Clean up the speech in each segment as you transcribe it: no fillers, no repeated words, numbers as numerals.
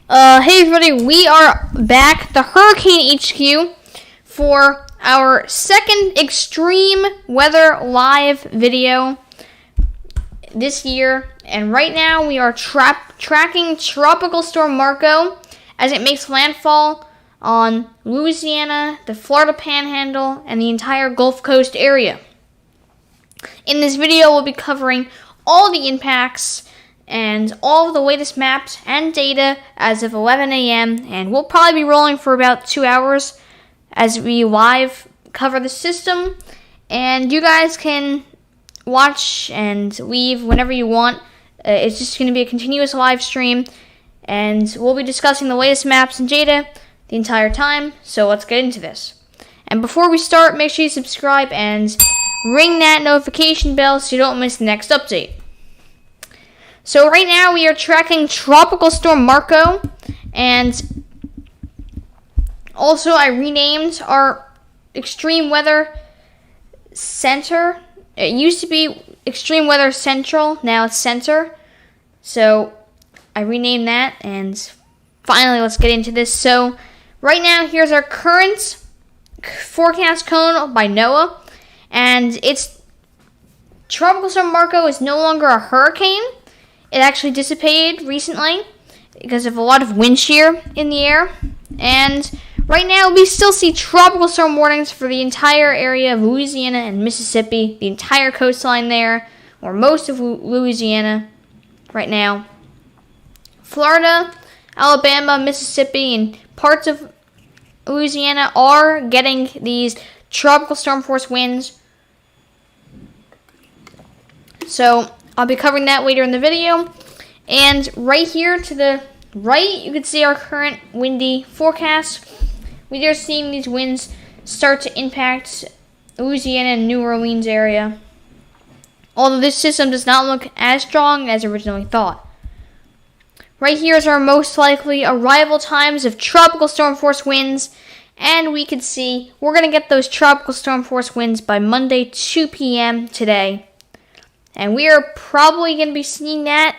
Hey everybody, we are back, the Hurricane HQ, for our second extreme weather live video this year. And right now we are tracking Tropical Storm Marco as it makes landfall on Louisiana, the Florida Panhandle, and the entire Gulf Coast area. In this video, we'll be covering all the impacts and all of the latest maps and data as of 11 a.m. And we'll probably be rolling for about 2 hours as we live cover the system. And you guys can watch and leave whenever you want. It's just going to be a continuous live stream. And we'll be discussing the latest maps and data the entire time. So let's get into this. And before we start, make sure you subscribe and ring that notification bell so you don't miss the next update. So right now we are tracking Tropical Storm Marco, and also I renamed our Extreme Weather Center. It used to be Extreme Weather Central, now it's Center. So I renamed that, and finally let's get into this. So right now here's our current forecast cone by Noaa, and it's Tropical Storm Marco is no longer a hurricane. It actually dissipated recently because of a lot of wind shear in the air. And right now we still see tropical storm warnings for the entire area of Louisiana and Mississippi, the entire coastline there, or most of Louisiana right now. Florida, Alabama, Mississippi, and parts of Louisiana are getting these tropical storm force winds. So I'll be covering that later in the video. And right here to the right, you can see our current windy forecast. We are seeing these winds start to impact Louisiana and New Orleans area, although this system does not look as strong as originally thought. Right here is our most likely arrival times of tropical storm force winds, and we can see we're going to get those tropical storm force winds by Monday 2 p.m. today. And we are probably going to be seeing that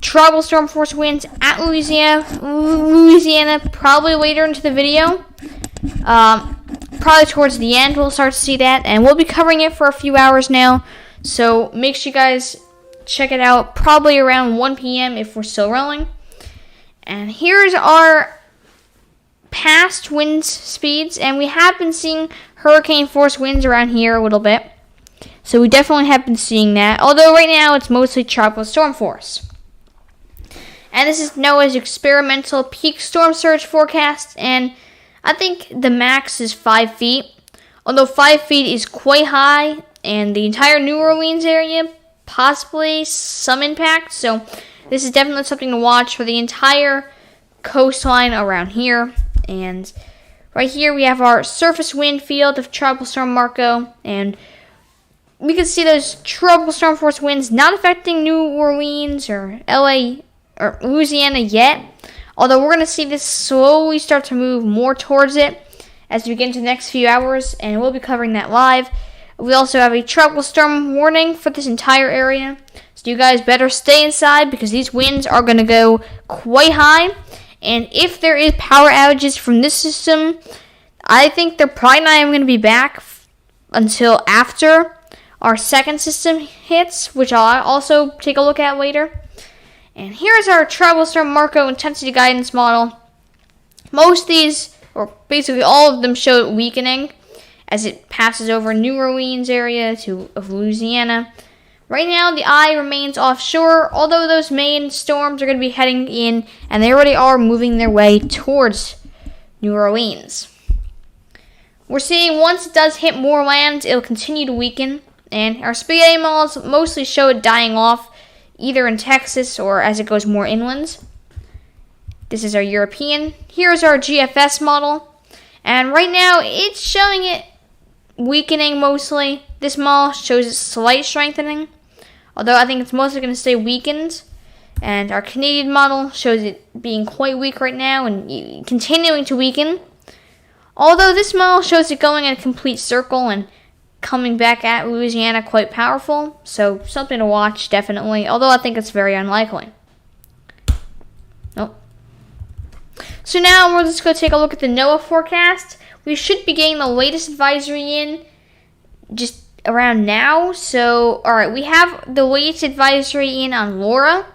tropical storm force winds at Louisiana probably later into the video. Probably towards the end we'll start to see that. And we'll be covering it for a few hours now. So make sure you guys check it out probably around 1 p.m. if we're still rolling. And here's our past wind speeds. And we have been seeing hurricane force winds around here a little bit. So we definitely have been seeing that, although right now it's mostly tropical storm force. And this is NOAA's experimental peak storm surge forecast, and I think the max is 5 feet, although 5 feet is quite high, and the entire New Orleans area, possibly some impact, so this is definitely something to watch for the entire coastline around here. And right here we have our surface wind field of Tropical Storm Marco, and we can see those tropical storm force winds not affecting New Orleans or LA or Louisiana yet. Although we're going to see this slowly start to move more towards it as we get into the next few hours, and we'll be covering that live. We also have a tropical storm warning for this entire area. So you guys better stay inside because these winds are going to go quite high. And if there is power outages from this system, I think they're probably not even going to be back until after our second system hits, which I'll also take a look at later. And here's our Tropical Storm Marco intensity guidance model. Most of these, or basically all of them, show it weakening as it passes over New Orleans area of Louisiana. Right now, the eye remains offshore, although those main storms are going to be heading in, and they already are moving their way towards New Orleans. We're seeing once it does hit more land, it'll continue to weaken. And our Sbc models mostly show it dying off, either in Texas or as it goes more inland. This is our European. Here's our GFS model. And right now, it's showing it weakening mostly. This model shows it slight strengthening, although I think it's mostly going to stay weakened. And our Canadian model shows it being quite weak right now and continuing to weaken. Although this model shows it going in a complete circle and coming back at Louisiana quite powerful, so something to watch definitely, although I think it's very unlikely. So now we're just going to take a look at the Noaa forecast. We should be getting the latest advisory in just around now. So, alright, we have the latest advisory in on Laura.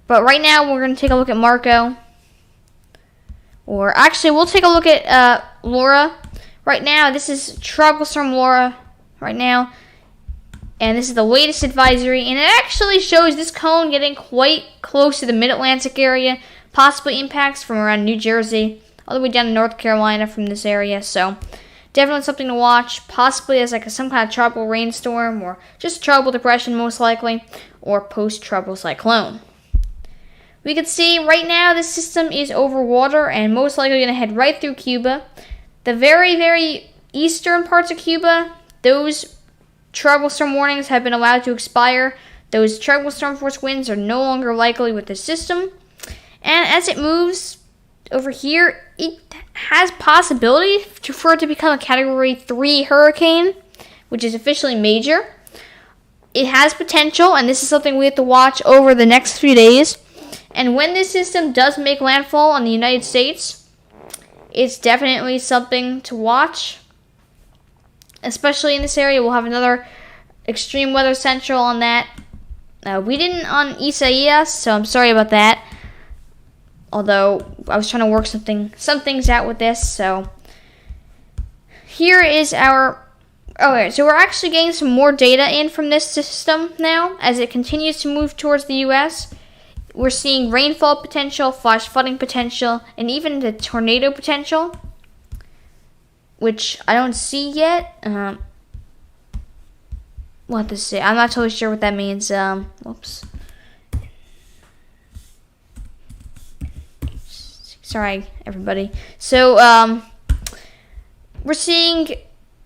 But right now we're going to take a look at Marco. Or actually, we'll take a look at Laura. Right now, this is Tropical Storm Laura right now. And this is the latest advisory. And it actually shows this cone getting quite close to the mid-Atlantic area. Possibly impacts from around New Jersey all the way down to North Carolina from this area. So definitely something to watch. Possibly as like some kind of tropical rainstorm or just tropical depression most likely. Or post-tropical cyclone. We can see right now this system is over water and most likely going to head right through Cuba. The very, very eastern parts of Cuba, those tropical storm warnings have been allowed to expire. Those tropical storm force winds are no longer likely with the system. And as it moves over here, it has possibility for it to become a Category 3 hurricane, which is officially major. It has potential, and this is something we have to watch over the next few days. And when this system does make landfall on the United States, it's definitely something to watch. Especially in this area, we'll have another extreme weather central on that. We didn't on Isaias, so I'm sorry about that. Although I was trying to work some things out with this. So here is our. Okay, so we're actually getting some more data in from this system now as it continues to move towards the U.S. We're seeing rainfall potential, flash flooding potential, and even the tornado potential, which I don't see yet. We'll have to see. I'm not totally sure what that means. Whoops. Sorry, everybody. So, we're seeing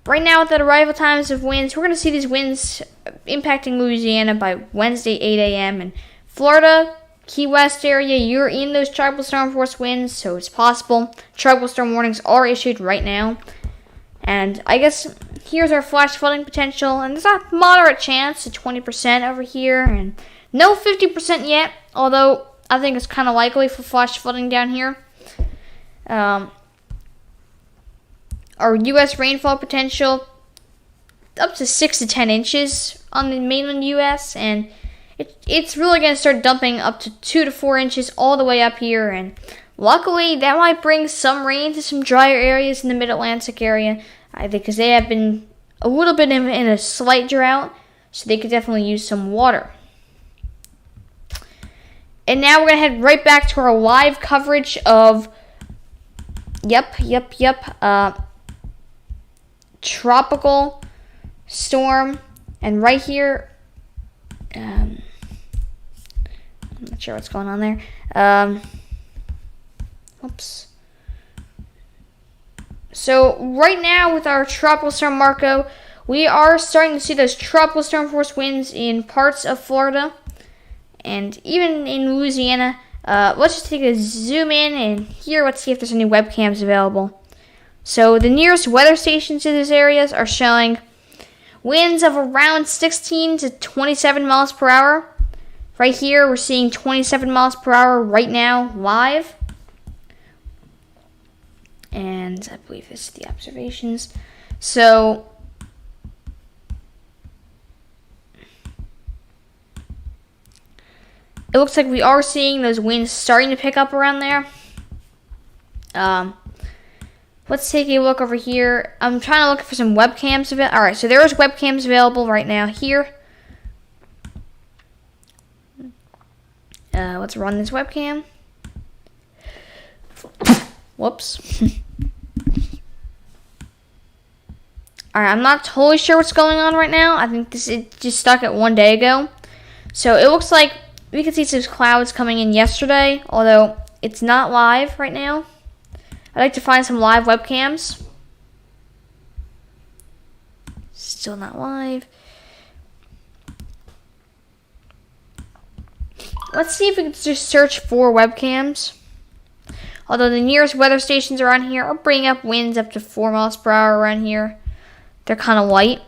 right now at the arrival times of winds, we're going to see these winds impacting Louisiana by Wednesday, 8 a.m. and Florida, Key West area, you're in those tropical storm force winds, so it's possible. Tropical storm warnings are issued right now. And I guess here's our flash flooding potential, and there's a moderate chance, at 20% over here, and no 50% yet, although I think it's kind of likely for flash flooding down here. Our U.S. rainfall potential, up to 6 to 10 inches on the mainland U.S., and it's really going to start dumping up to 2 to 4 inches all the way up here, and luckily that might bring some rain to some drier areas in the mid-Atlantic area, I think, because they have been a little bit in a slight drought, so they could definitely use some water. And now we're going to head right back to our live coverage of, tropical storm, and right here, I'm not sure what's going on there. Oops. So right now with our tropical storm Marco, we are starting to see those tropical storm force winds in parts of Florida and even in Louisiana. Let's just take a zoom in and here, let's see if there's any webcams available. So the nearest weather stations to these areas are showing winds of around 16 to 27 miles per hour. Right here, we're seeing 27 miles per hour right now, live. And I believe this is the observations. So, it looks like we are seeing those winds starting to pick up around there. Let's take a look over here. I'm trying to look for some webcams available. Alright, so there is webcams available right now here. Let's run this webcam. Whoops. Alright, I'm not totally sure what's going on right now. I think this is just stuck at 1 day ago. So it looks like we can see some clouds coming in yesterday, although it's not live right now. I'd like to find some live webcams. Still not live. Let's see if we can just search for webcams. Although the nearest weather stations around here are bringing up winds up to 4 miles per hour around here. They're kind of light.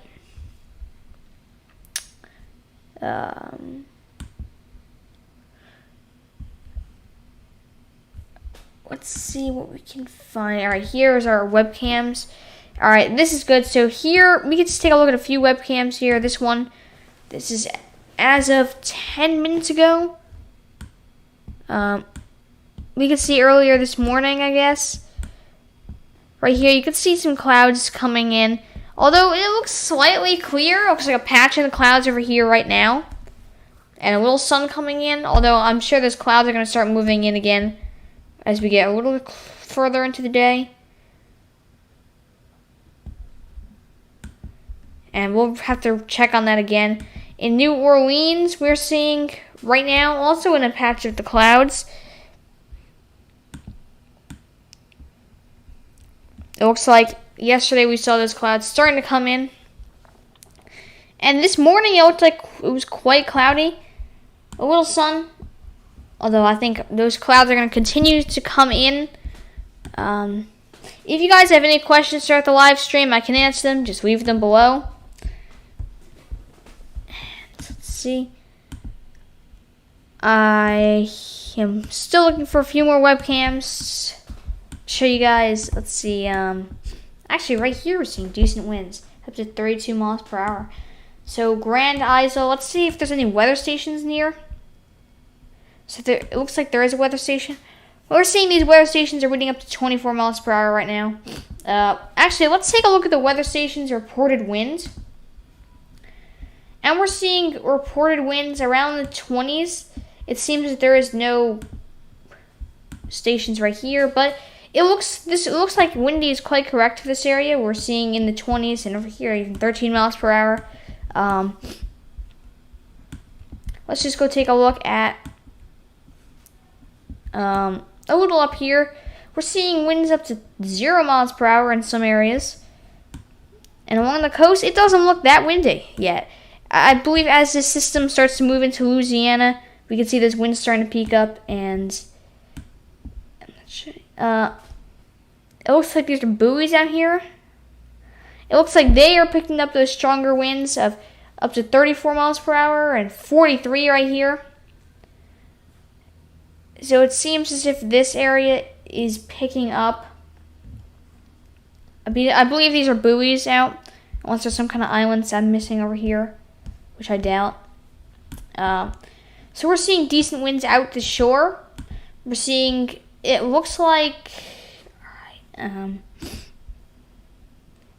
let's see what we can find. All right, here's our webcams. All right, this is good. So here, we can just take a look at a few webcams here. This is as of 10 minutes ago. We could see earlier this morning, I guess. Right here, you can see some clouds coming in. Although it looks slightly clear. It looks like a patch in the clouds over here right now. And a little sun coming in. Although I'm sure those clouds are going to start moving in again as we get a little further into the day. And we'll have to check on that again. In New Orleans, we're seeing right now also in a patch of the clouds. It looks like yesterday we saw those clouds starting to come in. And this morning it looked like it was quite cloudy. A little sun. Although I think those clouds are going to continue to come in. If you guys have any questions throughout the live stream, I can answer them. Just leave them below. Let's see. I am still looking for a few more webcams. Show you guys. Let's see. Actually, right here we're seeing decent winds, up to 32 miles per hour. So Grand Isle. Let's see if there's any weather stations near. So it looks like there is a weather station. We're seeing these weather stations are reading up to 24 miles per hour right now. Actually, let's take a look at the weather station's reported winds. And we're seeing reported winds around the 20s. It seems that there is no stations right here, but it looks like windy is quite correct for this area. We're seeing in the 20s and over here even 13 miles per hour. Let's just go take a look at a little up here. We're seeing winds up to 0 miles per hour in some areas. And along the coast, it doesn't look that windy yet. I believe as this system starts to move into Louisiana, we can see those winds starting to peak up, and I'm not sure. It looks like there's buoys out here. It looks like they are picking up those stronger winds of up to 34 miles per hour and 43 right here. So it seems as if this area is picking up. I believe these are buoys out, unless there's some kind of islands I'm missing over here, which I doubt. So we're seeing decent winds out the shore. We're seeing, it looks like, it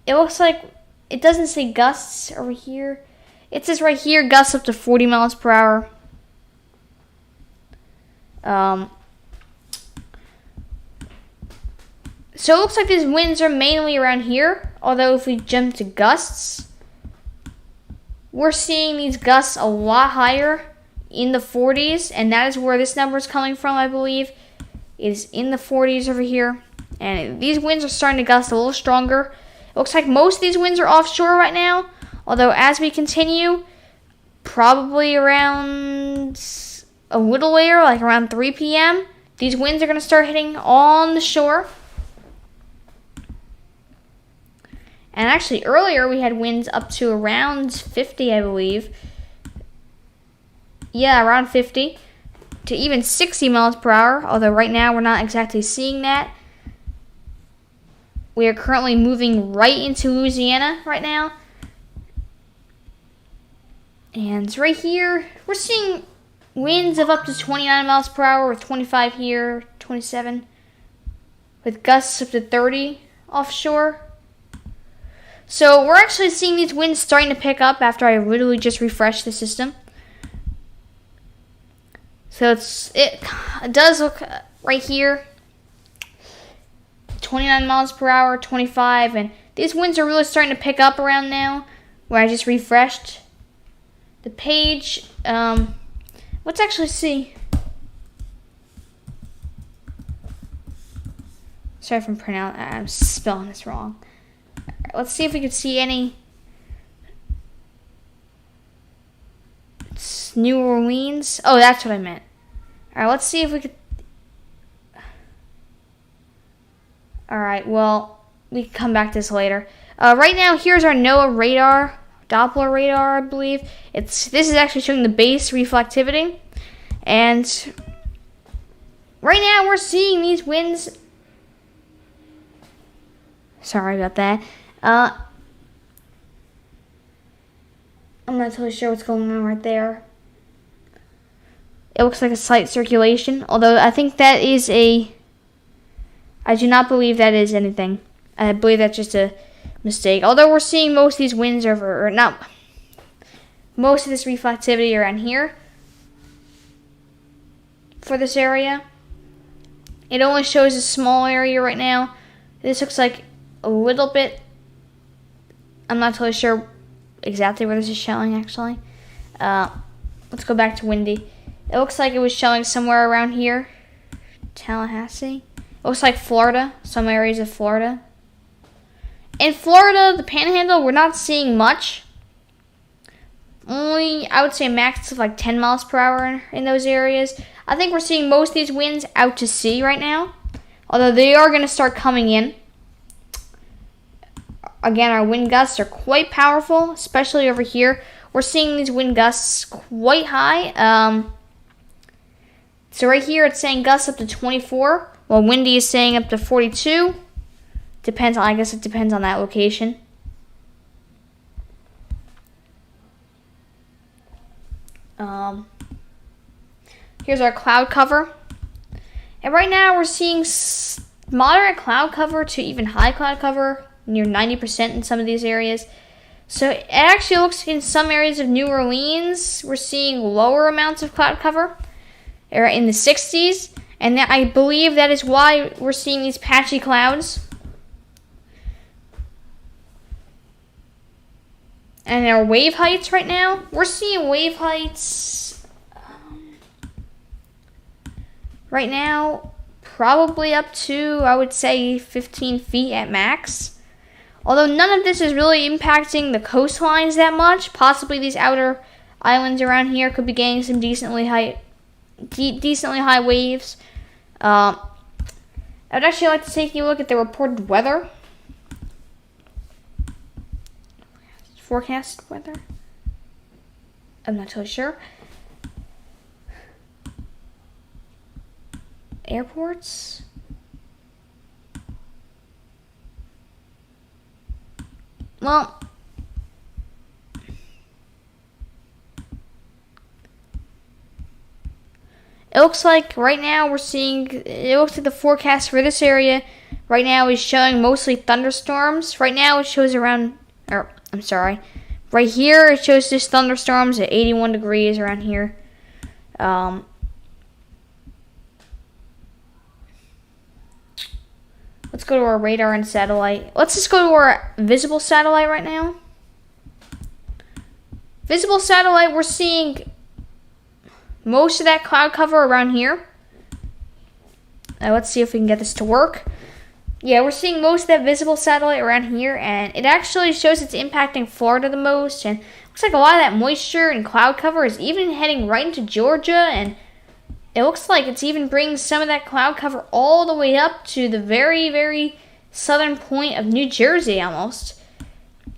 looks like, it doesn't say gusts over here. It says right here, gusts up to 40 miles per hour. So it looks like these winds are mainly around here. Although if we jump to gusts, we're seeing these gusts a lot higher in the 40s. And that is where this number is coming from, I believe. It is in the 40s over here. And these winds are starting to gust a little stronger. It looks like most of these winds are offshore right now. Although as we continue, probably around a little later, like around 3 p.m., these winds are going to start hitting on the shore. And actually earlier we had winds up to around 50, I believe. Yeah, around 50 to even 60 miles per hour. Although right now we're not exactly seeing that. We are currently moving right into Louisiana right now. And right here, we're seeing winds of up to 29 miles per hour with 25 here, 27. With gusts up to 30 offshore. So we're actually seeing these winds starting to pick up after I literally just refreshed the system. So it does look right here, 29 miles per hour, 25, and these winds are really starting to pick up around now, where I just refreshed the page. Let's actually see. Sorry if I'm spelling this wrong. Right, let's see if we can see any. It's New Orleans. Oh, that's what I meant. All right, let's see if we could. All right, well, we can come back to this later. Right now, here's our Noaa radar, Doppler radar, I believe. This is actually showing the base reflectivity, and right now we're seeing these winds. Sorry about that. I'm not totally sure what's going on right there. It looks like a slight circulation, although I think that is I do not believe that is anything. I believe that's just a mistake. Although we're seeing most of these winds most of this reflectivity around here for this area. It only shows a small area right now. This looks like a little bit. I'm not totally sure exactly where this is showing, actually. Let's go back to windy. It looks like it was showing somewhere around here. Tallahassee. It looks like Florida. Some areas of Florida. In Florida, the Panhandle, we're not seeing much. Only, I would say, max of like 10 miles per hour in those areas. I think we're seeing most of these winds out to sea right now. Although they are going to start coming in. Again, our wind gusts are quite powerful, especially over here. We're seeing these wind gusts quite high. So right here, it's saying gusts up to 24, while windy is saying up to 42. I guess it depends on that location. Here's our cloud cover. And right now, we're seeing moderate cloud cover to even high cloud cover, near 90% in some of these areas. So it actually looks in some areas of New Orleans, we're seeing lower amounts of cloud cover, in the 60s. And I believe that is why we're seeing these patchy clouds. And our wave heights right now, we're seeing wave heights right now probably up to, I would say, 15 feet at max. Although none of this is really impacting the coastlines that much. Possibly these outer islands around here could be getting some decently high waves. I would actually like to take a look at the reported weather. Forecast weather. I'm not totally sure. Airports. Well, it looks like right now it looks like the forecast for this area right now is showing mostly thunderstorms. Right now it shows right here it shows just thunderstorms at 81 degrees around here. Let's go to our radar and satellite. Let's just go to our visible satellite right now. Visible satellite, we're seeing most of that cloud cover around here. Let's see if we can get this to work. Yeah, we're seeing most of that visible satellite around here, and it actually shows it's impacting Florida the most. And it looks like a lot of that moisture and cloud cover is even heading right into Georgia, and it looks like it's even bringing some of that cloud cover all the way up to the very, very southern point of New Jersey almost.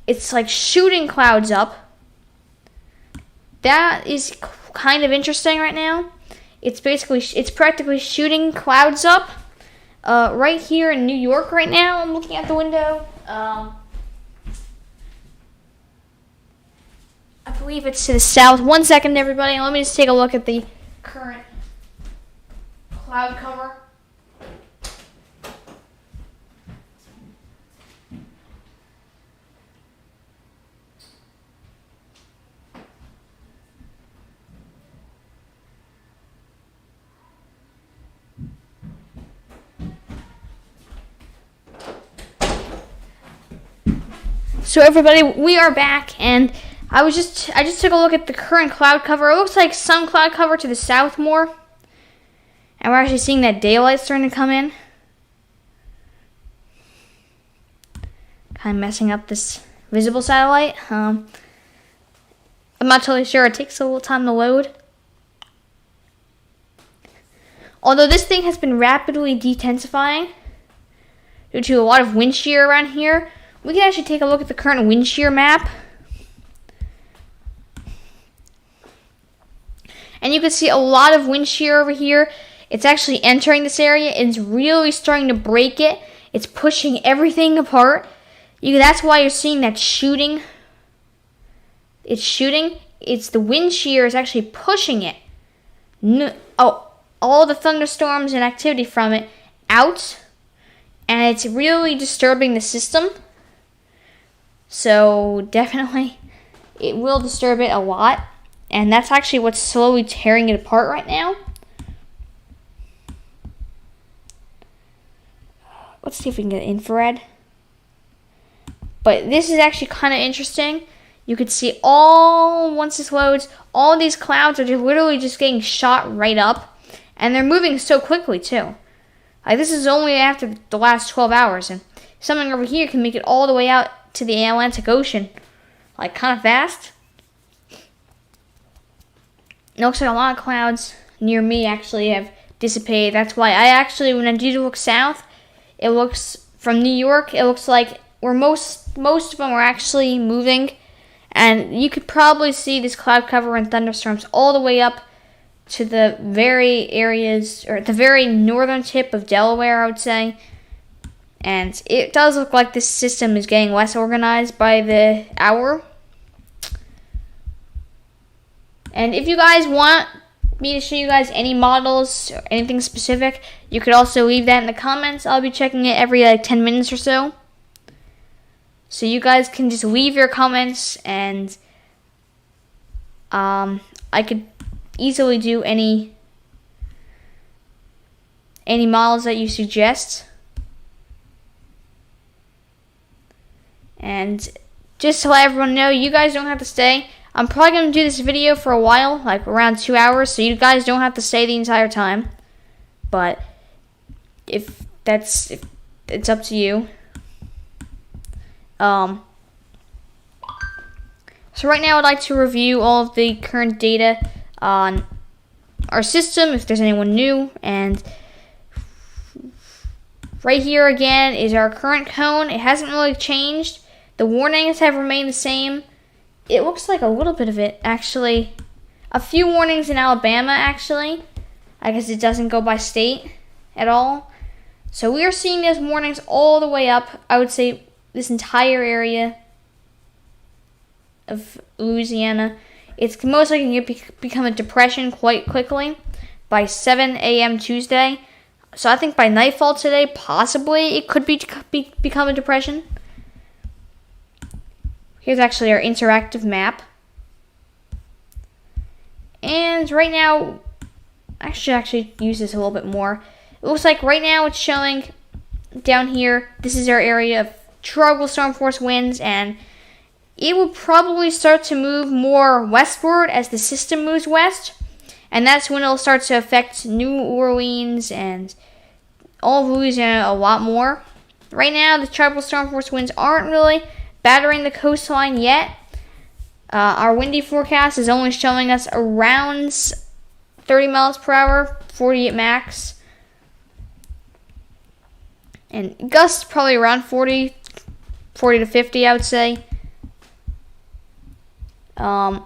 It's like shooting clouds up. That is kind of interesting right now. It's practically shooting clouds up. Right here in New York right now, I'm looking out the window. I believe it's to the south. 1 second, everybody. Let me just take a look at the current cloud cover. So everybody, we are back, and I just took a look at the current cloud cover. It looks like some cloud cover to the south more. And we're actually seeing that daylight starting to come in. Kind of messing up this visible satellite. I'm not totally sure. It takes a little time to load. Although this thing has been rapidly detensifying due to a lot of wind shear around here, we can actually take a look at the current wind shear map. And you can see a lot of wind shear over here. It's actually entering this area and it's really starting to break it. It's pushing everything apart. That's why you're seeing that shooting. It's shooting. It's the wind shear is actually pushing it. All the thunderstorms and activity from it out. And it's really disturbing the system. So definitely it will disturb it a lot. And that's actually what's slowly tearing it apart right now. Let's see if we can get infrared. But this is actually kind of interesting. You could see once this loads, all these clouds are just literally just getting shot right up. And they're moving so quickly too. Like this is only after the last 12 hours. And something over here can make it all the way out to the Atlantic Ocean. Like kind of fast. It looks like a lot of clouds near me actually have dissipated. That's why when I do look south, it looks, from New York, it looks like where most of them are actually moving. And you could probably see this cloud cover and thunderstorms all the way up to the very areas, or the very northern tip of Delaware, I would say. And it does look like this system is getting less organized by the hour. And if you guys want me to show you guys any models or anything specific, you could also leave that in the comments. I'll be checking it every 10 minutes or so. So you guys can just leave your comments, and I could easily do any models that you suggest. And just to let everyone know, you guys don't have to stay. I'm probably going to do this video for a while, like around 2 hours, so you guys don't have to stay the entire time. But if it's up to you. So right now I'd like to review all of the current data on our system, if there's anyone new. And right here again is our current cone. It hasn't really changed. The warnings have remained the same. It looks like a little bit of it, actually. A few warnings in Alabama, actually. I guess it doesn't go by state at all. So we are seeing those warnings all the way up, I would say, this entire area of Louisiana. It's most likely going to become a depression quite quickly by 7 a.m. Tuesday. So I think by nightfall today, possibly, it could become a depression. Here's actually our interactive map. And right now, I should actually use this a little bit more. It looks like right now it's showing down here, this is our area of tropical storm force winds, and it will probably start to move more westward as the system moves west. And that's when it'll start to affect New Orleans and all of Louisiana a lot more. Right now, the tropical storm force winds aren't really battering the coastline yet. Our windy forecast is only showing us around 30 miles per hour, 40 at max. And gusts probably around 40 to 50, I would say. And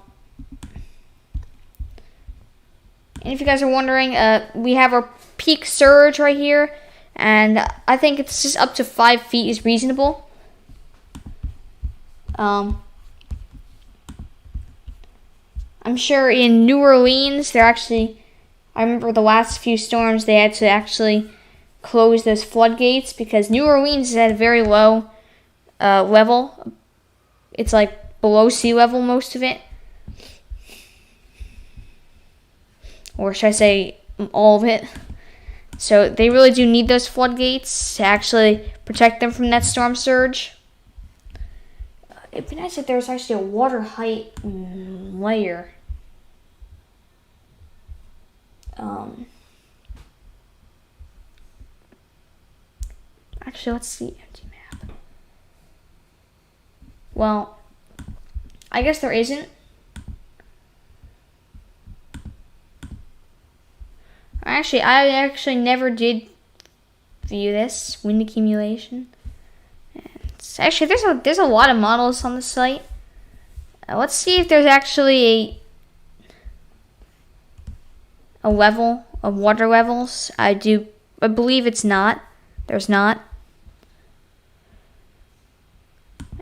if you guys are wondering, we have our peak surge right here. And I think it's just up to 5 feet is reasonable. I'm sure in New Orleans, I remember the last few storms, they had to actually close those floodgates because New Orleans is at a very low level. It's like below sea level, most of it. Or should I say all of it. So they really do need those floodgates to actually protect them from that storm surge. It'd be nice if there was actually a water height layer. Actually, let's see empty map. Well, I guess there isn't. I actually never did view this wind accumulation. Actually, there's a lot of models on the site. Let's see if there's actually a level water levels. I believe it's not. There's not.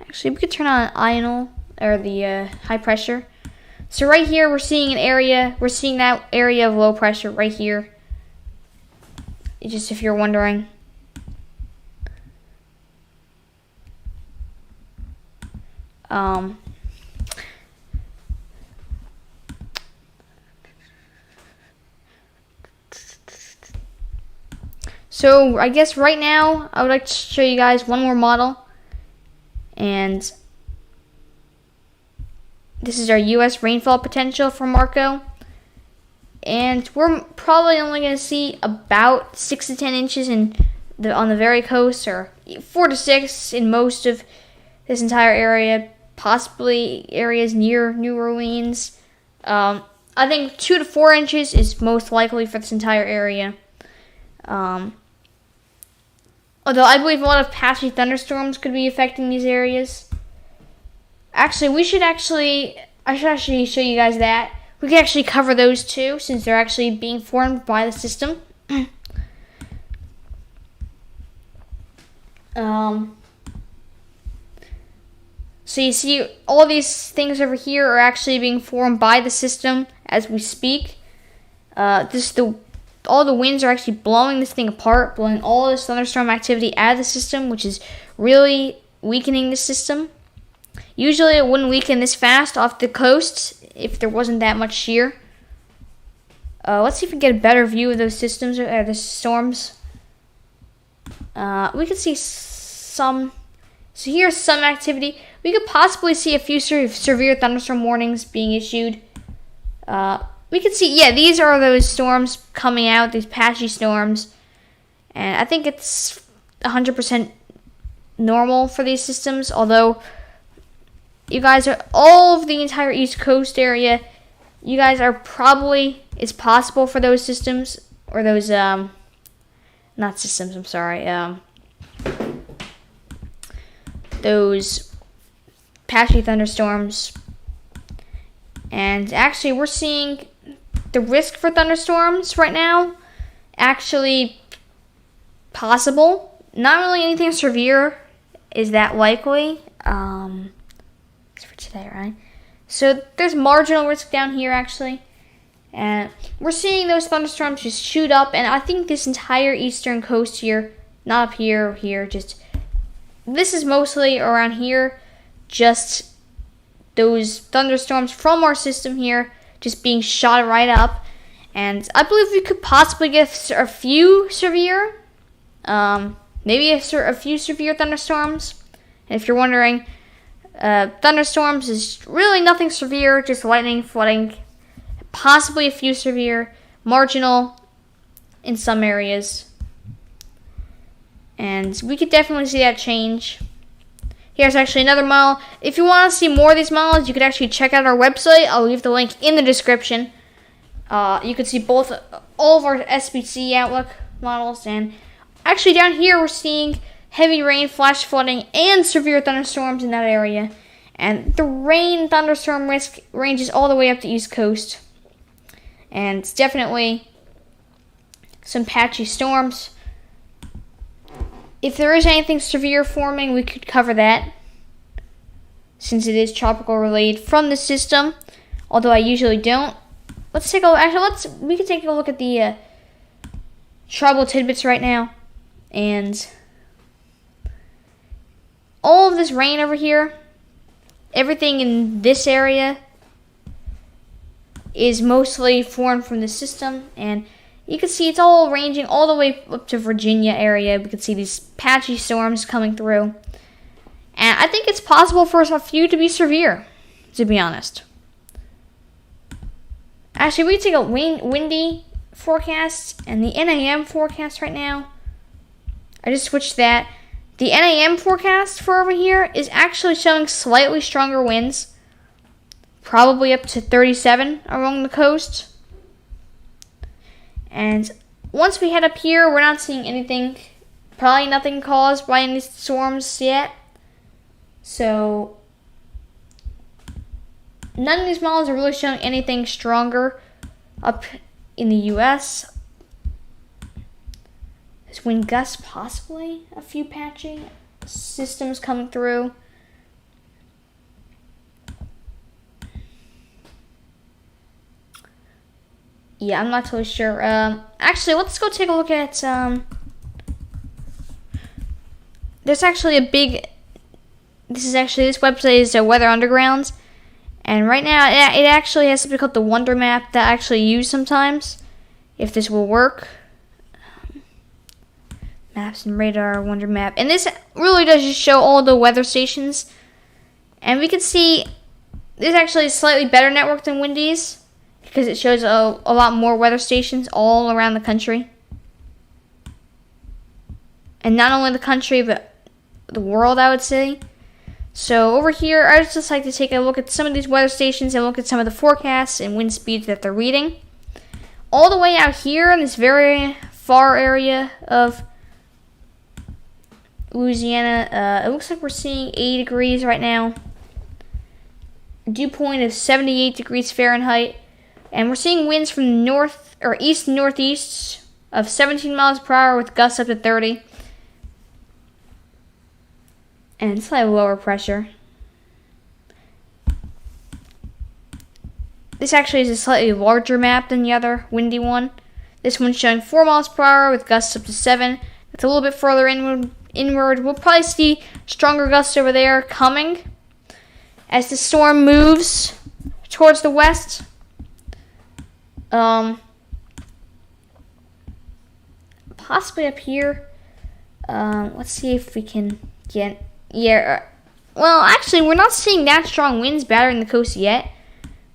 Actually, we could turn on ional, or the high pressure. So right here, we're seeing that area of low pressure right here. Just if you're wondering. So I guess right now, I would like to show you guys one more model. And this is our U.S. rainfall potential for Marco. And we're probably only going to see about 6 to 10 inches on the very coast, or 4 to 6 in most of this entire area, possibly areas near New Orleans. I think 2 to 4 inches is most likely for this entire area. Although I believe a lot of patchy thunderstorms could be affecting these areas. Actually, I should actually show you guys that. We can actually cover those too, since they're actually being formed by the system. So you see all these things over here are actually being formed by the system as we speak. All the winds are actually blowing this thing apart, blowing all this thunderstorm activity out of the system, which is really weakening the system. Usually it wouldn't weaken this fast off the coast if there wasn't that much shear. Let's see if we can get a better view of those systems, or the storms. We can see some. So here's some activity. We could possibly see a few severe thunderstorm warnings being issued. We can see, yeah, these are those storms coming out, these patchy storms. And I think it's 100% normal for these systems, although you guys are all of the entire East Coast area. You guys are probably, it's possible for those systems, or those, not systems, I'm sorry, those patchy thunderstorms. And actually, we're seeing the risk for thunderstorms right now actually possible. Not really anything severe is that likely. It's for today, right? So there's marginal risk down here actually. And we're seeing those thunderstorms just shoot up. And I think this entire eastern coast here, not up here or here, just this is mostly around here, just those thunderstorms from our system here just being shot right up. And I believe we could possibly get a few severe, maybe a few severe thunderstorms. And if you're wondering, thunderstorms is really nothing severe, just lightning, flooding, possibly a few severe, marginal in some areas. And we could definitely see that change. Here's actually another model. If you want to see more of these models, you could actually check out our website. I'll leave the link in the description. You can see all of our Sbc Outlook models. And actually down here, we're seeing heavy rain, flash flooding, and severe thunderstorms in that area. And the rain thunderstorm risk ranges all the way up to East Coast. And it's definitely some patchy storms. If there is anything severe forming, we could cover that, since it is tropical relayed from the system, although I usually don't. Let's take a look. Actually, we can take a look at the tribal tidbits right now. And all of this rain over here, everything in this area is mostly formed from the system, and you can see it's all ranging all the way up to Virginia area. We can see these patchy storms coming through. And I think it's possible for a few to be severe, to be honest. Actually, we take a windy forecast and the NAM forecast right now. I just switched that. The NAM forecast for over here is actually showing slightly stronger winds. Probably up to 37 along the coast. And once we head up here, we're not seeing anything, probably nothing caused by any storms yet. So none of these models are really showing anything stronger up in the U.S. There's wind gusts, possibly a few patchy systems coming through. Yeah, I'm not totally sure. Actually, let's go take a look at, there's actually a big, this website is Weather Underground, and right now it actually has something called the Wonder Map that I actually use sometimes, if this will work. Maps and radar, Wonder Map, and this really does just show all the weather stations, and we can see this actually is a slightly better network than Windy's, because it shows a lot more weather stations all around the country. And not only the country, but the world, I would say. So over here, I would just like to take a look at some of these weather stations and look at some of the forecasts and wind speeds that they're reading. All the way out here in this very far area of Louisiana, it looks like we're seeing 80 degrees right now. Dew point of 78 degrees Fahrenheit. And we're seeing winds from north or east and northeast of 17 miles per hour with gusts up to 30. And slightly lower pressure. This actually is a slightly larger map than the other windy one. This one's showing 4 miles per hour with gusts up to 7. It's a little bit further inward. We'll probably see stronger gusts over there coming as the storm moves towards the west. Possibly up here. Let's see if we can get, well, actually, we're not seeing that strong winds battering the coast yet.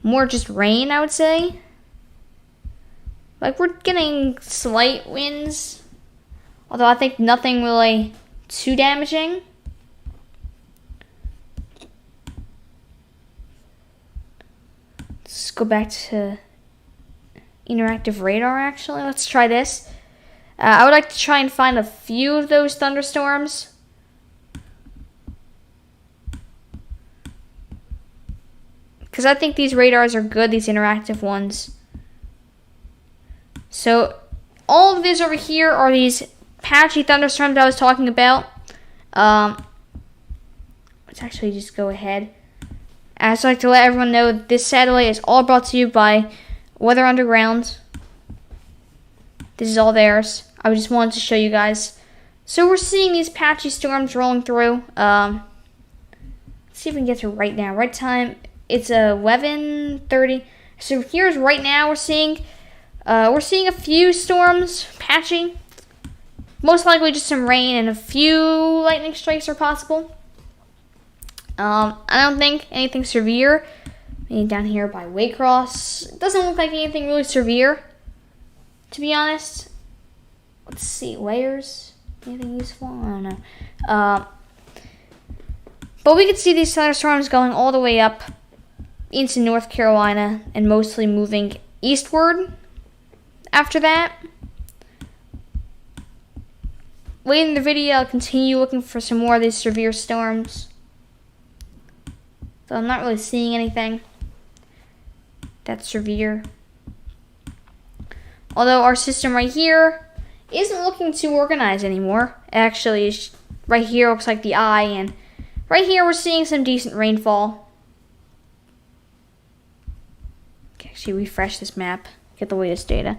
More just rain, I would say. Like, we're getting slight winds, although I think nothing really too damaging. Let's go back to interactive radar, actually. Let's try this. I would like to try and find a few of those thunderstorms. Because I think these radars are good, these interactive ones. So, all of these over here are these patchy thunderstorms I was talking about. Let's actually just go ahead. I'd just like to let everyone know that this satellite is all brought to you by Weather Underground. This is all theirs. I just wanted to show you guys. So we're seeing these patchy storms rolling through. Let's see if we can get to right now. Right time, it's 11:30. So here's right now we're seeing a few storms, patchy. Most likely just some rain and a few lightning strikes are possible. I don't think anything severe. Maybe down here by Waycross. It doesn't look like anything really severe, to be honest. Let's see, layers. Anything useful? I don't know. But we could see these thunderstorms going all the way up into North Carolina and mostly moving eastward after that. Later in the video, I'll continue looking for some more of these severe storms. So I'm not really seeing anything that's severe. Although our system right here isn't looking too organized anymore. Actually, right here looks like the eye, and right here we're seeing some decent rainfall. Actually, refresh this map, get the latest data.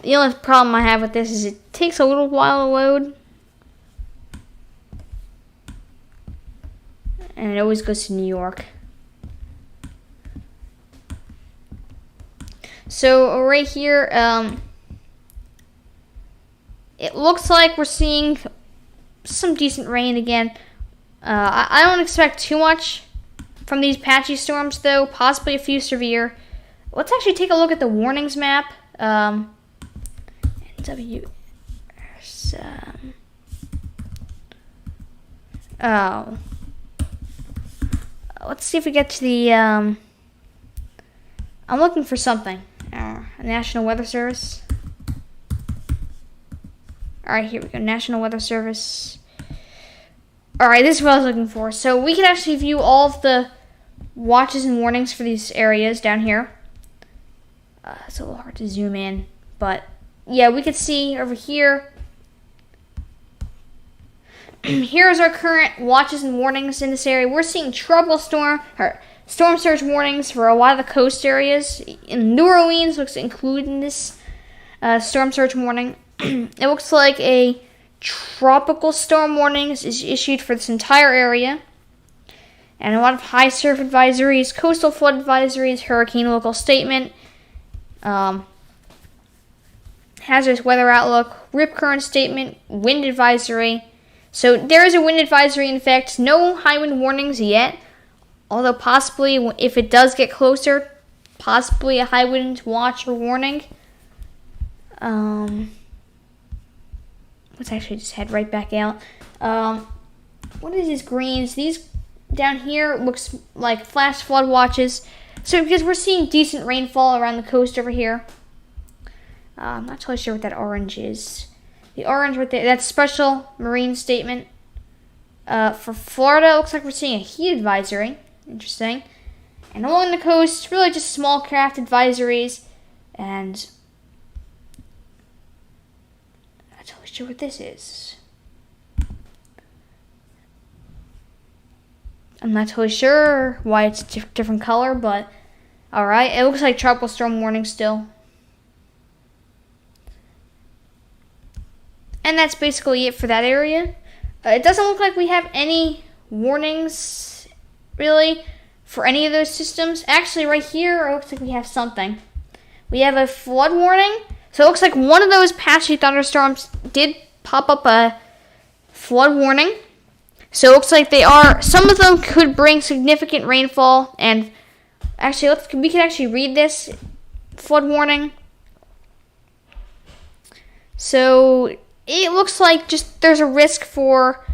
The only problem I have with this is it takes a little while to load. And it always goes to New York. So right here, it looks like we're seeing some decent rain again. I don't expect too much from these patchy storms, though. Possibly a few severe. Let's actually take a look at the warnings map. Let's see if we get to the, I'm looking for something. National Weather Service. Alright, here we go. National Weather Service. Alright, this is what I was looking for. So we can actually view all of the watches and warnings for these areas down here. It's a little hard to zoom in, but yeah, we could see over here. Here's our current watches and warnings in this area. We're seeing storm surge warnings for a lot of the coast areas. In New Orleans looks included in this storm surge warning. It looks like a tropical storm warnings is issued for this entire area. And a lot of high surf advisories, coastal flood advisories, hurricane local statement, hazardous weather outlook, rip current statement, wind advisory. So there is a wind advisory in effect. No high wind warnings yet. Although possibly, if it does get closer, possibly a high wind watch or warning. Let's actually just head right back out. What is these greens? These down here looks like flash flood watches. So because we're seeing decent rainfall around the coast over here. I'm not totally sure what that orange is. The orange right there, that's special marine statement. For Florida, it looks like we're seeing a heat advisory. Interesting. And along the coast, really just small craft advisories. And I'm not totally sure what this is. I'm not totally sure why it's a different color, but alright. It looks like tropical storm warning still. And that's basically it for that area. It doesn't look like we have any warnings, really, for any of those systems. Actually, right here, it looks like we have something. We have a flood warning. So it looks like one of those patchy thunderstorms did pop up a flood warning. So it looks like some of them could bring significant rainfall. And actually, we can actually read this flood warning. So it looks like just there's a risk for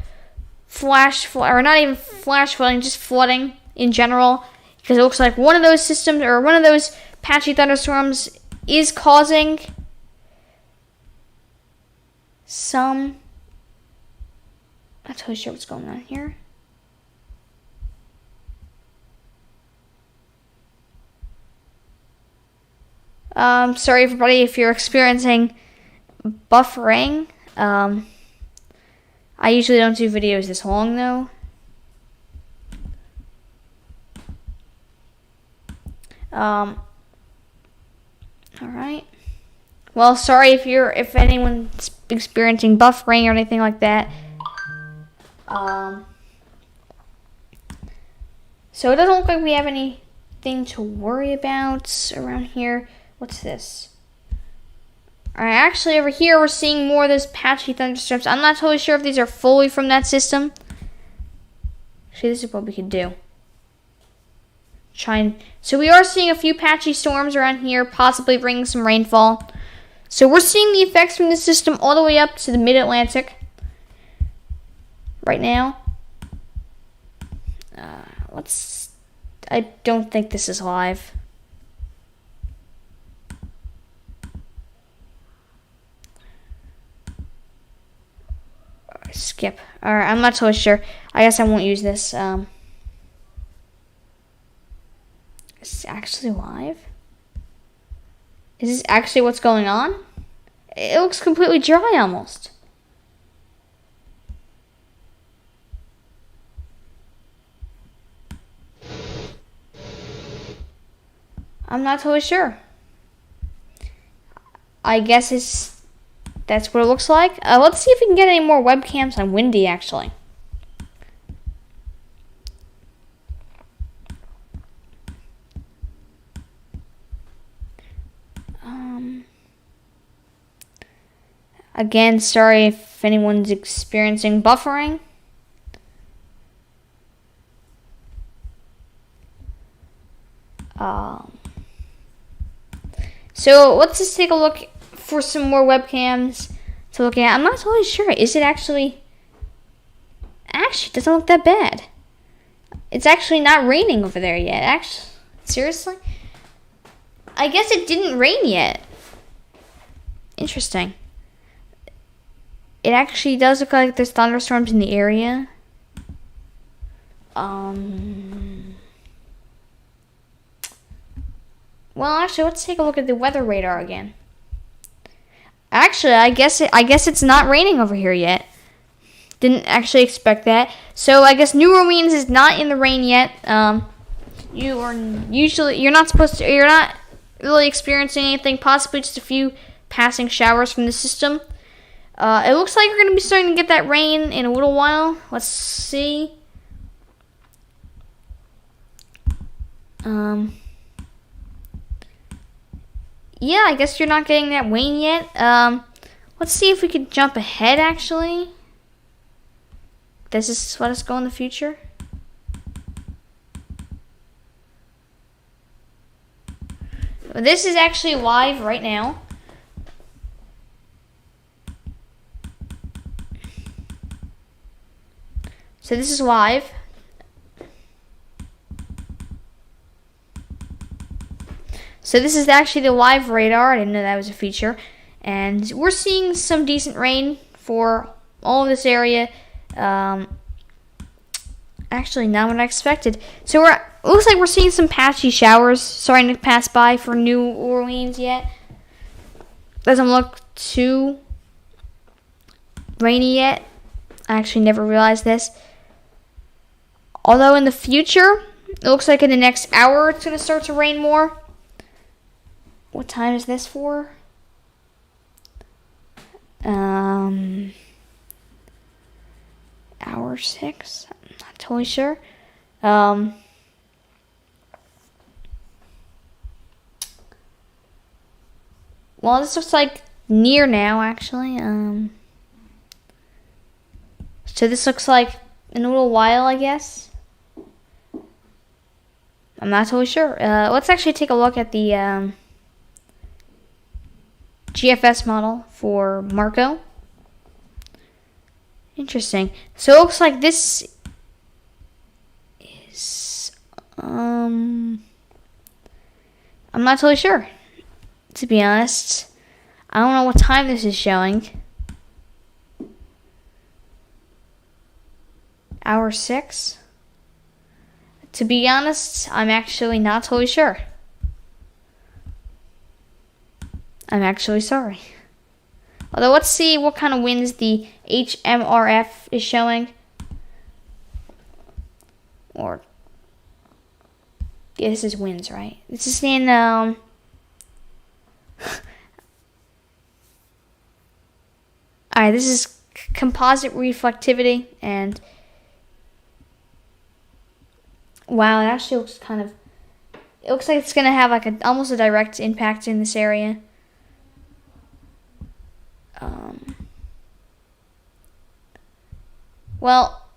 or not even flash flooding, just flooding in general. Because it looks like one of those systems, or one of those patchy thunderstorms is causing some... I'm not totally sure what's going on here. Sorry everybody if you're experiencing buffering. I usually don't do videos this long though. Alright. Well, sorry if anyone's experiencing buffering or anything like that. So it doesn't look like we have anything to worry about around here. What's this? Alright, actually over here we're seeing more of those patchy thunderstorms. I'm not totally sure if these are fully from that system. Actually, this is what we could do. So we are seeing a few patchy storms around here, possibly bringing some rainfall. So we're seeing the effects from this system all the way up to the mid-Atlantic right now. I don't think this is live. Skip. Alright, I'm not totally sure. I guess I won't use this. Is it actually live? Is this actually what's going on? It looks completely dry almost. I'm not totally sure. I guess that's what it looks like. Let's see if we can get any more webcams on Windy, actually. Again, sorry if anyone's experiencing buffering. So let's just take a look for some more webcams to look at. I'm not totally sure. Is it actually... Actually, it doesn't look that bad. It's actually not raining over there yet. Actually, seriously? I guess it didn't rain yet. Interesting. It actually does look like there's thunderstorms in the area. Well, actually, let's take a look at the weather radar again. Actually, I guess it's not raining over here yet. Didn't actually expect that. So I guess New Orleans is not in the rain yet. You're not really experiencing anything. Possibly just a few passing showers from the system. It looks like we're going to be starting to get that rain in a little while. Let's see. Yeah, I guess you're not getting that rain yet. Let's see if we could jump ahead, actually. Does this let us go in the future? This is actually live right now. So this is live. So this is actually the live radar. I didn't know that was a feature. And we're seeing some decent rain for all of this area. Actually, not what I expected. So it looks like we're seeing some patchy showers starting to pass by for New Orleans yet. Doesn't look too rainy yet. I actually never realized this. Although in the future, it looks like in the next hour it's going to start to rain more. What time is this for? Hour 6? I'm not totally sure. Well, this looks like near now, actually. So this looks like in a little while, I guess. I'm not totally sure. Let's actually take a look at the GFS model for Marco. Interesting. So it looks like this is I'm not totally sure, to be honest. I don't know what time this is showing. Hour 6? To be honest, I'm actually not totally sure. I'm actually sorry. Although, let's see what kind of winds the HMRF is showing. Or, yeah, this is winds, right? This is in, Alright, this is composite reflectivity, and wow, it actually looks kind of, it looks like it's going to have like almost a direct impact in this area. Well,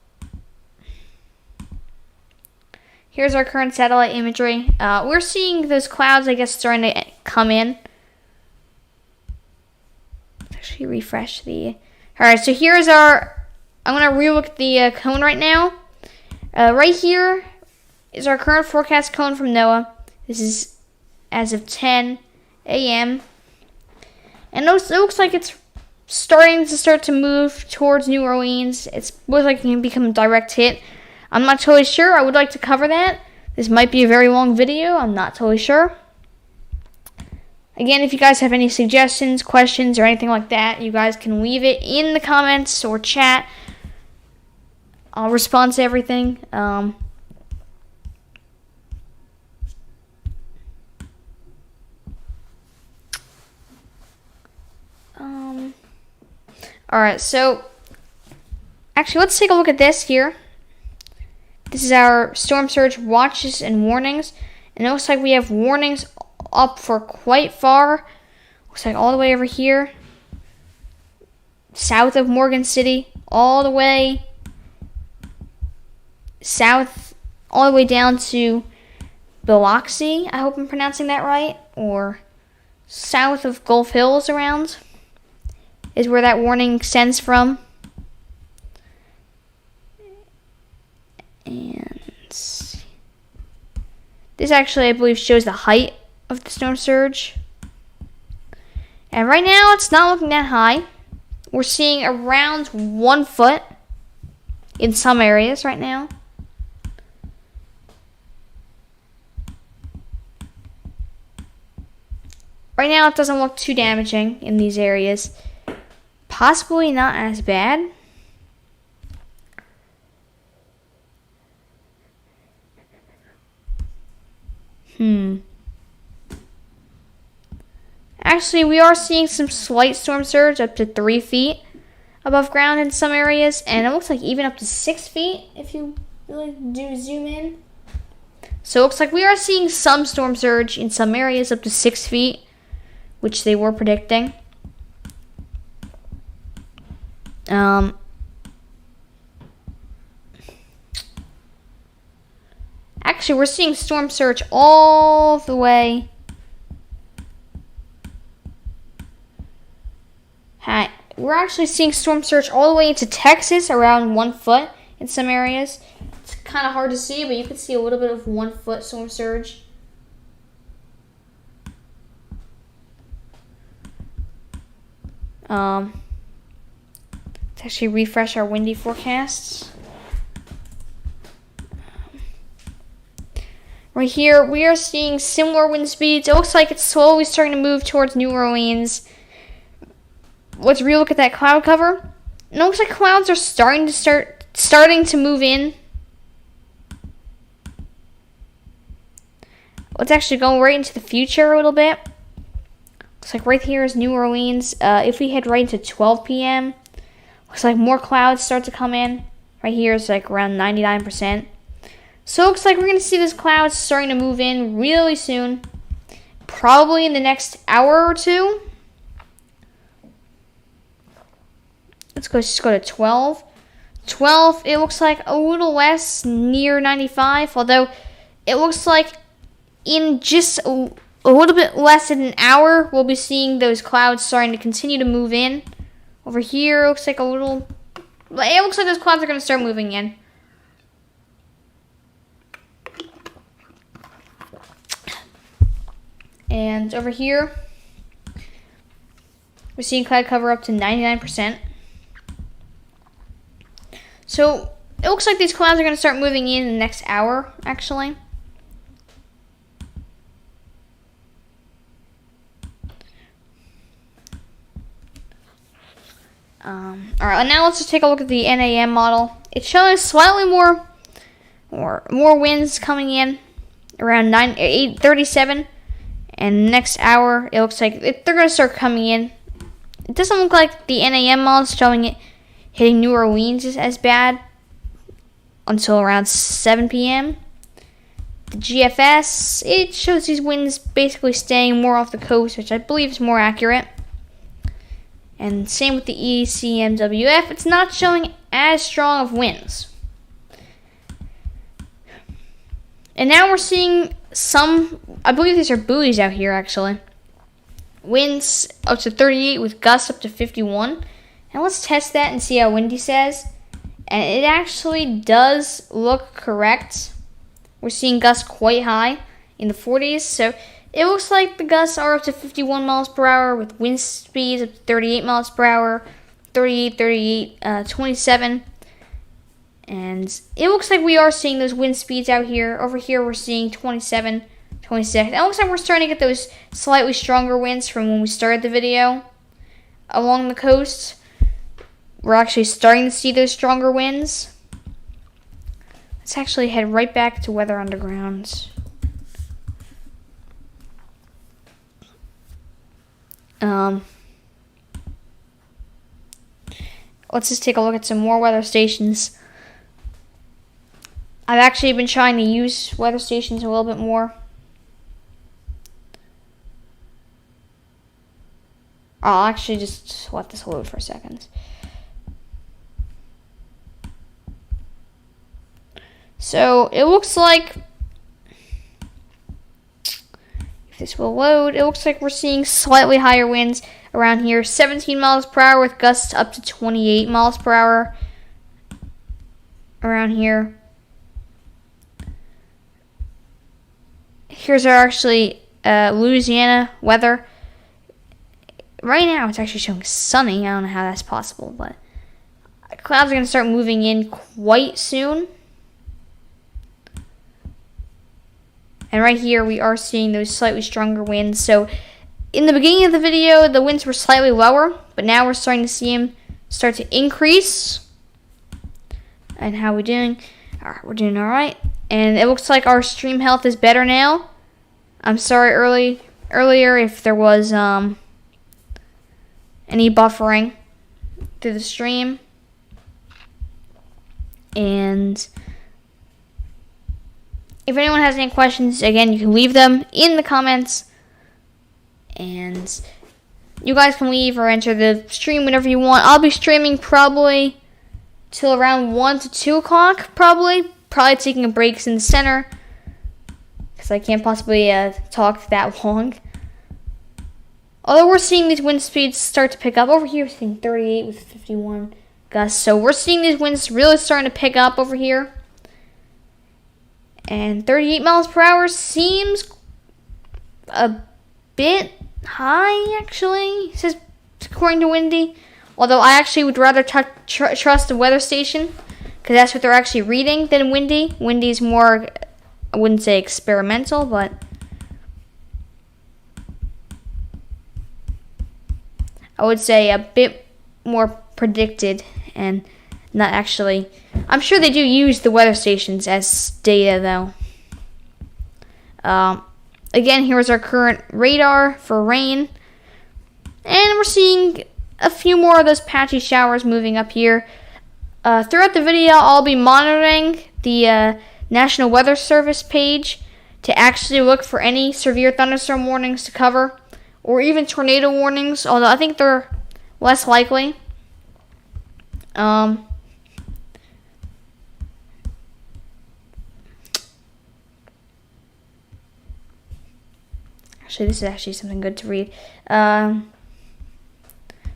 here's our current satellite imagery. We're seeing those clouds, I guess, starting to come in. Let's actually refresh the... Alright, so here's our... I'm going to relook at the cone right now. Right here is our current forecast cone from NOAA. This is as of 10 a.m. And it looks like it's starting to move towards New Orleans. It looks like it can become a direct hit. I'm not totally sure. I would like to cover that. This might be a very long video. I'm not totally sure. Again, if you guys have any suggestions, questions, or anything like that, you guys can leave it in the comments or chat. I'll respond to everything. Alright, so actually let's take a look at this here. This is our storm surge watches and warnings. And it looks like we have warnings up for quite far. Looks like all the way over here. South of Morgan City. All the way south. All the way down to Biloxi. I hope I'm pronouncing that right. Or south of Gulf Hills around. Is where that warning extends from. And this actually, I believe, shows the height of the storm surge. And right now, it's not looking that high. We're seeing around 1 foot in some areas right now. Right Right now, it doesn't look too damaging in these areas. Possibly not as bad. Actually, we are seeing some slight storm surge up to 3 feet above ground in some areas, and it looks like even up to 6 feet if you really do zoom in. So it looks like we are seeing some storm surge in some areas up to 6 feet, which they were predicting. Actually, we're seeing storm surge all the way. We're actually seeing storm surge all the way into Texas, around 1 foot in some areas. It's kind of hard to see, but you can see a little bit of 1 foot storm surge. Let's actually refresh our windy forecasts. Right here, we are seeing similar wind speeds. It looks like it's slowly starting to move towards New Orleans. Let's relook at that cloud cover. It looks like clouds are starting to move in. Let's actually go right into the future a little bit. Looks like right here is New Orleans. If we head right into 12 p.m., looks like more clouds start to come in. Right here is like around 99%. So it looks like we're going to see these clouds starting to move in really soon. Probably in the next hour or two. Let's just go to 12. 12, it looks like a little less, near 95. Although, it looks like in just a little bit less than an hour, we'll be seeing those clouds starting to continue to move in. Over here, it looks like those clouds are going to start moving in. And over here, we're seeing cloud cover up to 99%. So, it looks like these clouds are going to start moving in the next hour, actually. Alright, now let's just take a look at the NAM model. It's showing slightly more winds coming in, around 8:37. And next hour, it looks like they're going to start coming in. It doesn't look like the NAM model is showing it hitting New Orleans is as bad until around 7 p.m. The GFS, it shows these winds basically staying more off the coast, which I believe is more accurate. And same with the ECMWF, it's not showing as strong of winds. And now we're seeing some, I believe these are buoys out here actually. Winds up to 38 with gusts up to 51. And let's test that and see how windy says. And it actually does look correct. We're seeing gusts quite high in the 40s. So it looks like the gusts are up to 51 miles per hour with wind speeds up to 38 miles per hour, 38, 27. And it looks like we are seeing those wind speeds out here. Over here we're seeing 27, 26. It looks like we're starting to get those slightly stronger winds from when we started the video along the coast. We're actually starting to see those stronger winds. Let's actually head right back to Weather Underground. Let's just take a look at some more weather stations. I've actually been trying to use weather stations a little bit more. I'll actually just let this load for a second. So it looks like, if this will load, it looks like we're seeing slightly higher winds around here. 17 miles per hour with gusts up to 28 miles per hour around here. Here's our actually Louisiana weather. Right now it's actually showing sunny. I don't know how that's possible, but clouds are going to start moving in quite soon. And right here we are seeing those slightly stronger winds. So in the beginning of the video, the winds were slightly lower, but now we're starting to see them start to increase. And how are we doing? We're doing all right. And it looks like our stream health is better now. I'm sorry earlier if there was any buffering through the stream. And if anyone has any questions, again, you can leave them in the comments. And you guys can leave or enter the stream whenever you want. I'll be streaming probably till around 1 to 2 o'clock, probably taking a break in the center, because I can't possibly talk that long. Although we're seeing these wind speeds start to pick up. Over here, we're seeing 38 with 51 gusts. So we're seeing these winds really starting to pick up over here. And 38 miles per hour seems a bit high, actually, says according to Windy. Although I actually would rather trust the weather station, because that's what they're actually reading, than Windy. Windy's more, I wouldn't say experimental, but I would say a bit more predicted and not actually. I'm sure they do use the weather stations as data, though. Again, here's our current radar for rain. And we're seeing a few more of those patchy showers moving up here. Throughout the video, I'll be monitoring the National Weather Service page to actually look for any severe thunderstorm warnings to cover, or even tornado warnings, although I think they're less likely. Actually, this is actually something good to read.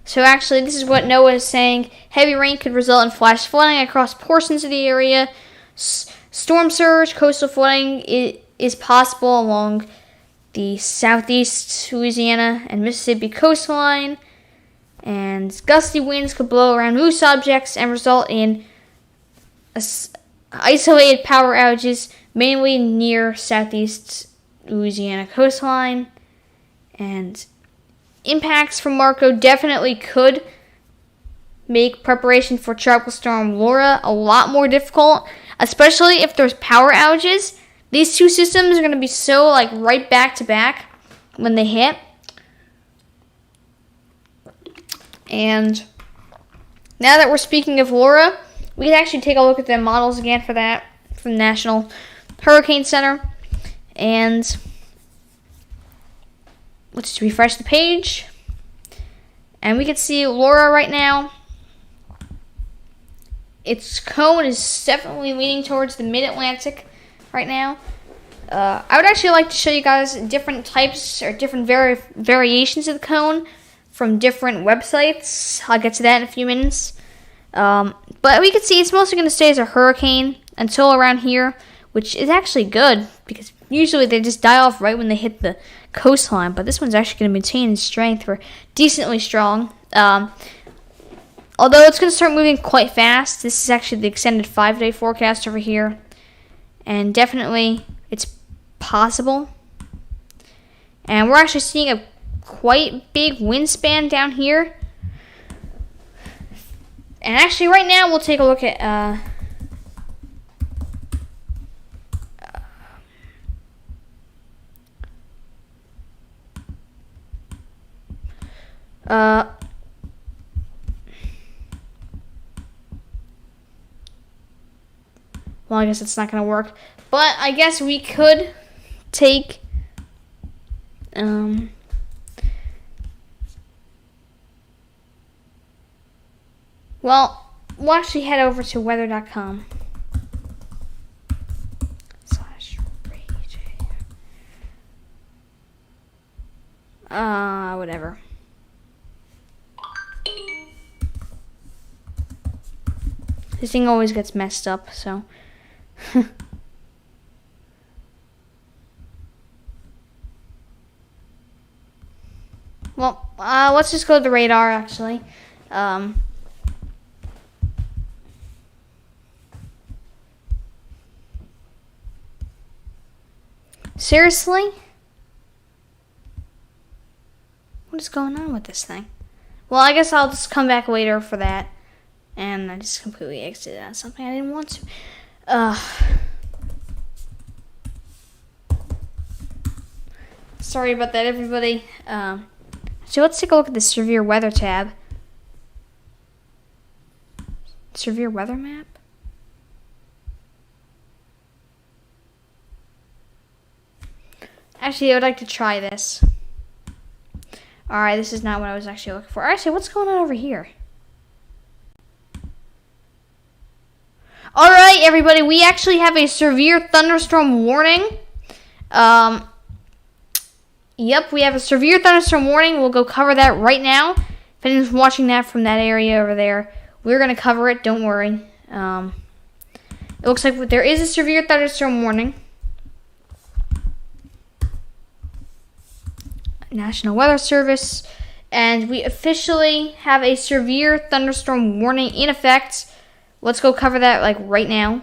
So actually, this is what Noah is saying. Heavy rain could result in flash flooding across portions of the area. Storm surge, coastal flooding is possible along the southeast Louisiana and Mississippi coastline. And gusty winds could blow around loose objects and result in isolated power outages, mainly near southeast Louisiana coastline. And impacts from Marco definitely could make preparation for Tropical Storm Laura a lot more difficult, especially if there's power outages. These two systems are going to be so right back to back when they hit. And now that we're speaking of Laura, we can actually take a look at the models again for that from the National Hurricane Center. And let's just refresh the page. And we can see Laura right now. Its cone is definitely leaning towards the mid-Atlantic right now. I would actually like to show you guys different types or different variations of the cone from different websites. I'll get to that in a few minutes. But we can see it's mostly going to stay as a hurricane until around here, which is actually good because usually they just die off right when they hit the coastline. But this one's actually going to maintain its strength for decently strong. Although it's going to start moving quite fast. This is actually the extended 5-day forecast over here. And definitely it's possible. And we're actually seeing a quite big wingspan down here. And actually right now we'll take a look at well, I guess it's not going to work. But I guess we could take well, we'll actually head over to weather.com. Whatever. This thing always gets messed up, so. Well, let's just go to the radar, actually. Seriously? What is going on with this thing? Well, I guess I'll just come back later for that. And I just completely exited on something I didn't want to. Sorry about that, everybody. So let's take a look at the severe weather tab. Severe weather map? Actually, I would like to try this. Alright, this is not what I was actually looking for. Actually, what's going on over here? Alright, everybody, we actually have a severe thunderstorm warning. Yep, we have a severe thunderstorm warning. We'll go cover that right now. If anyone's watching that from that area over there, we're going to cover it. Don't worry. It looks like there is a severe thunderstorm warning. National Weather Service. And we officially have a severe thunderstorm warning in effect. Let's go cover that like right now.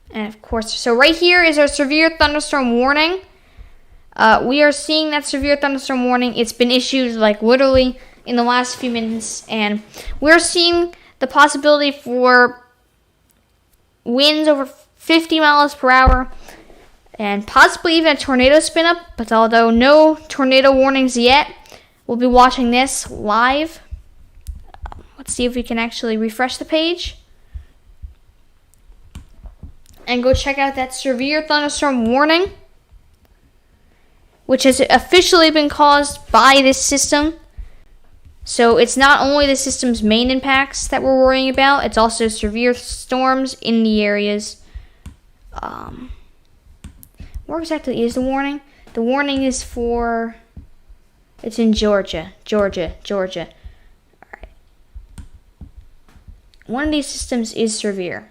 And of course, so right here is our severe thunderstorm warning. We are seeing that severe thunderstorm warning. It's been issued like literally in the last few minutes, and we're seeing the possibility for winds over 50 miles per hour and possibly even a tornado spin up. But although no tornado warnings yet, we'll be watching this live. Let's see if we can actually refresh the page and go check out that severe thunderstorm warning, which has officially been caused by this system. So it's not only the system's main impacts that we're worrying about, it's also severe storms in the areas. Where exactly is the warning? The warning is for, it's in Georgia. Alright. One of these systems is severe.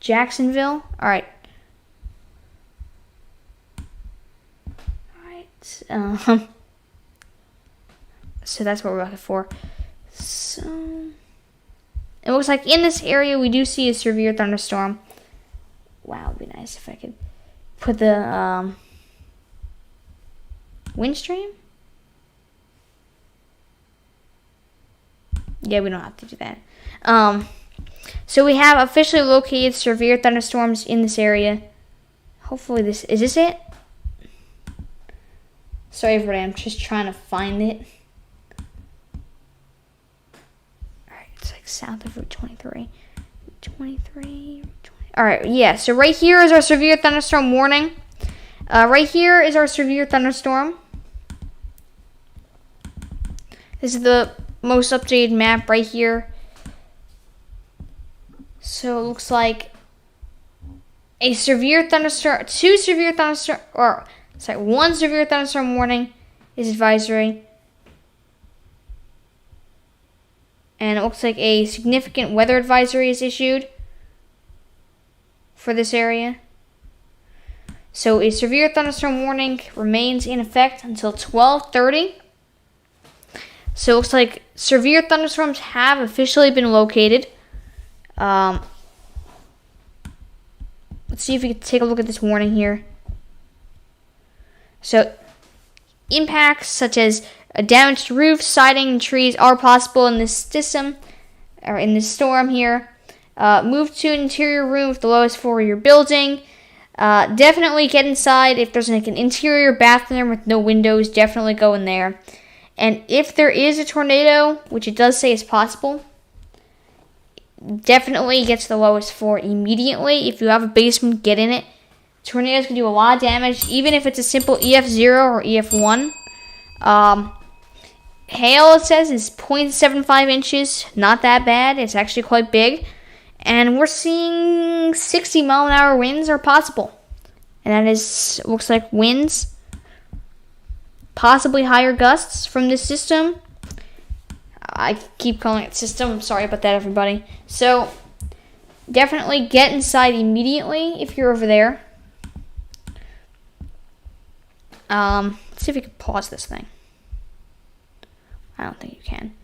Jacksonville. Alright. So that's what we're looking for. So it looks like in this area we do see a severe thunderstorm. Wow, it'd be nice if I could put the wind stream. Yeah, we don't have to do that. So we have officially located severe thunderstorms in this area. Hopefully is this it? Sorry, everybody, I'm just trying to find it. Alright, it's like south of Route 23. Alright, yeah, so right here is our severe thunderstorm warning. Right here is our severe thunderstorm. This is the most updated map right here. So it looks like one severe thunderstorm warning is advisory. And it looks like a significant weather advisory is issued for this area. So a severe thunderstorm warning remains in effect until 12:30. So it looks like severe thunderstorms have officially been located. Let's see if we can take a look at this warning here. So impacts such as a damaged roof, siding, and trees are possible in this system, or in this storm here. Move to an interior room with the lowest floor of your building. Definitely get inside. If there's like an interior bathroom with no windows, definitely go in there. And if there is a tornado, which it does say is possible, definitely get to the lowest floor immediately. If you have a basement, get in it. Tornadoes can do a lot of damage, even if it's a simple EF0 or EF1. Hail, it says, is 0.75 inches. Not that bad. It's actually quite big. And we're seeing 60 mile an hour winds are possible. And that is, looks like winds. Possibly higher gusts from this system. I keep calling it system. I'm sorry about that, everybody. So, definitely get inside immediately if you're over there. Let's see if we can pause this thing. I don't think you can.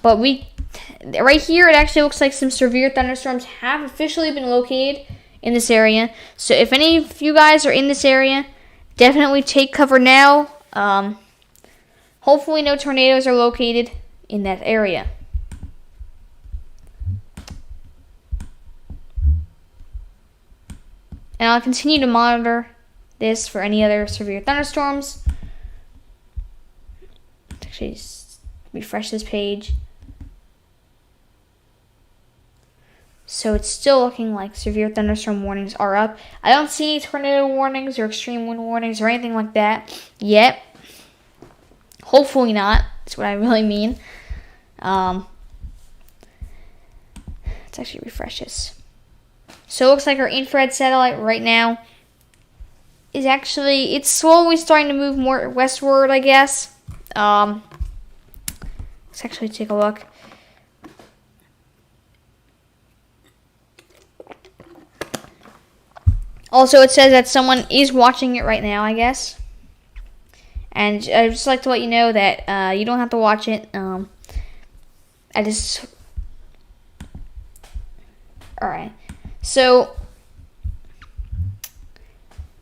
But right here, it actually looks like some severe thunderstorms have officially been located in this area. So if any of you guys are in this area, definitely take cover now. Hopefully no tornadoes are located in that area. And I'll continue to monitor this for any other severe thunderstorms. Let's actually just refresh this page. So it's still looking like severe thunderstorm warnings are up. I don't see any tornado warnings or extreme wind warnings or anything like that yet. Hopefully not. That's what I really mean. Let's actually refresh this. So it looks like our infrared satellite right now is actually, it's slowly starting to move more westward, I guess. Let's actually take a look. Also, it says that someone is watching it right now, I guess. And I'd just like to let you know that you don't have to watch it. Alright. So,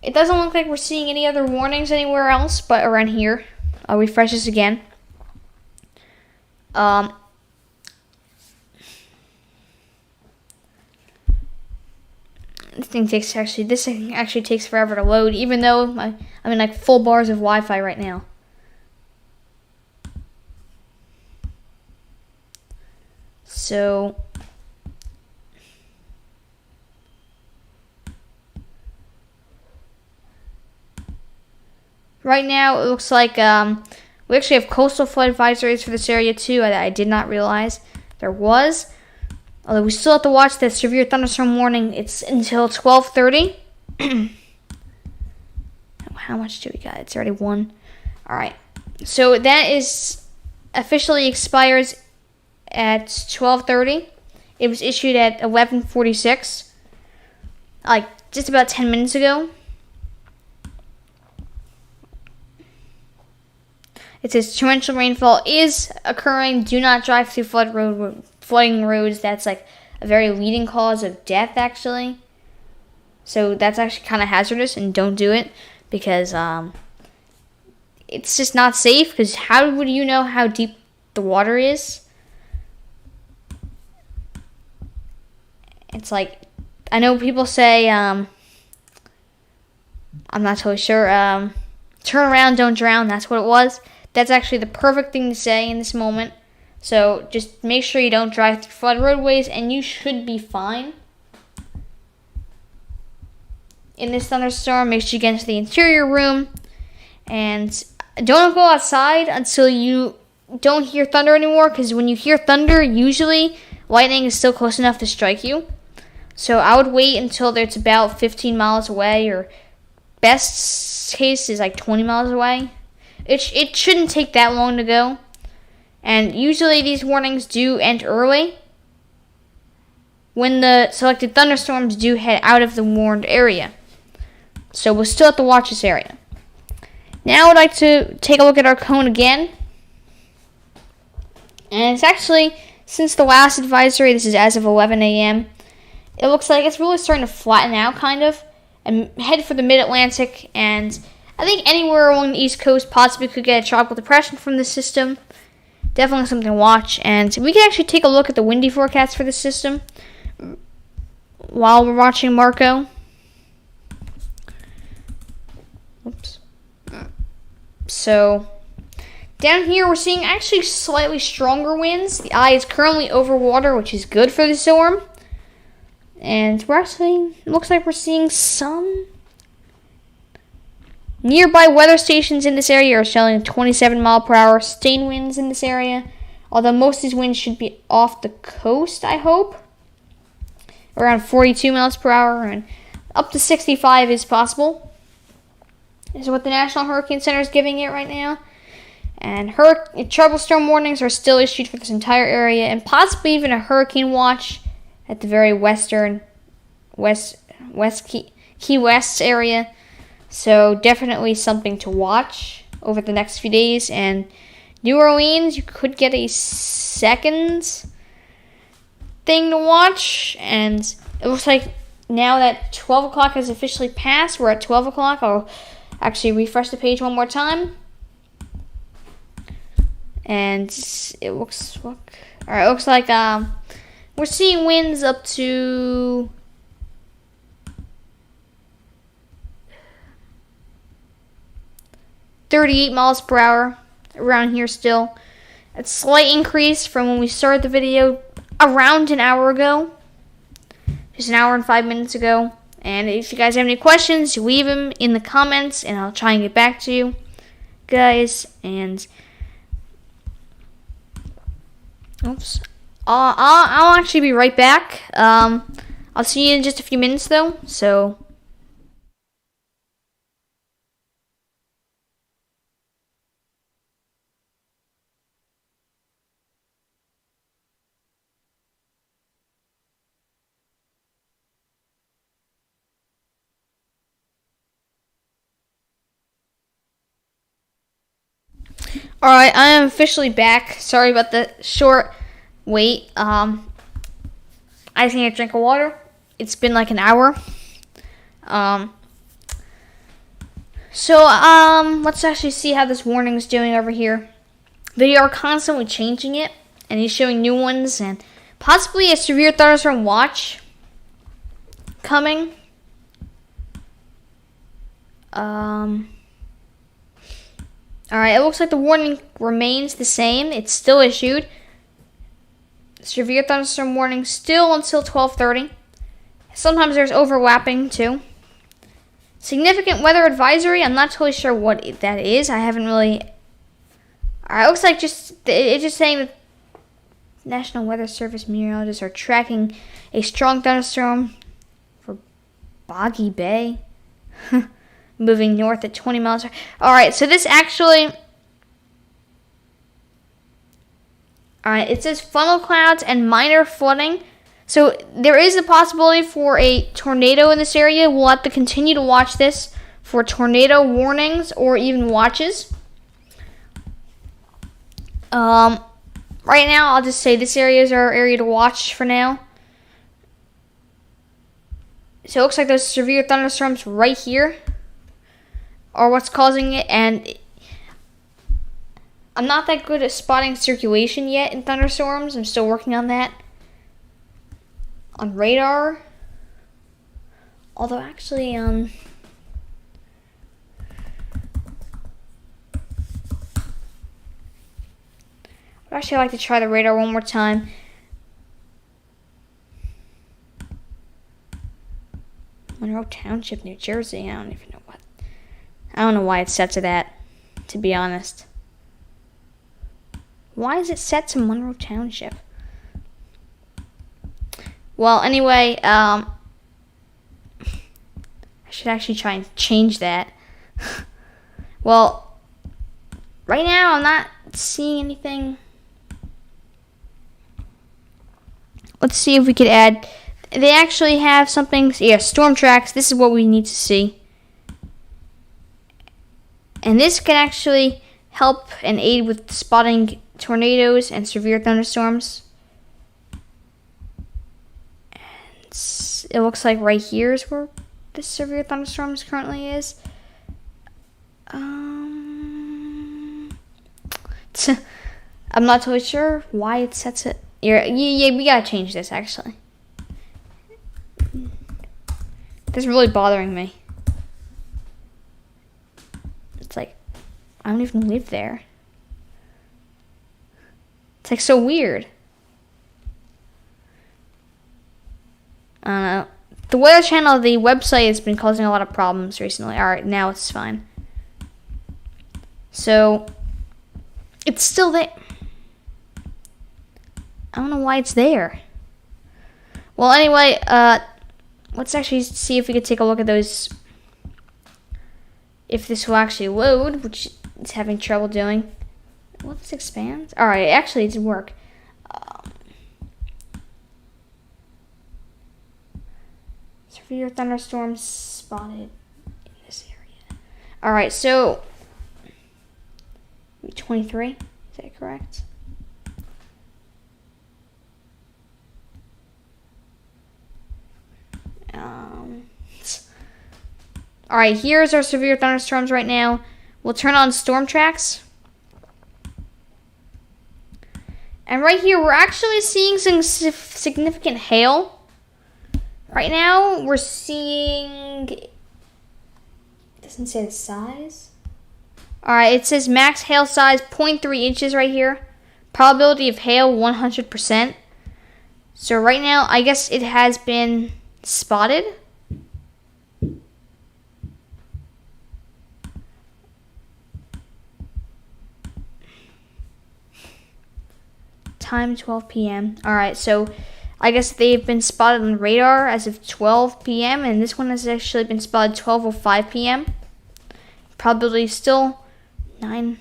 it doesn't look like we're seeing any other warnings anywhere else but around here. I'll refresh this again. This thing actually takes forever to load, even though I'm in like full bars of Wi-Fi right now. So right now it looks like we actually have coastal flood advisories for this area too. I did not realize there was. Although we still have to watch that severe thunderstorm warning. It's until 12:30. How much do we got? It's already 1. Alright. So that is officially expires at 12:30. It was issued at 11:46. Like just about 10 minutes ago. It says torrential rainfall is occurring. Do not drive through flooding roads. That's like a very leading cause of death, actually. So that's actually kind of hazardous, and don't do it because it's just not safe. Because how would you know how deep the water is? It's like, I know people say, I'm not totally sure. Turn around, don't drown. That's what it was. That's actually the perfect thing to say in this moment. So just make sure you don't drive through flood roadways, and you should be fine. In this thunderstorm, make sure you get into the interior room, and don't go outside until you don't hear thunder anymore, because when you hear thunder, usually lightning is still close enough to strike you. So I would wait until it's about 15 miles away, or best case is like 20 miles away. It shouldn't take that long to go. And usually these warnings do end early when the selected thunderstorms do head out of the warned area. So we'll still have to watch this area. Now I'd like to take a look at our cone again. And it's actually, since the last advisory, this is as of 11 a.m., it looks like it's really starting to flatten out, kind of, and head for the mid-Atlantic. And I think anywhere along the East Coast possibly could get a tropical depression from this system. Definitely something to watch. And we can actually take a look at the windy forecast for this system while we're watching Marco. Oops. So, down here we're seeing actually slightly stronger winds. The eye is currently over water, which is good for the storm. And we're actually, it looks like we're seeing some nearby weather stations in this area are showing 27 mile per hour sustained winds in this area. Although most of these winds should be off the coast, I hope. Around 42 miles per hour, and up to 65 is possible. Is what the National Hurricane Center is giving it right now. And tropical storm warnings are still issued for this entire area, and possibly even a hurricane watch at the very western Key West area. So definitely something to watch over the next few days. And New Orleans, you could get a second thing to watch. And it looks like now that 12 o'clock has officially passed, we're at 12 o'clock. I'll actually refresh the page one more time. And it looks like we're seeing winds up to 38 miles per hour around here still. A slight increase from when we started the video around an hour ago. Just an hour and 5 minutes ago. And if you guys have any questions, leave them in the comments and I'll try and get back to you guys. And oops. I'll actually be right back. I'll see you in just a few minutes though. So alright, I am officially back. Sorry about the short wait. I just need a drink of water. It's been like an hour. Let's actually see how this warning is doing over here. They are constantly changing it, and he's showing new ones, and possibly a severe thunderstorm watch coming. Alright, it looks like the warning remains the same. It's still issued. Severe thunderstorm warning still until 12:30. Sometimes there's overlapping too. Significant weather advisory. I'm not totally sure what that is. I haven't really. Alright, it looks like it's just saying that National Weather Service meteorologists are tracking a strong thunderstorm for Boggy Bay. Moving north at 20 miles per hour. Alright, so this actually. Alright, it says funnel clouds and minor flooding. So there is a possibility for a tornado in this area. We'll have to continue to watch this for tornado warnings or even watches. Right now, I'll just say this area is our area to watch for now. So it looks like there's severe thunderstorms right here are what's causing it, and I'm not that good at spotting circulation yet in thunderstorms. I'm still working on that. On radar. Although actually, I'd actually like to try the radar one more time. Monroe Township, New Jersey. I don't even know what. I don't know why it's set to that, to be honest. Why is it set to Monroe Township? Well, anyway, I should actually try and change that. Well, right now I'm not seeing anything. Let's see if we could add. They actually have something. Yeah, storm tracks. This is what we need to see. And this can actually help and aid with spotting tornadoes and severe thunderstorms. And it looks like right here is where this severe thunderstorms currently is. I'm not totally sure why it sets it. Yeah, we gotta change this actually. This is really bothering me. It's like, I don't even live there. It's like so weird. I don't know. The Weather Channel, the website, has been causing a lot of problems recently. Alright, now it's fine. So, it's still there. I don't know why it's there. Well, anyway, let's actually see if we could take a look at those. If this will actually load, which it's having trouble doing. Will this expand? Alright, actually it did work. Severe thunderstorms spotted in this area. Alright, so 23, is that correct? Alright, here's our severe thunderstorms right now. We'll turn on storm tracks. And right here, we're actually seeing some significant hail. Right now, we're seeing... It doesn't say the size. Alright, it says max hail size 0.3 inches right here. Probability of hail 100%. So right now, I guess it has been spotted. Time 12 p.m. Alright, so I guess they've been spotted on radar as of 12 p.m. and this one has actually been spotted 12:05 p.m. Probability still 9.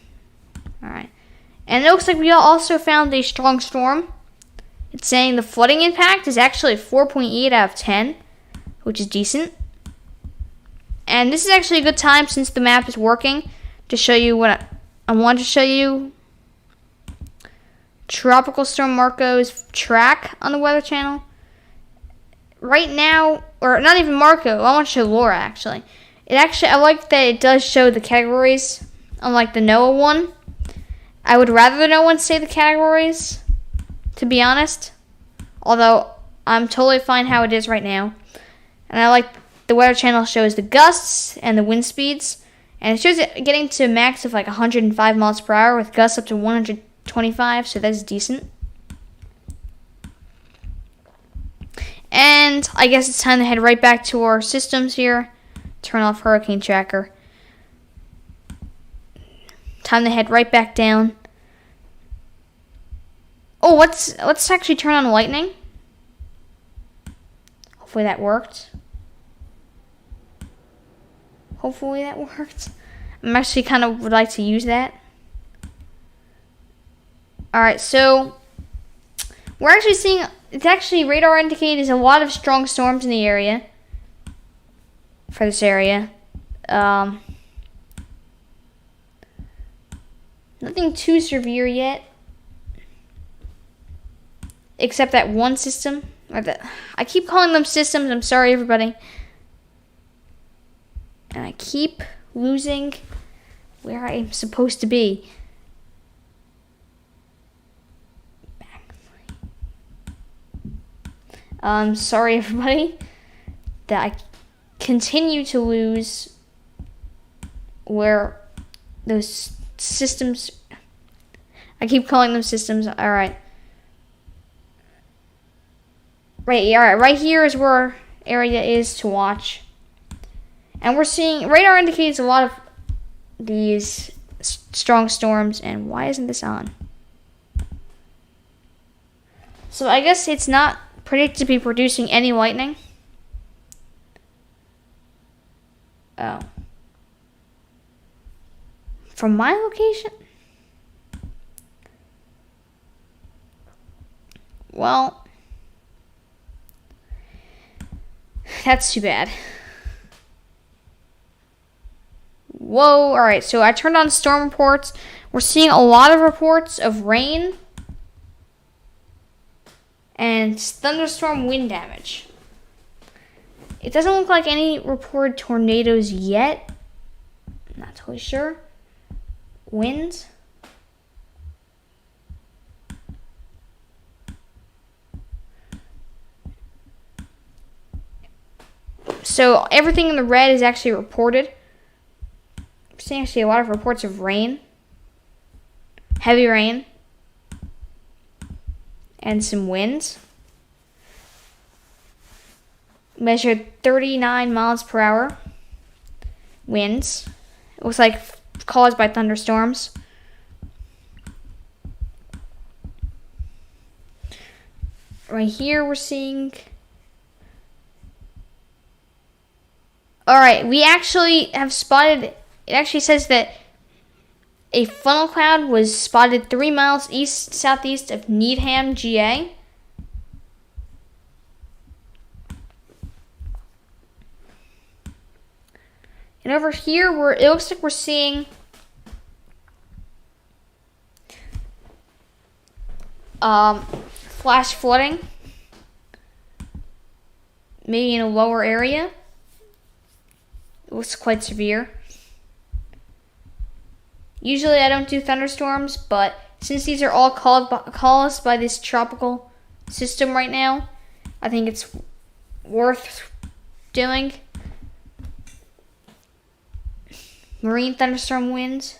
Alright. And it looks like we also found a strong storm. It's saying the flooding impact is actually 4.8 out of 10, which is decent. And this is actually a good time, since the map is working, to show you what I want to show you. Tropical Storm Marco's track on the Weather Channel. Right now, or not even Marco, I want to show Laura actually. I like that it does show the categories, unlike the Noaa one. I would rather the Noaa one say the categories, to be honest. Although, I'm totally fine how it is right now. And I like the Weather Channel shows the gusts and the wind speeds. And it shows it getting to a max of like 105 miles per hour with gusts up to 125, so that's decent. And I guess it's time to head right back to our systems here. Turn off Hurricane Tracker. Time to head right back down. Oh, let's actually turn on lightning. Hopefully that worked. I'm actually kind of would like to use that. Alright, so we're actually seeing, it's actually radar indicates a lot of strong storms in the area. For this area. Nothing too severe yet. Except that one system. I keep calling them systems, I'm sorry everybody. And I keep losing where I'm supposed to be. Sorry everybody that I continue to lose where those systems, I keep calling them systems. Alright. Right here is where our area is to watch. And we're seeing, radar indicates a lot of these strong storms. And why isn't this on? So I guess it's not predicted to be producing any lightning. Oh. From my location? Well, that's too bad. Whoa, alright, so I turned on storm reports. We're seeing a lot of reports of rain and thunderstorm wind damage. It doesn't look like any reported tornadoes yet. Not totally sure. Winds. So everything in the red is actually reported. I'm seeing actually a lot of reports of rain. Heavy rain. And some winds. Measured 39 miles per hour. Winds. It looks like caused by thunderstorms. Right here we're seeing... Alright, we actually have spotted... It actually says that a funnel cloud was spotted 3 miles east-southeast of Needham, GA. And over here, it looks like we're seeing flash flooding, maybe in a lower area. was quite severe. Usually I don't do thunderstorms, but since these are all caused by this tropical system right now, I think it's worth doing. Marine thunderstorm winds.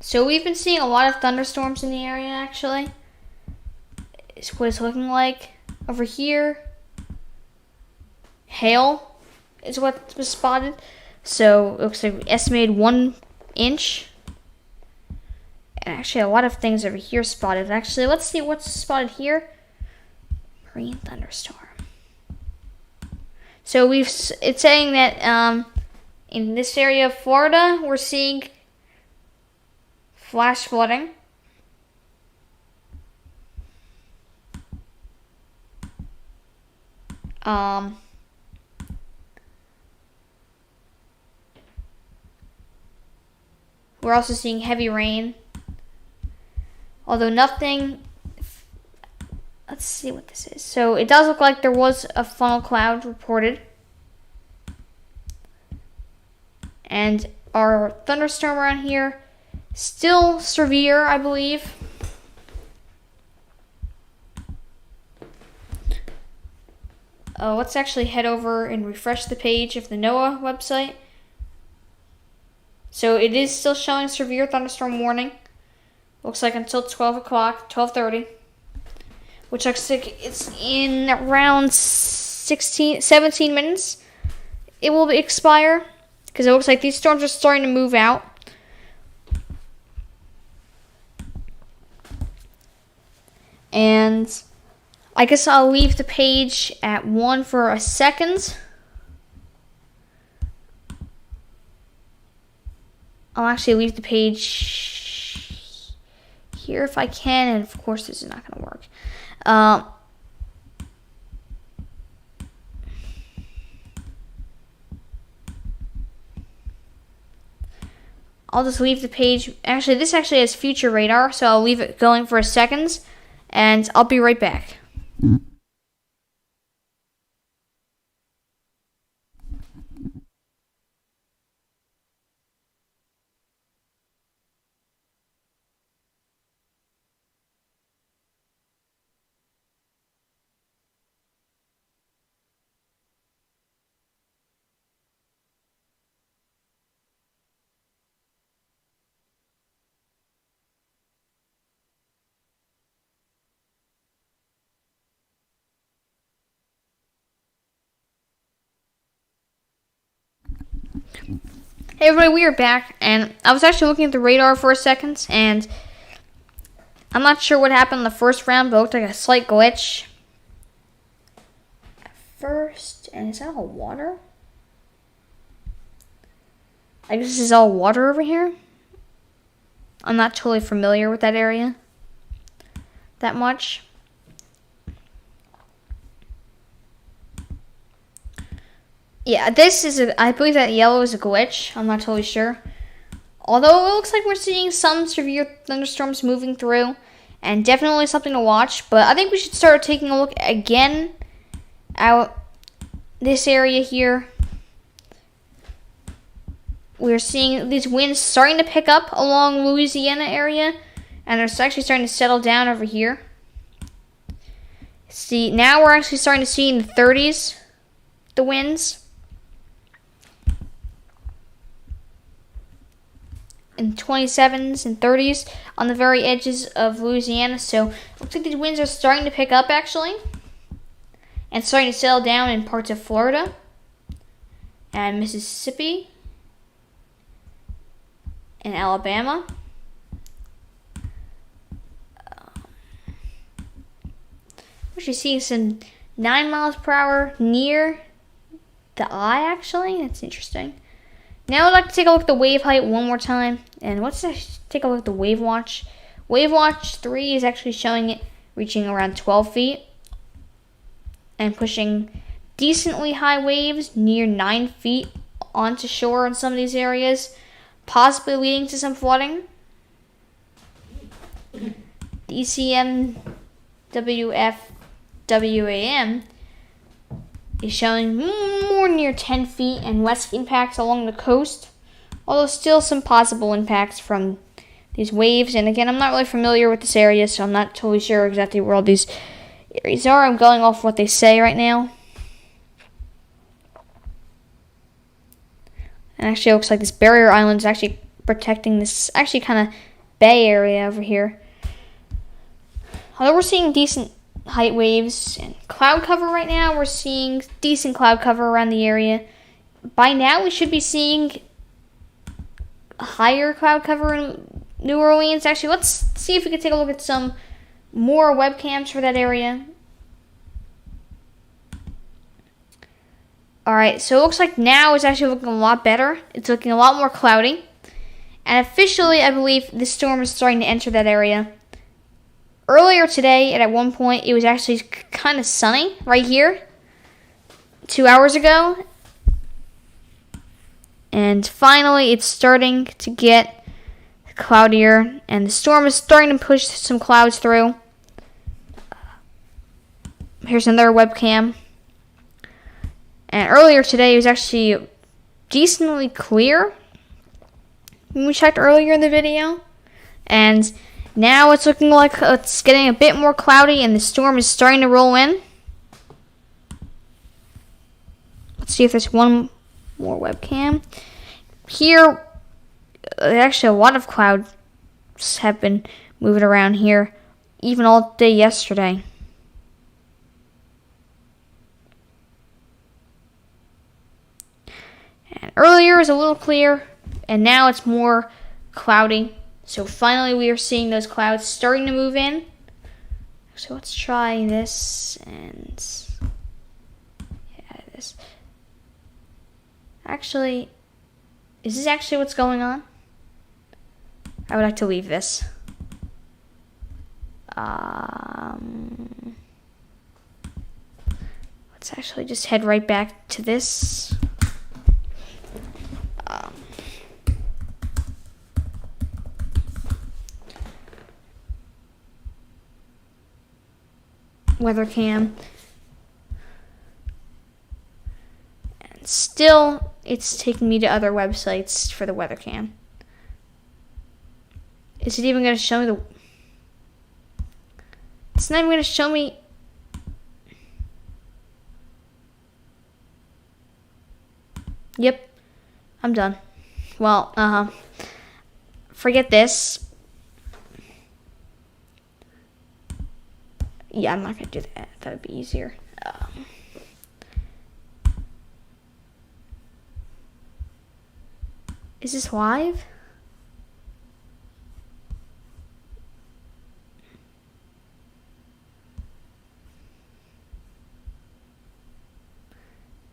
So we've been seeing a lot of thunderstorms in the area, actually. It's what it's looking like. Over here, hail is what was spotted. So it looks like we estimated 1 inch. And actually a lot of things over here spotted. Actually, let's see what's spotted here. Marine thunderstorm. So it's saying that in this area of Florida, we're seeing flash flooding. We're also seeing heavy rain. Although nothing. Let's see what this is. So it does look like there was a funnel cloud reported. And our thunderstorm around here, still severe, I believe. Let's actually head over and refresh the page of the Noaa website. So it is still showing severe thunderstorm warning. Looks like until 12 o'clock, 12:30. Which looks like it's in around 17 minutes. It will expire. Because it looks like these storms are starting to move out. And I guess I'll leave the page at 1 for a second. I'll actually leave the page here if I can, and of course this is not going to work. I'll just leave the page. Actually, this actually has future radar, so I'll leave it going for a second, and I'll be right back. Hey everybody, we are back, and I was actually looking at the radar for a second, and I'm not sure what happened in the first round, but it looked like a slight glitch at first. And is that all water? I guess this is all water over here. I'm not totally familiar with that area that much. Yeah, this is I believe that yellow is a glitch. I'm not totally sure. Although it looks like we're seeing some severe thunderstorms moving through, and definitely something to watch. But I think we should start taking a look again at this area here. We're seeing these winds starting to pick up along Louisiana area, and they're actually starting to settle down over here. See, now we're actually starting to see in the 30s, the winds. In 27s and 30s on the very edges of Louisiana. So, looks like these winds are starting to pick up, actually. And starting to settle down in parts of Florida and Mississippi and Alabama. We're actually seeing some 9 miles per hour near the eye, actually. That's interesting. Now I'd like to take a look at the wave height one more time. And let's take a look at the wave watch. Wave watch 3 is actually showing it reaching around 12 feet. And pushing decently high waves near 9 feet onto shore in some of these areas. Possibly leading to some flooding. The ECM WFWAM is showing more near 10 feet and less impacts along the coast, although still some possible impacts from these waves. And again, I'm not really familiar with this area, so I'm not totally sure exactly where all these areas are. I'm going off what they say right now. And actually, it looks like this barrier island is actually protecting this actually kind of bay area over here. Although we're seeing decent height waves and cloud cover right now, we're seeing decent cloud cover around the area. By now, we should be seeing higher cloud cover in New Orleans. Actually, let's see if we can take a look at some more webcams for that area. Alright, so it looks like now it's actually looking a lot better. It's looking a lot more cloudy. And officially, I believe this storm is starting to enter that area. Earlier today, at one point, it was actually kind of sunny right here. 2 hours ago. And finally, it's starting to get cloudier. And the storm is starting to push some clouds through. Here's another webcam. And earlier today, it was actually decently clear when we checked earlier in the video. And now it's looking like it's getting a bit more cloudy and the storm is starting to roll in. Let's see if there's one more webcam. Here, actually a lot of clouds have been moving around here, even all day yesterday. And earlier it was a little clear, and now it's more cloudy. So finally we are seeing those clouds starting to move in. So let's try this and this. Actually, is this actually what's going on? I would like to leave this. Let's actually just head right back to this. Weather cam. And still, it's taking me to other websites for the weather cam. Is it even going to show me the... It's not even going to show me... Yep. I'm done. Well, forget this. Yeah, I'm not going to do that. That would be easier. Is this live?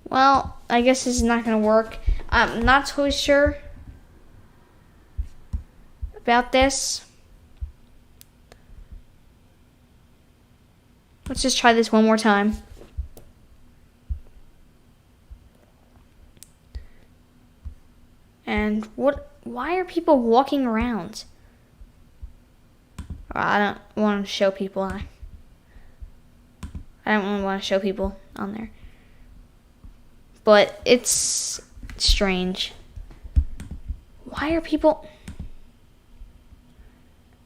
Well, I guess this is not going to work. I'm not totally sure about this. Let's just try this one more time. And why are people walking around? I don't want to show people. I don't want to show people on there. But it's strange. Why are people...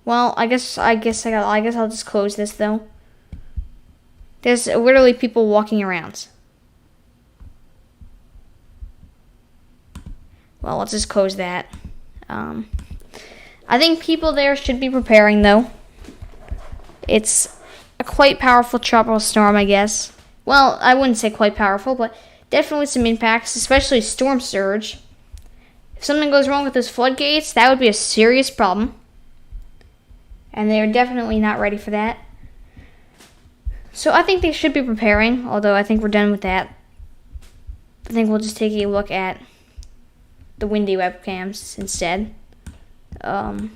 Well, I guess I'll just close this though. There's literally people walking around. Well, let's just close that. I think people there should be preparing, though. It's a quite powerful tropical storm, I guess. Well, I wouldn't say quite powerful, but definitely some impacts, especially storm surge. If something goes wrong with those floodgates, that would be a serious problem. And they're definitely not ready for that. So I think they should be preparing, although I think we're done with that. I think we'll just take a look at the windy webcams instead. It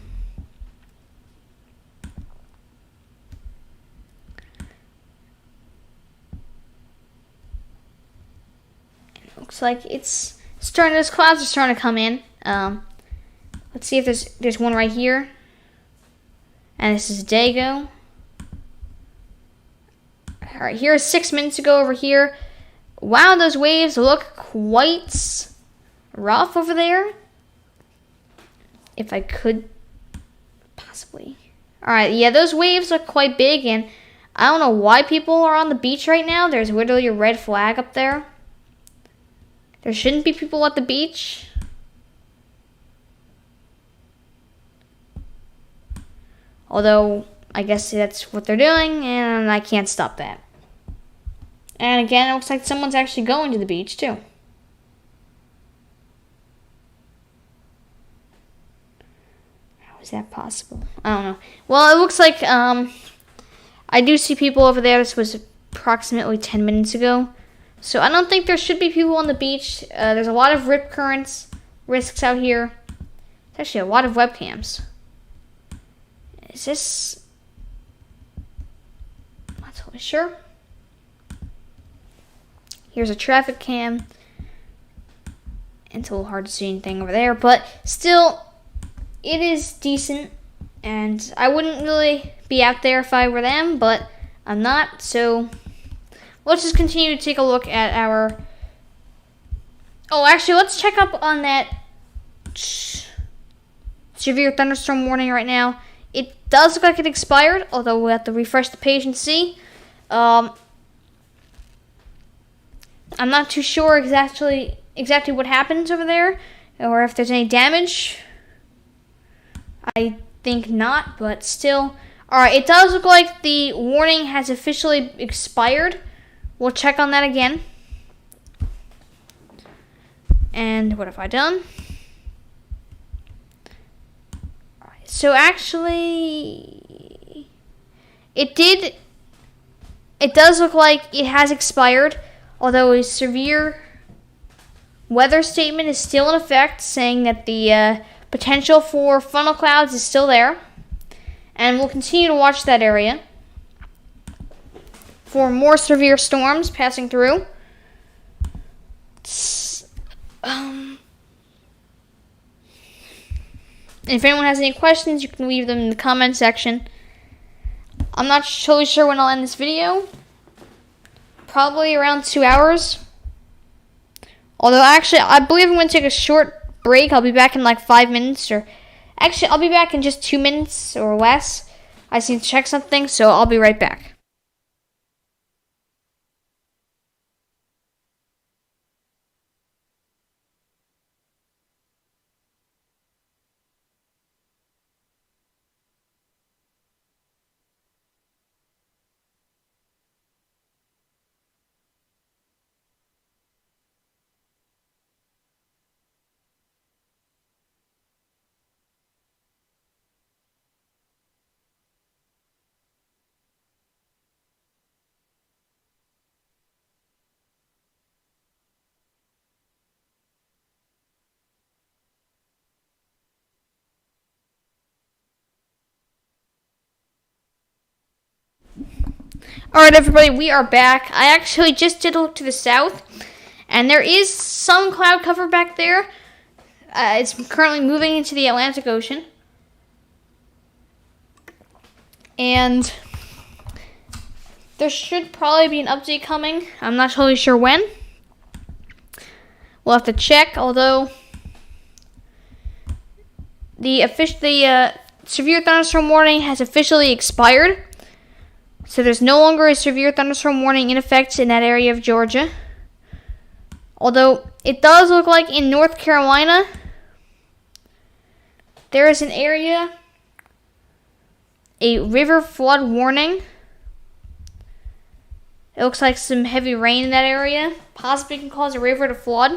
looks like it's starting. Those clouds are starting to come in. Let's see if there's one right here, and this is Dago. All right, here's 6 minutes ago over here. Wow, those waves look quite rough over there. If I could possibly. All right, yeah, those waves look quite big, and I don't know why people are on the beach right now. There's literally a red flag up there. There shouldn't be people at the beach. Although, I guess that's what they're doing, and I can't stop that. And again, it looks like someone's actually going to the beach, too. How is that possible? I don't know. Well, it looks like, I do see people over there. This was approximately 10 minutes ago. So I don't think there should be people on the beach. There's a lot of rip currents, risks out here. There's actually a lot of webcams. Is this... I'm not totally sure. Here's a traffic cam. It's a little hard to see anything over there, but still, it is decent. And I wouldn't really be out there if I were them, but I'm not. So let's just continue to take a look at our... Oh, actually, let's check up on that severe thunderstorm warning right now. It does look like it expired, although we'll have to refresh the page and see. I'm not too sure exactly what happens over there, or if there's any damage. I think not, but still. Alright, it does look like the warning has officially expired. We'll check on that again. And what have I done? Alright, so actually, it does look like it has expired. Although a severe weather statement is still in effect, saying that the potential for funnel clouds is still there. And we'll continue to watch that area for more severe storms passing through. If anyone has any questions, you can leave them in the comment section. I'm not totally sure when I'll end this video. Probably around 2 hours. Although, actually, I believe I'm going to take a short break. I'll be back in like 5 minutes. Or actually, I'll be back in just 2 minutes or less. I just need to check something, so I'll be right back. Alright, everybody, we are back. I actually just did a look to the south, and there is some cloud cover back there. It's currently moving into the Atlantic Ocean. And there should probably be an update coming. I'm not totally sure when. We'll have to check, although the severe thunderstorm warning has officially expired. So there's no longer a severe thunderstorm warning in effect in that area of Georgia. Although it does look like in North Carolina, there is an area, a river flood warning. It looks like some heavy rain in that area possibly can cause a river to flood.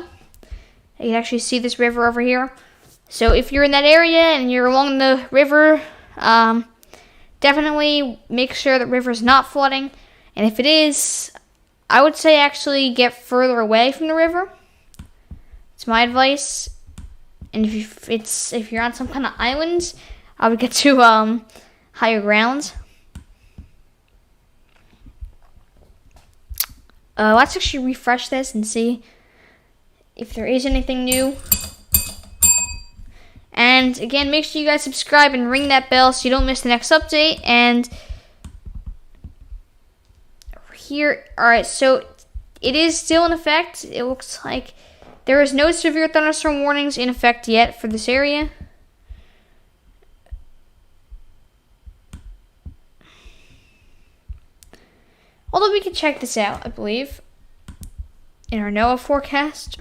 You can actually see this river over here. So if you're in that area and you're along the river, definitely make sure the river is not flooding. And if it is, I would say actually get further away from the river. It's my advice. And if you're on some kind of island, I would get to higher ground. Let's actually refresh this and see if there is anything new. And again, make sure you guys subscribe and ring that bell so you don't miss the next update. And over here. Alright, so it is still in effect. It looks like there is no severe thunderstorm warnings in effect yet for this area. Although we can check this out, I believe, in our Noaa forecast,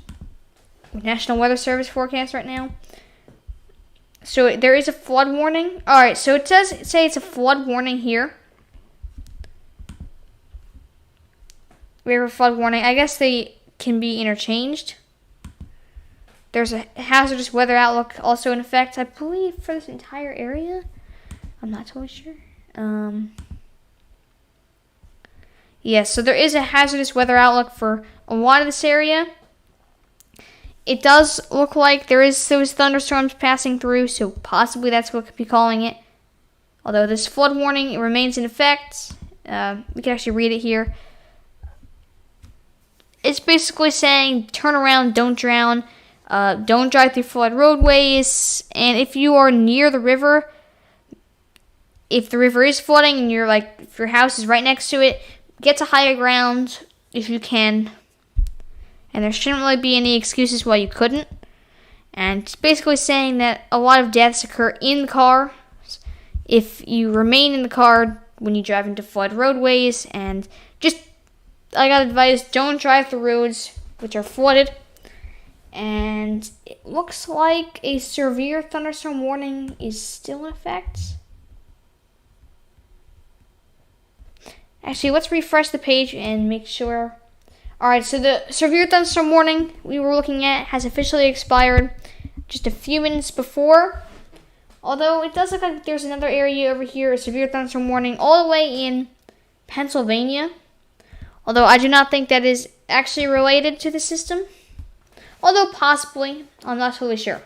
National Weather Service forecast right now. So there is a flood warning. Alright, so it does say it's a flood warning here. We have a flood warning. I guess they can be interchanged. There's a hazardous weather outlook also in effect, I believe, for this entire area. I'm not totally sure. Yes, so there is a hazardous weather outlook for a lot of this area. It does look like there is those thunderstorms passing through, so possibly that's what could be calling it. Although this flood warning, it remains in effect. We can actually read it here. It's basically saying, turn around, don't drown, don't drive through flood roadways, and if you are near the river, if the river is flooding and you're like, if your house is right next to it, get to higher ground if you can. And there shouldn't really be any excuses why you couldn't. And it's basically saying that a lot of deaths occur in the car if you remain in the car when you drive into flood roadways. And just, I got advice, don't drive the roads which are flooded. And it looks like a severe thunderstorm warning is still in effect. Actually, let's refresh the page and make sure. Alright, so the severe thunderstorm warning we were looking at has officially expired just a few minutes before. Although it does look like there's another area over here, a severe thunderstorm warning all the way in Pennsylvania. Although I do not think that is actually related to the system. Although possibly, I'm not totally sure.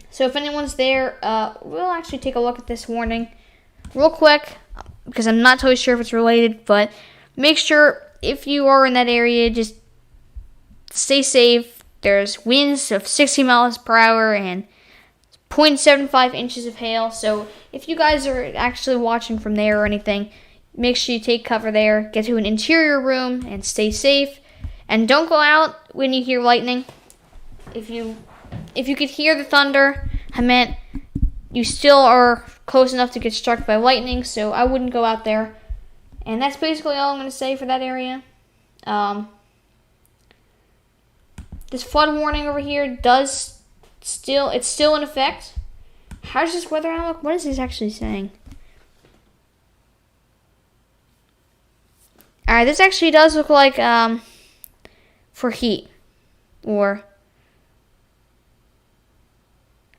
So if anyone's there, we'll actually take a look at this warning real quick, because I'm not totally sure if it's related, but make sure if you are in that area, just stay safe. There's winds of 60 miles per hour and 0.75 inches of hail. So if you guys are actually watching from there or anything, make sure you take cover there, get to an interior room, and stay safe. And don't go out when you hear lightning. If you could hear the thunder, I meant you still are close enough to get struck by lightning, so I wouldn't go out there. And that's basically all I'm going to say for that area. This flood warning over here it's still in effect. How's this weather outlook? What is this actually saying? Alright, this actually does look like for heat. Or,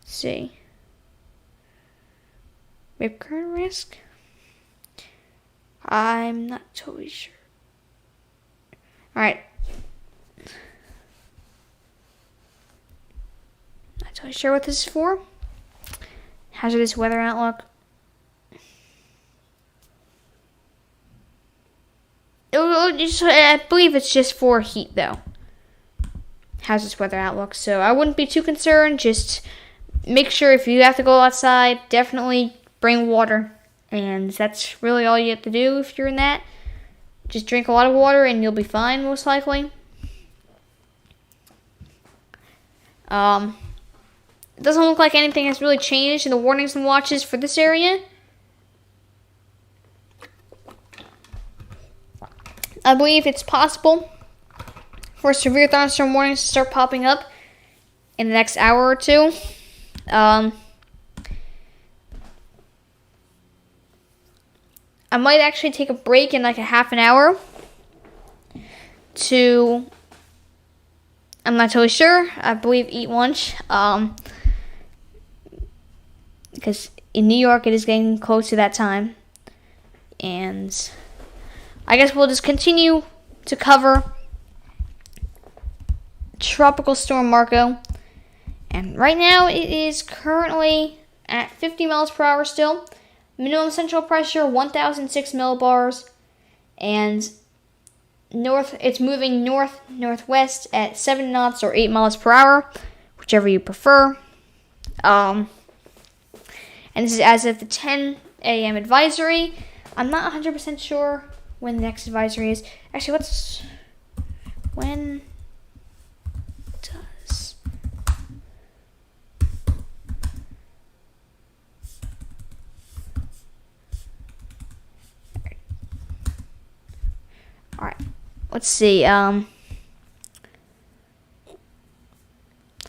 let's see. Rip current risk? I'm not totally sure. Alright. Not totally sure what this is for. Hazardous weather outlook. I believe it's just for heat, though. Hazardous weather outlook. So I wouldn't be too concerned. Just make sure if you have to go outside, definitely bring water. And that's really all you have to do if you're in that. Just drink a lot of water and you'll be fine, most likely. It doesn't look like anything has really changed in the warnings and watches for this area. I believe it's possible for severe thunderstorm warnings to start popping up in the next hour or two. I might actually take a break in like a half an hour to, I'm not totally sure, I believe eat lunch, because in New York it is getting close to that time, and I guess we'll just continue to cover Tropical Storm Marco, and right now it is currently at 50 miles per hour still. Minimum central pressure 1,006 millibars, and it's moving north-northwest at 7 knots or 8 miles per hour, whichever you prefer. And this is as of the 10 a.m. advisory. I'm not 100% sure when the next advisory is. Actually, when does all right, let's see.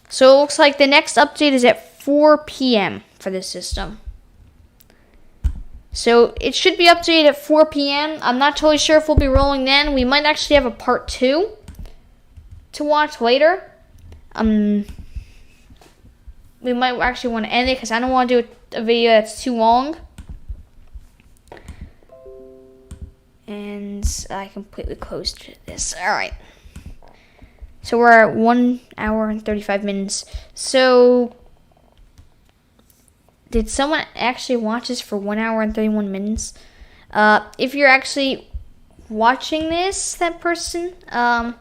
So it looks like the next update is at 4 p.m. for this system. So it should be updated at 4 p.m. I'm not totally sure if we'll be rolling then. We might actually have a part 2 to watch later. We might actually want to end it because I don't want to do a video that's too long. And I completely closed this. Alright. So we're at 1 hour and 35 minutes. So did someone actually watch this for 1 hour and 31 minutes? If you're actually watching this, that person, I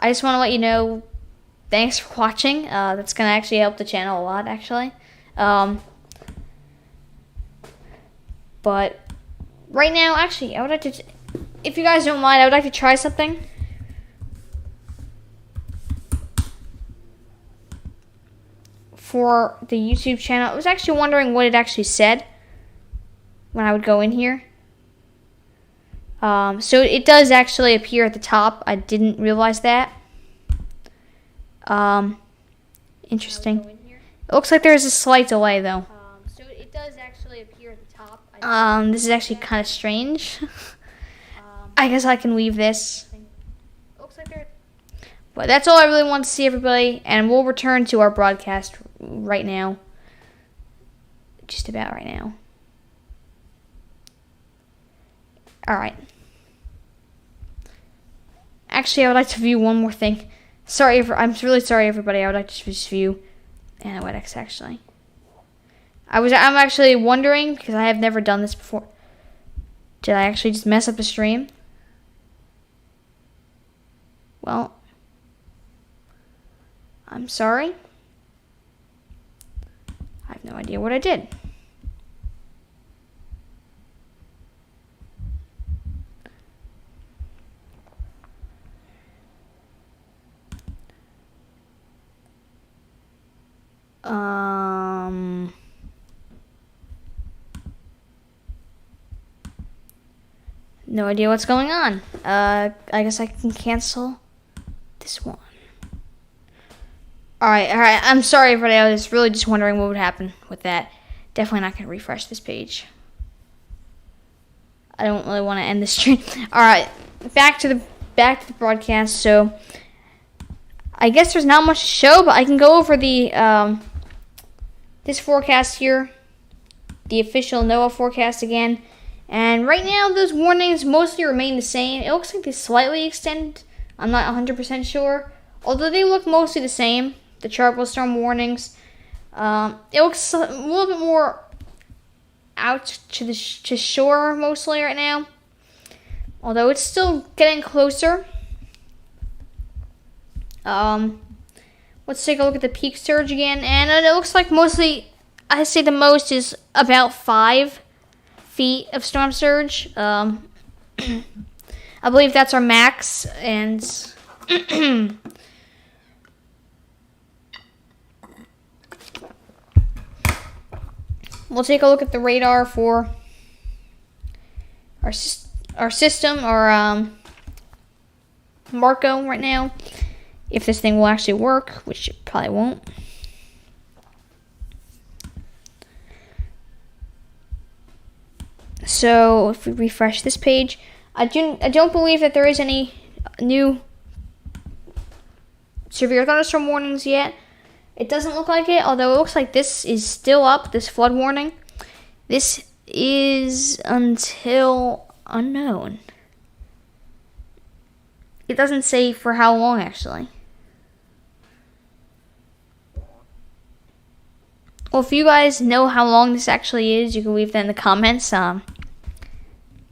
just want to let you know, thanks for watching. That's going to actually help the channel a lot, actually. But right now, actually, I would like to, if you guys don't mind, I would like to try something. For the YouTube channel, I was actually wondering what it actually said when I would go in here. So it does actually appear at the top. I didn't realize that. Interesting. It looks like there's a slight delay though. So it does actually appear at the top. This is actually kind of strange. I guess I can leave this. But that's all I really want to see, everybody, and we'll return to our broadcast right now. Just about right now. Alright. Actually, I would like to view one more thing. I'm really sorry, everybody. I would like to just view analytics, actually. I'm actually wondering, because I have never done this before. Did I actually just mess up the stream? Well, I'm sorry. I have no idea what I did. No idea what's going on. I guess I can cancel this one. Alright, I'm sorry, everybody. I was really just wondering what would happen with that. Definitely not going to refresh this page. I don't really want to end the stream. Alright, back to the broadcast. So, I guess there's not much to show, but I can go over the this forecast here. The official Noaa forecast again. And right now, those warnings mostly remain the same. It looks like they slightly extend. I'm not 100% sure. Although they look mostly the same. The tropical storm warnings. It looks a little bit more out to shore mostly right now. Although it's still getting closer. Let's take a look at the peak surge again. And it looks like mostly, I say the most is about 5 feet of storm surge. I believe that's our max. And we'll take a look at the radar for our system, or Marco right now. If this thing will actually work, which it probably won't. So if we refresh this page, I don't believe that there is any new severe thunderstorm warnings yet. It doesn't look like it, although it looks like this is still up, this flood warning. This is until unknown. It doesn't say for how long, actually. Well, if you guys know how long this actually is, you can leave that in the comments. I'm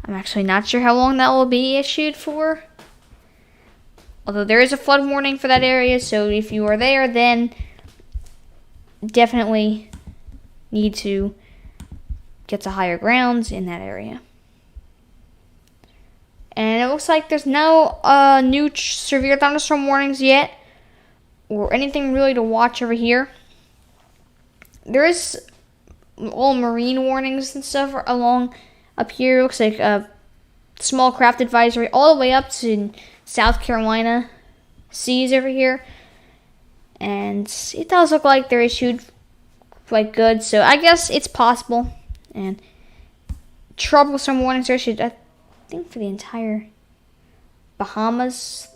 actually not sure how long that will be issued for. Although there is a flood warning for that area, so if you are there, then definitely need to get to higher grounds in that area. And it looks like there's no new severe thunderstorm warnings yet, or anything really to watch over here. There is all marine warnings and stuff along up here. It looks like a small craft advisory all the way up to South Carolina seas over here. And it does look like they're issued quite good, so I guess it's possible. And troublesome warnings are issued, I think, for the entire Bahamas.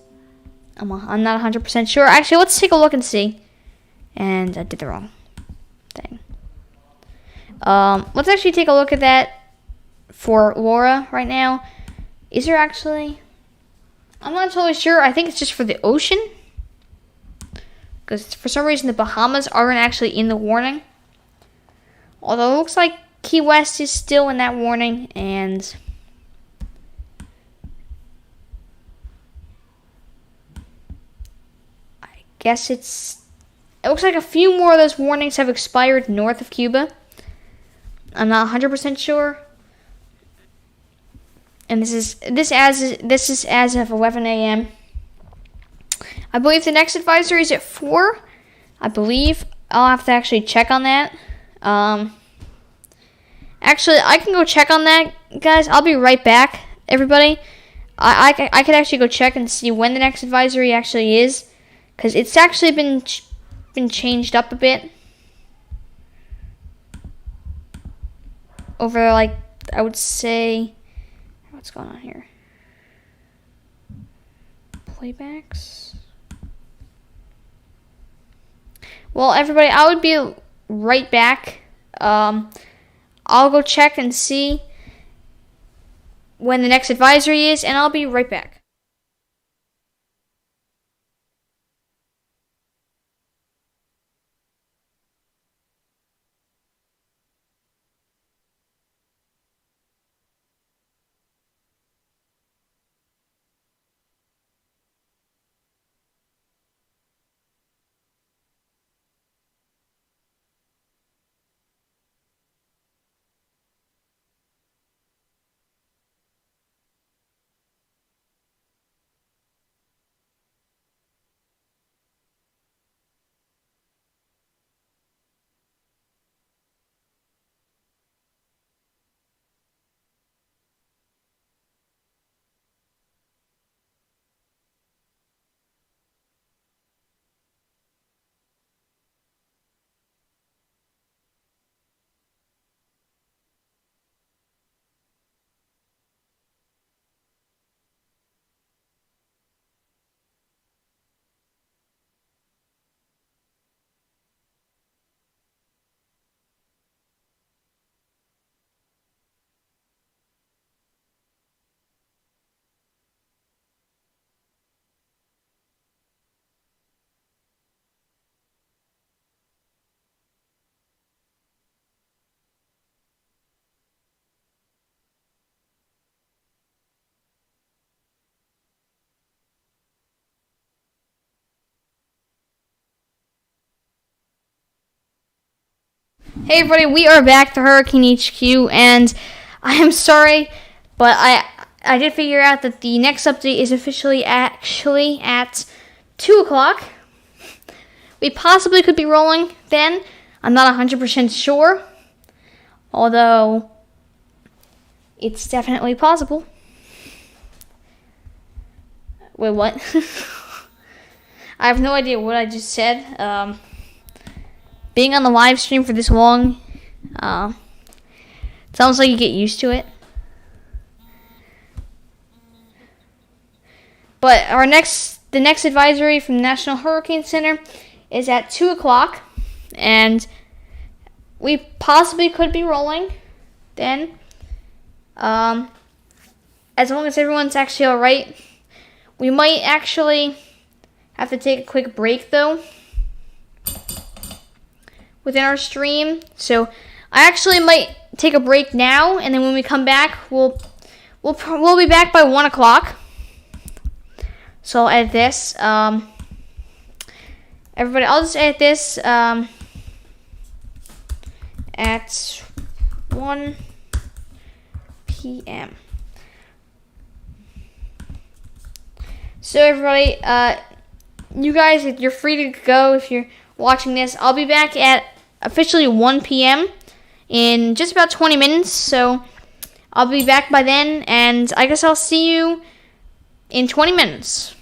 I'm not 100% sure. Actually, let's take a look and see. And I did the wrong thing. Let's actually take a look at that for Laura right now. Is there actually... I'm not totally sure. I think it's just for the ocean. Because for some reason the Bahamas aren't actually in the warning. Although it looks like Key West is still in that warning. And I guess it looks like a few more of those warnings have expired north of Cuba. I'm not 100% sure. And this is as of 11 a.m. I believe the next advisory is at 4. I believe. I'll have to actually check on that. Actually, I can go check on that, guys. I'll be right back, everybody. I could actually go check and see when the next advisory actually is, because it's actually been changed up a bit. Over, like, I would say, what's going on here? Playbacks. Well, everybody, I would be right back. I'll go check and see when the next advisory is, and I'll be right back. Hey everybody, we are back to Hurricane HQ, and I am sorry, but I did figure out that the next update is officially actually at 2 o'clock. We possibly could be rolling then. I'm not 100% sure, although it's definitely possible. Wait, what? I have no idea what I just said. Being on the live stream for this long, it's almost like you get used to it. But the next advisory from the National Hurricane Center is at 2 o'clock, and we possibly could be rolling then. As long as everyone's actually alright. We might actually have to take a quick break though within our stream. So I actually might take a break now, and then when we come back, we'll be back by 1 o'clock. So I'll edit this. Everybody, I'll just edit this at 1 p.m. So everybody, you guys, if you're free to go if you're watching this. I'll be back at officially 1 p.m. in just about 20 minutes. So I'll be back by then, and I guess I'll see you in 20 minutes.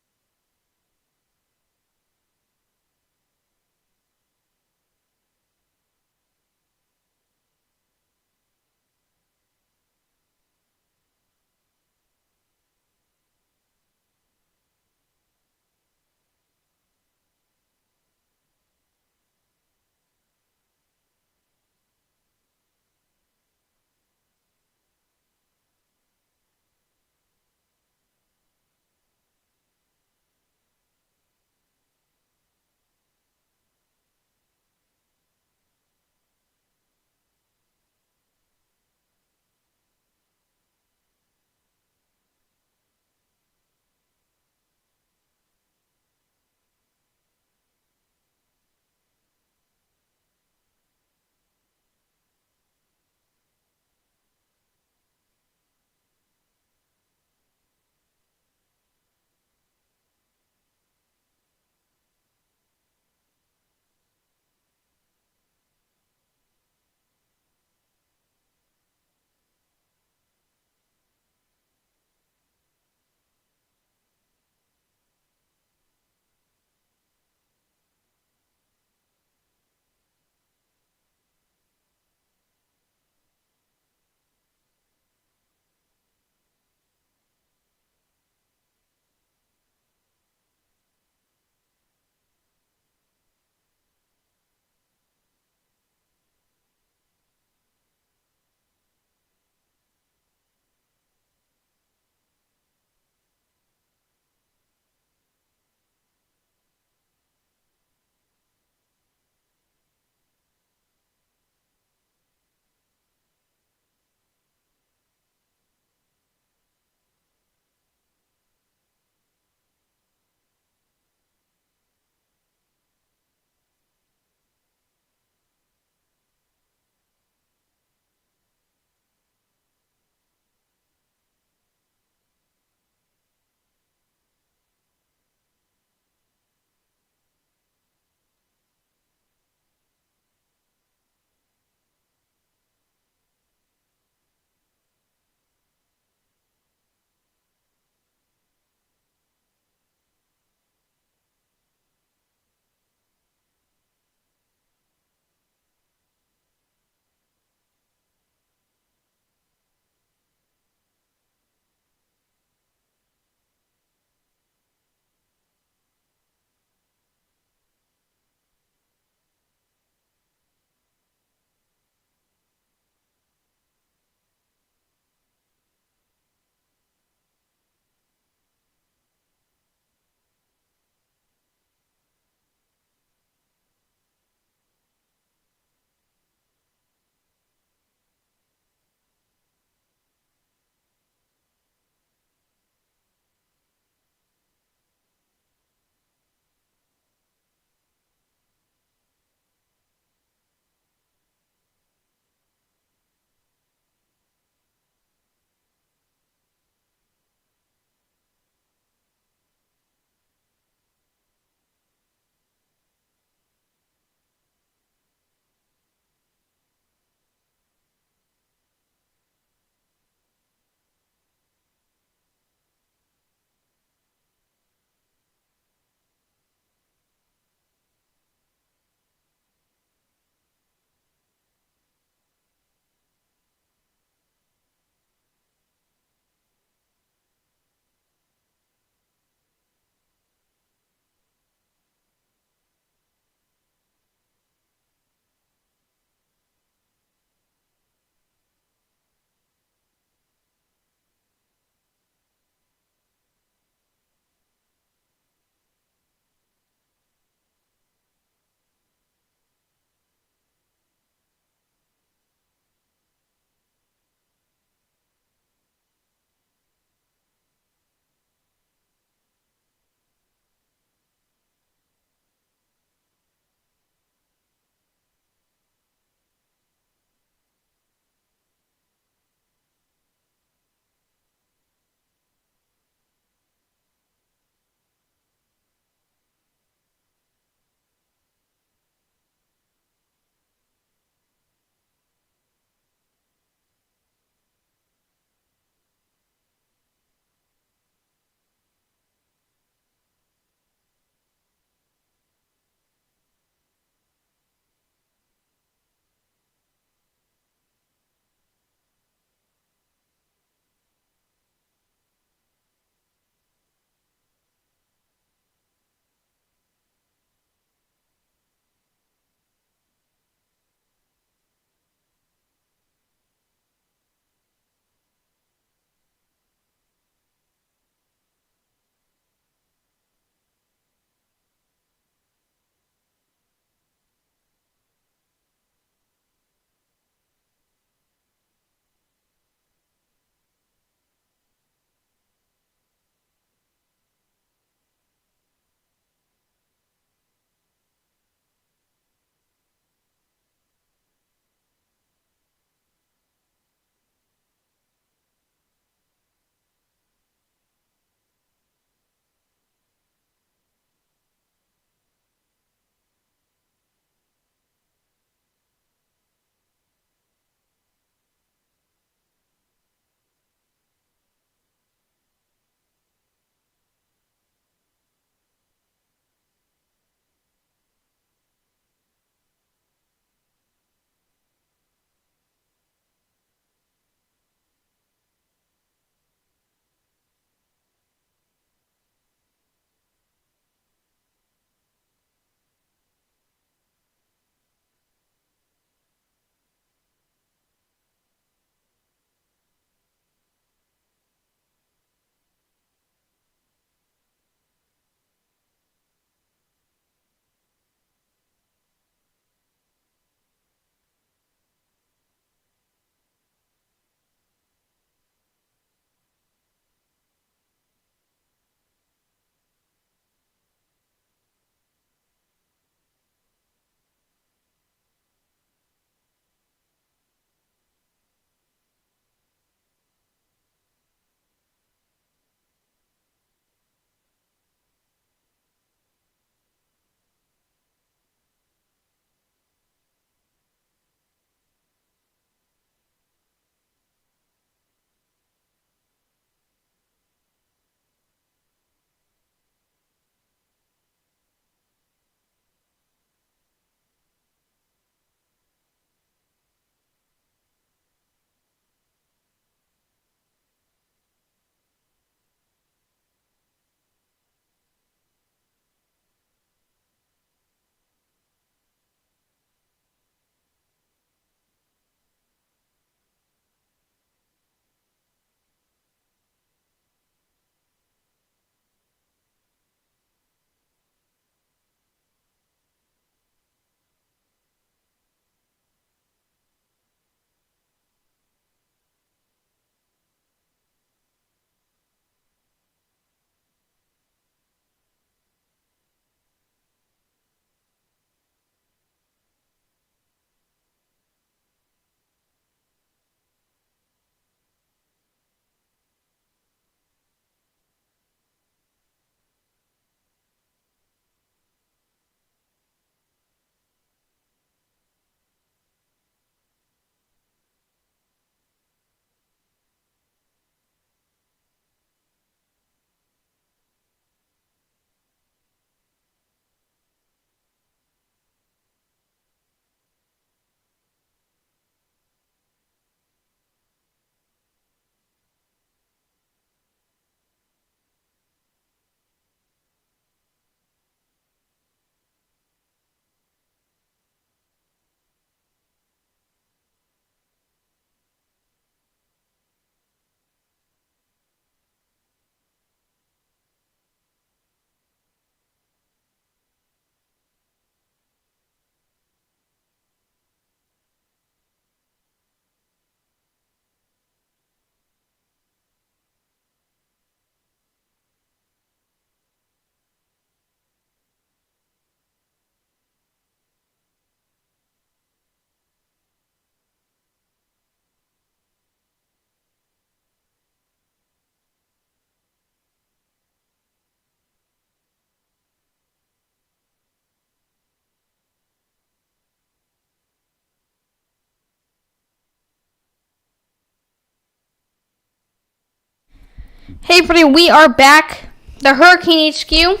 Hey everybody, we are back, the Hurricane HQ,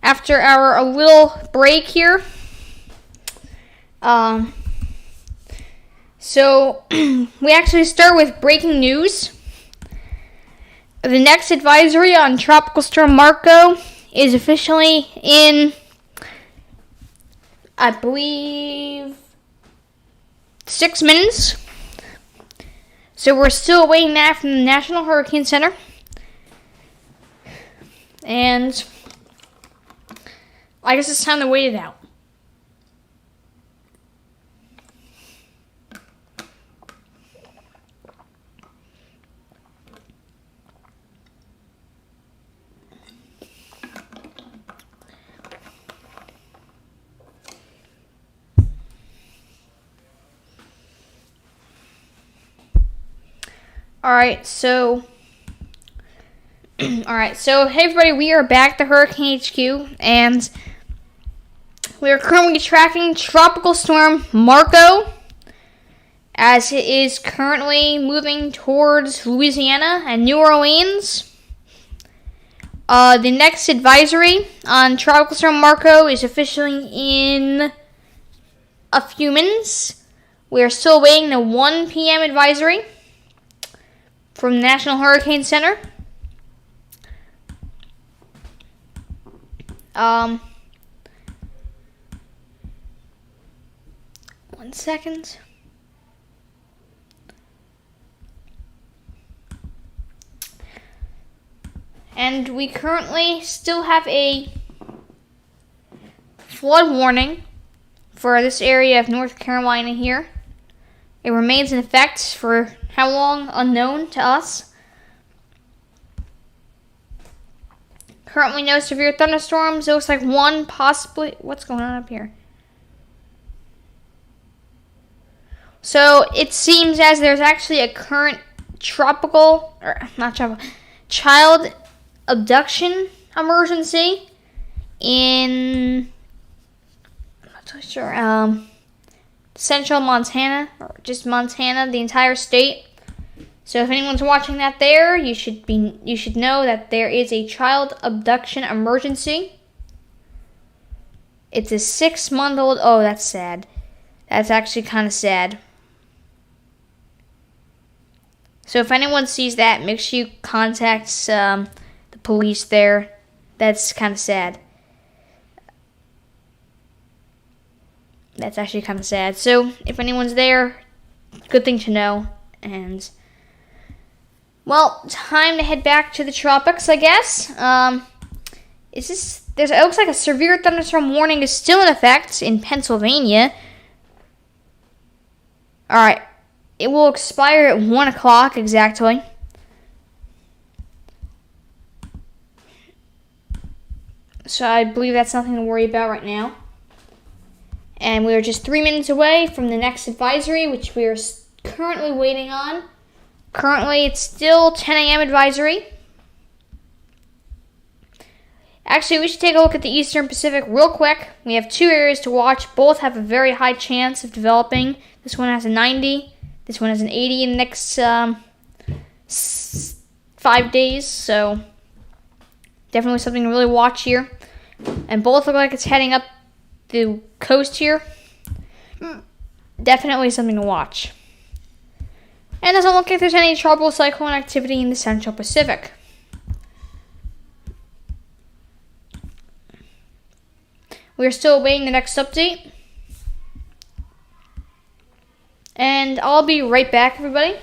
after our little break here. So we actually start with breaking news. The next advisory on Tropical Storm Marco is officially in, I believe, 6 minutes. So we're still awaiting that from the National Hurricane Center. And I guess it's time to wait it out. Alright, so hey everybody, we are back to Hurricane HQ, and we are currently tracking Tropical Storm Marco, as it is currently moving towards Louisiana and New Orleans. The next advisory on Tropical Storm Marco is officially in a few minutes. We are still waiting the 1 p.m. advisory from the National Hurricane Center. One second. And we currently still have a flood warning for this area of North Carolina here. It remains in effect for how long? Unknown to us. Currently no severe thunderstorms. It looks like one possibly. What's going on up here? So it seems as there's actually a current child abduction emergency in, I'm not too sure, central Montana, or just Montana, the entire state. So if anyone's watching that there, you should know that there is a child abduction emergency. It's a 6-month-old. Oh, that's sad. That's actually kind of sad. So if anyone sees that, make sure you contact the police there. That's kind of sad. That's actually kind of sad. So if anyone's there, good thing to know. And well, time to head back to the tropics, I guess. It looks like a severe thunderstorm warning is still in effect in Pennsylvania. Alright, it will expire at 1 o'clock exactly. So I believe that's nothing to worry about right now. And we are just 3 minutes away from the next advisory, which we are currently waiting on. Currently, it's still 10 a.m. advisory. Actually, we should take a look at the Eastern Pacific real quick. We have 2 areas to watch. Both have a very high chance of developing. This one has a 90. This one has an 80 in the next 5 days. So, definitely something to really watch here. And both look like it's heading up the coast here. Definitely something to watch. And doesn't look like there's any tropical cyclone activity in the Central Pacific. We are still awaiting the next update. And I'll be right back, everybody.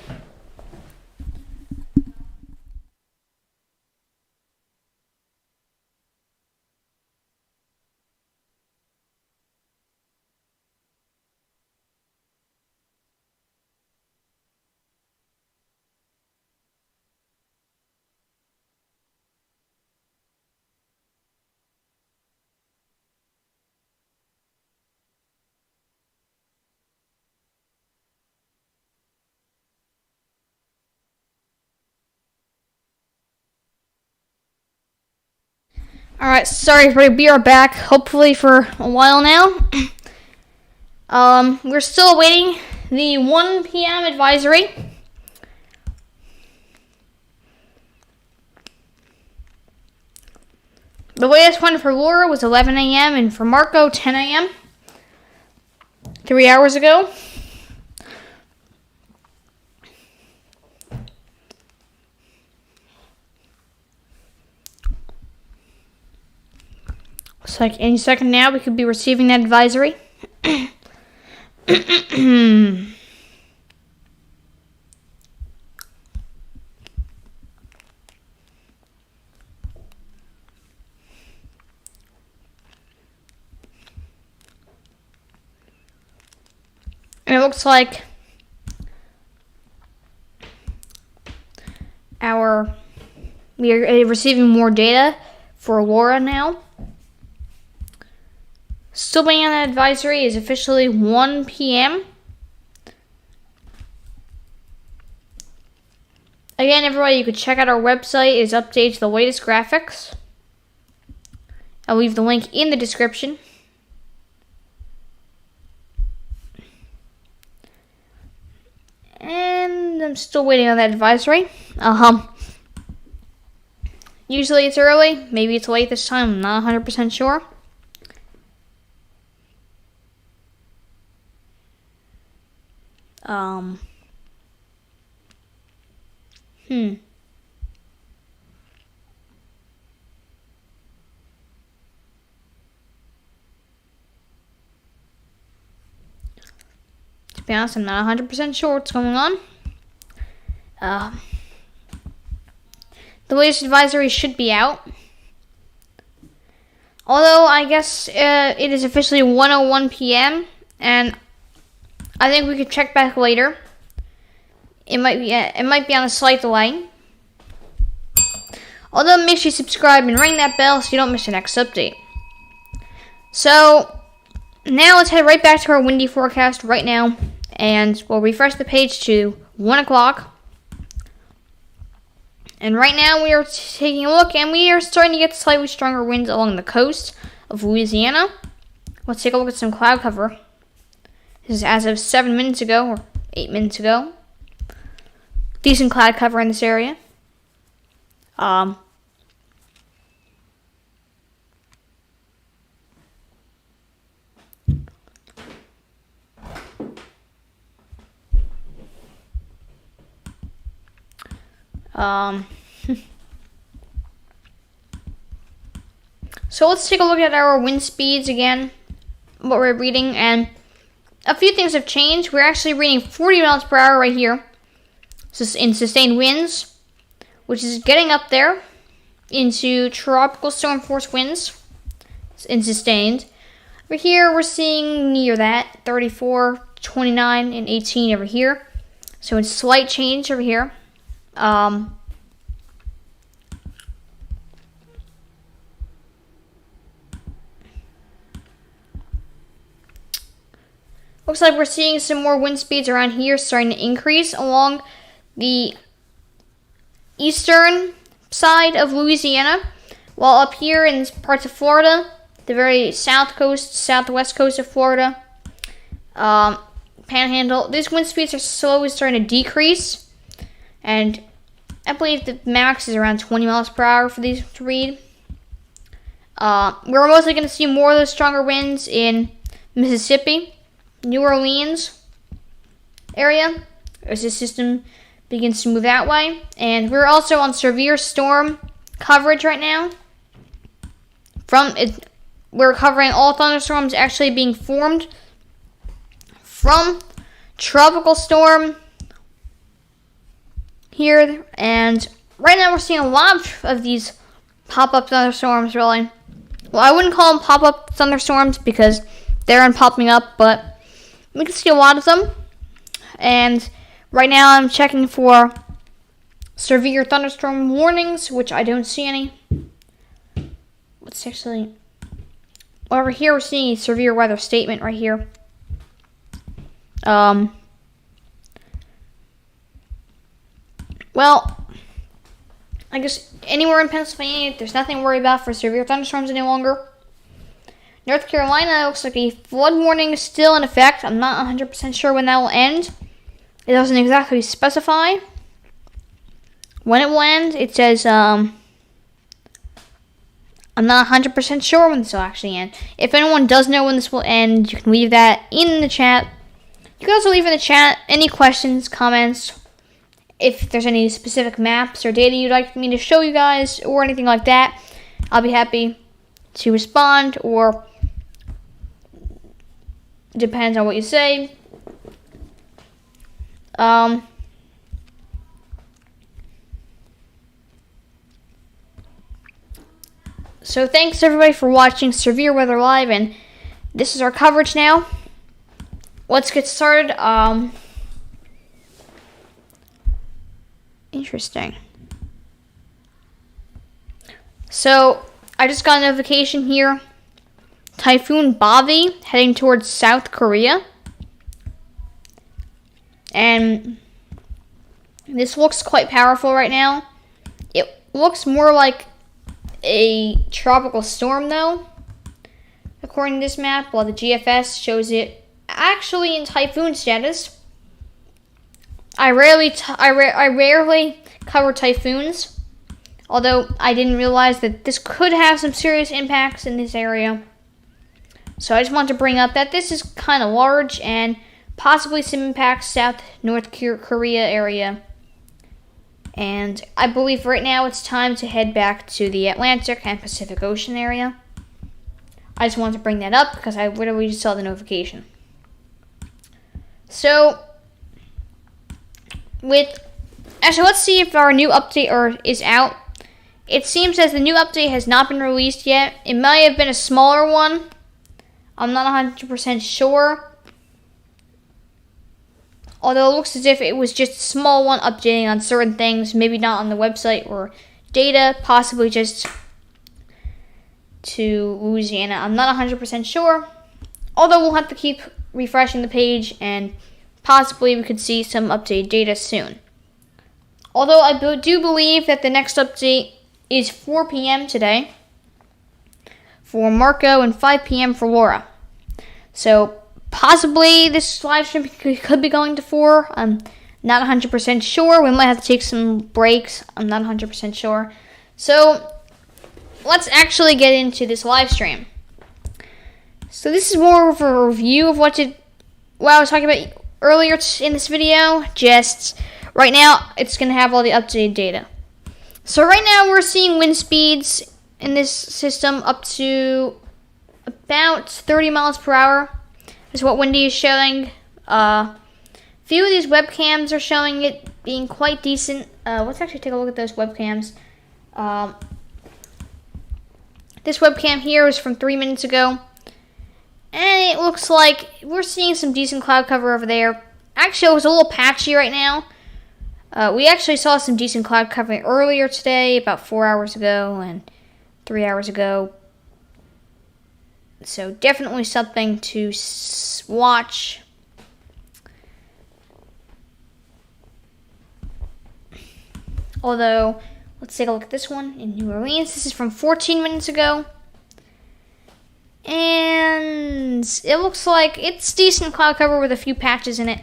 Alright, sorry everybody, we are back, hopefully for a while now. We're still awaiting the 1 p.m. advisory. The latest one for Laura was 11 a.m. and for Marco, 10 a.m. 3 hours ago. Looks like any second now we could be receiving that advisory. And it looks like we are receiving more data for Laura now. Still waiting on that advisory. Is officially 1 p.m. Again, everybody, you could check out our website. It's updated to the latest graphics. I'll leave the link in the description. And I'm still waiting on that advisory. Usually it's early. Maybe it's late this time. I'm not 100% sure. To be honest, I'm not 100% sure what's going on. The latest advisory should be out. Although, I guess it is officially 1:01 p.m. and I think we could check back later. It might be on a slight delay. Although, make sure you subscribe and ring that bell so you don't miss the next update. So, now let's head right back to our windy forecast right now. And we'll refresh the page to 1 o'clock. And right now we are taking a look and we are starting to get slightly stronger winds along the coast of Louisiana. Let's take a look at some cloud cover. This is as of 7 minutes ago or 8 minutes ago. Decent cloud cover in this area. So let's take a look at our wind speeds again, what we're reading, and a few things have changed. We're actually reading 40 miles per hour right here in sustained winds, which is getting up there into tropical storm force winds in sustained. Over here, we're seeing near that, 34, 29, and 18 over here. So it's slight change over here. Looks like we're seeing some more wind speeds around here starting to increase along the eastern side of Louisiana, while up here in parts of Florida, the very south coast, southwest coast of Florida, Panhandle, these wind speeds are slowly starting to decrease, and I believe the max is around 20 miles per hour for these to read. We're mostly going to see more of those stronger winds in Mississippi, New Orleans area as the system begins to move that way. And we're also on severe storm coverage right now. We're covering all thunderstorms actually being formed from tropical storm here. And right now we're seeing a lot of these pop-up thunderstorms, really. Well, I wouldn't call them pop-up thunderstorms because they're popping up, but we can see a lot of them. And right now I'm checking for severe thunderstorm warnings, which I don't see any. Let's actually... Over here we're seeing a severe weather statement right here. Well, I guess anywhere in Pennsylvania, there's nothing to worry about for severe thunderstorms any longer. North Carolina looks like a flood warning is still in effect. I'm not 100% sure when that will end. It doesn't exactly specify when it will end. It says, I'm not 100% sure when this will actually end. If anyone does know when this will end, you can leave that in the chat. You can also leave in the chat any questions, comments, if there's any specific maps or data you'd like me to show you guys or anything like that. I'll be happy to respond, or depends on what you say. So thanks everybody for watching Severe Weather Live, and this is our coverage now. Let's get started. Interesting. So I just got a notification here. Typhoon Bobby heading towards South Korea. And this looks quite powerful right now. It looks more like a tropical storm though, according to this map, while the GFS shows it actually in typhoon status. I rarely cover typhoons, although I didn't realize that this could have some serious impacts in this area. So I just want to bring up that this is kind of large and possibly some impacts North Korea area. And I believe right now it's time to head back to the Atlantic and Pacific Ocean area. I just wanted to bring that up because I literally just saw the notification. So, actually, let's see if our new update is out. It seems as the new update has not been released yet. It might have been a smaller one. I'm not 100% sure. Although it looks as if it was just a small one updating on certain things, maybe not on the website or data, possibly just to Louisiana. I'm not 100% sure. Although we'll have to keep refreshing the page, and possibly we could see some updated data soon. Although I do believe that the next update is 4 p.m. today for Marco and 5 p.m. for Laura. So possibly this live stream could be going to 4. I'm not 100% sure. We might have to take some breaks. I'm not 100% sure. So let's actually get into this live stream. So this is more of a review of what I was talking about earlier in this video. Just right now, it's going to have all the updated data. So right now, we're seeing wind speeds in this system up to about 30 miles per hour. Is what Windy is showing. Few of these webcams are showing it being quite decent. Let's actually take a look at those webcams. This webcam here is from 3 minutes ago. And it looks like we're seeing some decent cloud cover over there. Actually, it was a little patchy right now. We actually saw some decent cloud cover earlier today, about 4 hours ago and 3 hours ago. So definitely something to watch. Although, let's take a look at this one in New Orleans. This is from 14 minutes ago. And it looks like it's decent cloud cover with a few patches in it.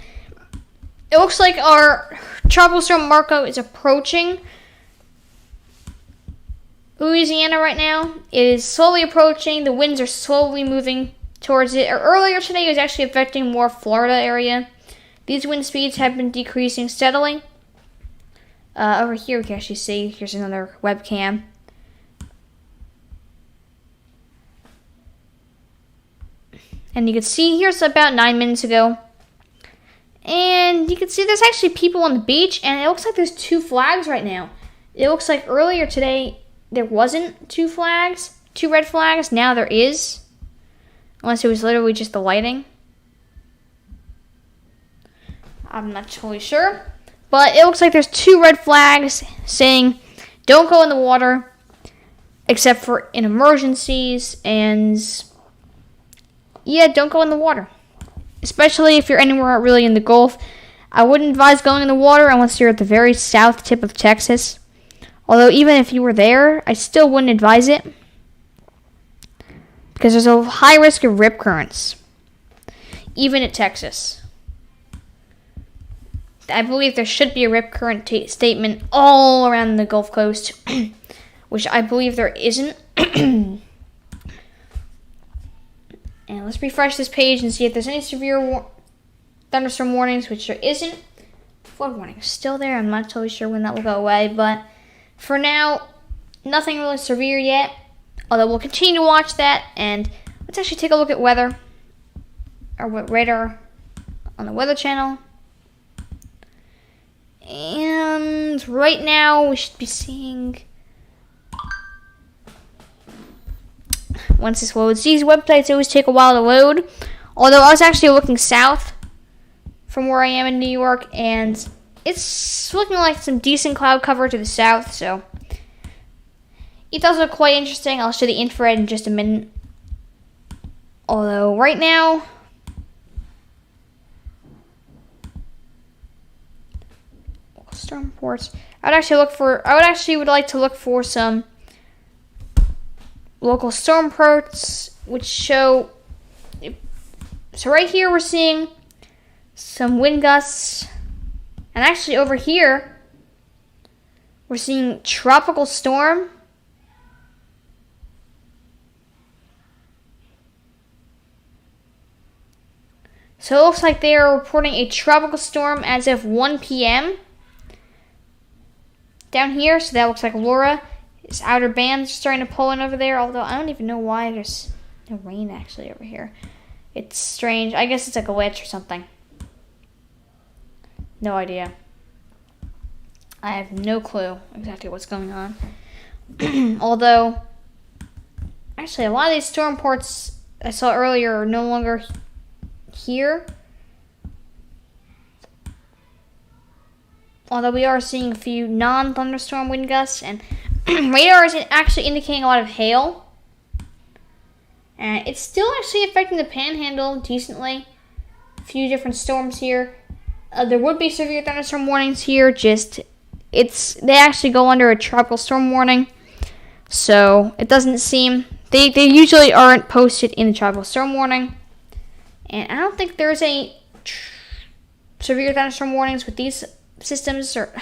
It looks like our tropical storm Marco is approaching Louisiana right now. It is slowly approaching. The winds are slowly moving towards it. Earlier today, it was actually affecting more Florida area. These wind speeds have been decreasing steadily. Over here, we can actually see. Here's another webcam. And you can see here's about 9 minutes ago. And you can see there's actually people on the beach, and it looks like there's 2 flags right now. It looks like earlier today there wasn't 2 red flags. Now there is. Unless it was literally just the lighting. I'm not totally sure. But it looks like there's 2 red flags saying don't go in the water except for in emergencies, and yeah, don't go in the water. Especially if you're anywhere really in the Gulf. I wouldn't advise going in the water unless you're at the very south tip of Texas. Although even if you were there, I still wouldn't advise it, because there's a high risk of rip currents, even at Texas. I believe there should be a rip current statement all around the Gulf Coast, which I believe there isn't. And let's refresh this page and see if there's any severe thunderstorm warnings, which there isn't. Flood warning is still there. I'm not totally sure when that will go away, but for now, nothing really severe yet. Although we'll continue to watch that, and let's actually take a look at weather, or radar on the Weather Channel. And right now, we should be seeing, once this loads, these websites always take a while to load. Although I was actually looking south from where I am in New York, and it's looking like some decent cloud cover to the south, so it does look quite interesting. I'll show the infrared in just a minute. Although right now, storm reports. I would actually like to look for some local storm reports, which show. So right here we're seeing some wind gusts, and actually over here we're seeing tropical storm. So it looks like they are reporting a tropical storm as of 1 p.m. down here. So that looks like Laura. Its outer bands are starting to pull in over there, although I don't even know why there's no rain actually over here. It's strange. I guess it's a glitch or something. No idea. I have no clue exactly what's going on. Although, actually, a lot of these storm reports I saw earlier are no longer here. Although we are seeing a few non-thunderstorm wind gusts, and radar is actually indicating a lot of hail. And it's still actually affecting the panhandle decently. A few different storms here. There would be severe thunderstorm warnings here, they actually go under a tropical storm warning. So it doesn't seem, they usually aren't posted in the tropical storm warning. And I don't think there's any severe thunderstorm warnings with these systems, or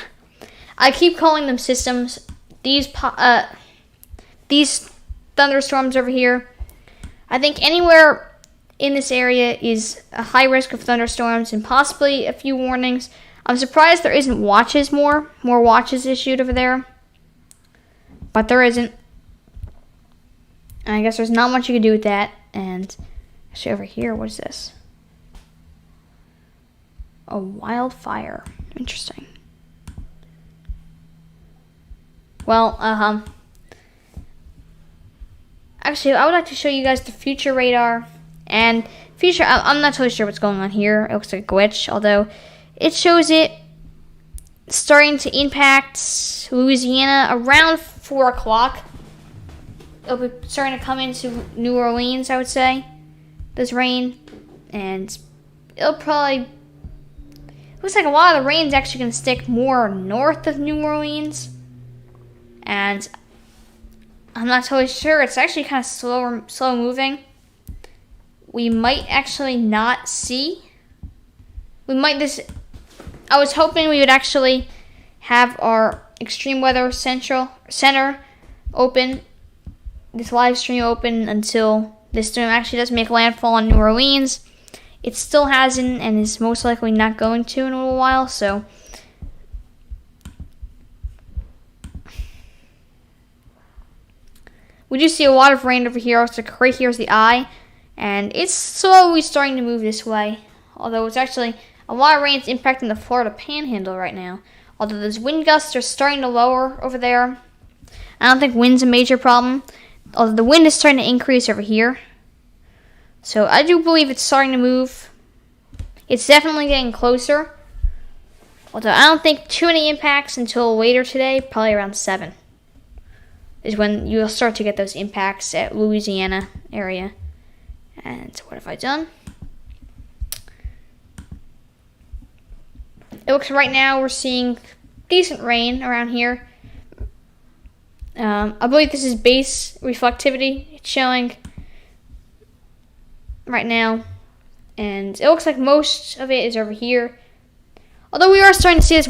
I keep calling them systems. These thunderstorms over here. I think anywhere in this area is a high risk of thunderstorms and possibly a few warnings. I'm surprised there isn't more watches issued over there, but there isn't. And I guess there's not much you can do with that. And actually over here, what is this? A wildfire. Interesting. Well, actually, I would like to show you guys the future radar. And future, I'm not totally sure what's going on here. It looks like a glitch, although it shows it starting to impact Louisiana around 4 o'clock. It'll be starting to come into New Orleans, I would say, this rain. And it'll probably, looks like a lot of the rain's actually going to stick more north of New Orleans. And I'm not totally sure. It's actually kind of slow moving. We might actually not see. I was hoping we would actually have our extreme weather center open, this live stream open until this storm actually does make landfall in New Orleans. It still hasn't, and is most likely not going to in a little while, so we do see a lot of rain over here. So right here's the eye, and it's slowly starting to move this way. Although it's actually a lot of rain is impacting the Florida Panhandle right now. Although those wind gusts are starting to lower over there. I don't think wind's a major problem. Although the wind is starting to increase over here. So I do believe it's starting to move. It's definitely getting closer. Although I don't think too many impacts until later today, probably around 7. Is when you'll start to get those impacts at Louisiana area. And what have I done? It looks right now we're seeing decent rain around here. I believe this is base reflectivity. It's showing right now. And it looks like most of it is over here. Although we are starting to see this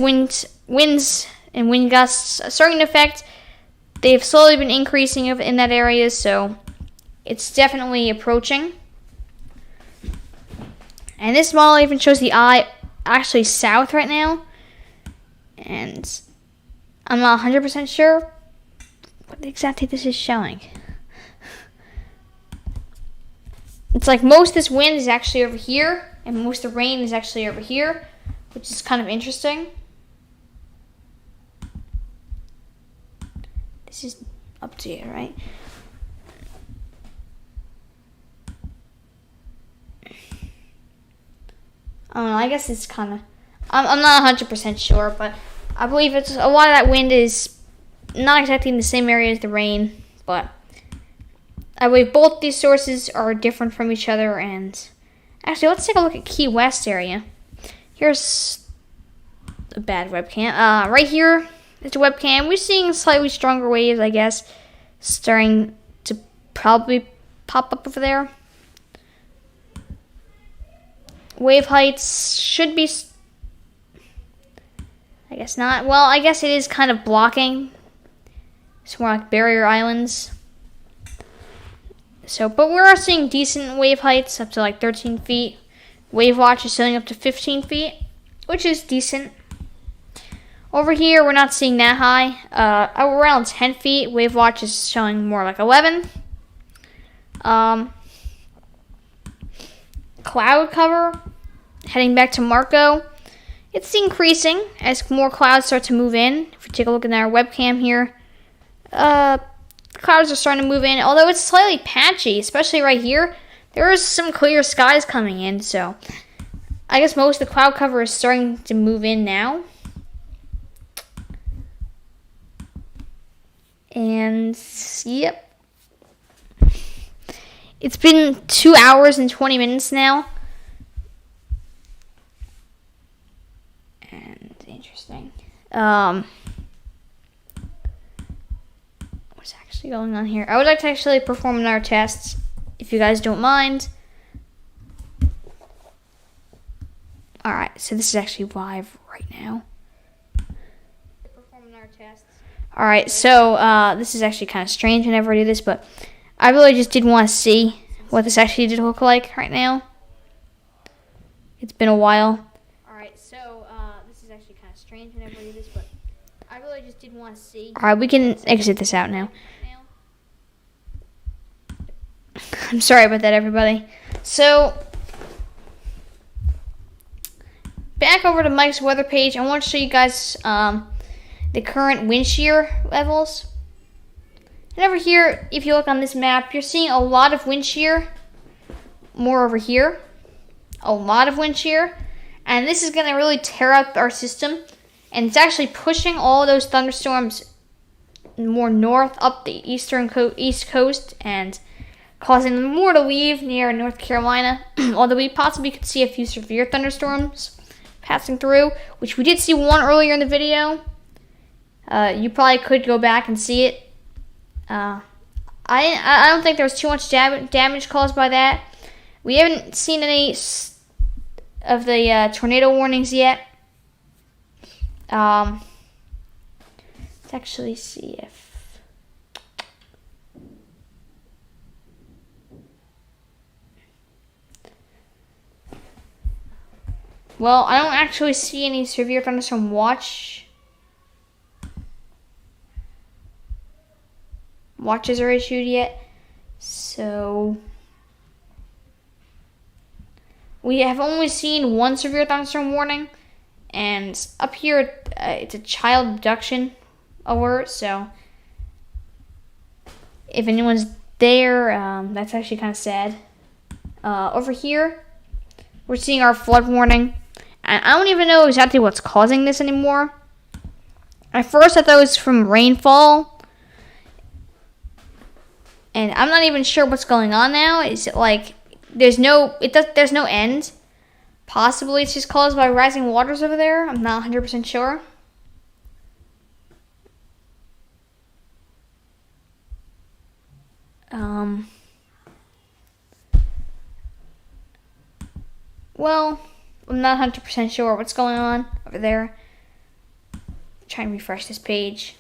winds and wind gusts starting to affect they've slowly been increasing in that area, so it's definitely approaching. And this model even shows the eye actually south right now. And I'm not 100% sure what exactly this is showing. It's like most of this wind is actually over here, and most of the rain is actually over here, which is kind of interesting. This is up to you, right? I don't know, I guess it's kind of... I'm not 100% sure, but I believe it's a lot of that wind is not exactly in the same area as the rain, but I believe both these sources are different from each other. And actually, let's take a look at Key West area. Here's a bad webcam. Right here is a webcam. We're seeing slightly stronger waves, I guess, starting to probably pop up over there. Wave heights should be... I guess not. Well, I guess it is kind of blocking. It's more like barrier islands. So, but we are seeing decent wave heights up to like 13 feet. Wave watch is showing up to 15 feet, which is decent. Over here, we're not seeing that high. Around 10 feet. Wave watch is showing more like 11. Cloud cover, heading back to Marco. It's increasing as more clouds start to move in. If we take a look at our webcam here, clouds are starting to move in, although it's slightly patchy, especially right here. There is some clear skies coming in, so I guess most of the cloud cover is starting to move in now. And, yep. It's been 2 hours and 20 minutes now. And interesting. What's actually going on here? I would like to actually perform another test, if you guys don't mind. Alright, so this is actually live right now. Alright, so this is actually kind of strange whenever I do this, but I really just did want to see what this actually did look like right now. It's been a while. Alright, so this is actually kind of strange whenever I do this, but I really just did want to see. Alright, we can exit this out now. I'm sorry about that, everybody. So, back over to Mike's weather page. I want to show you guys the current wind shear levels. And over here, if you look on this map, you're seeing a lot of wind shear. More over here. A lot of wind shear. And this is going to really tear up our system. And it's actually pushing all those thunderstorms more north up the east coast and causing them more to leave near North Carolina. Although we possibly could see a few severe thunderstorms passing through, which we did see one earlier in the video. You probably could go back and see it. I don't think there was too much damage caused by that. We haven't seen any of the tornado warnings yet. Let's actually see if... Well, I don't actually see any severe thunderstorm watches are issued yet, so we have only seen one severe thunderstorm warning, and up here it's a child abduction alert, so if anyone's there, that's actually kind of sad. Over here we're seeing our flood warning, and I don't even know exactly what's causing this anymore. At first I thought it was from rainfall, and I'm not even sure what's going on now. Is it like there's no end? Possibly it's just caused by rising waters over there. I'm not 100% sure. Well, I'm not 100% sure what's going on over there. Trying to refresh this page.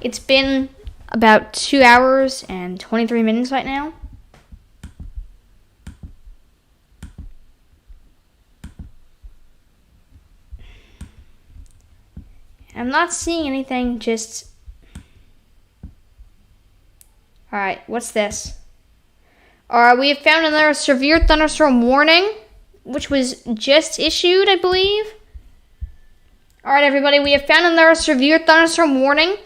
It's been about 2 hours and 23 minutes right now. I'm not seeing anything, just... Alright, what's this? Alright, we have found another severe thunderstorm warning, which was just issued, I believe. Alright, everybody, we have found another severe thunderstorm warning.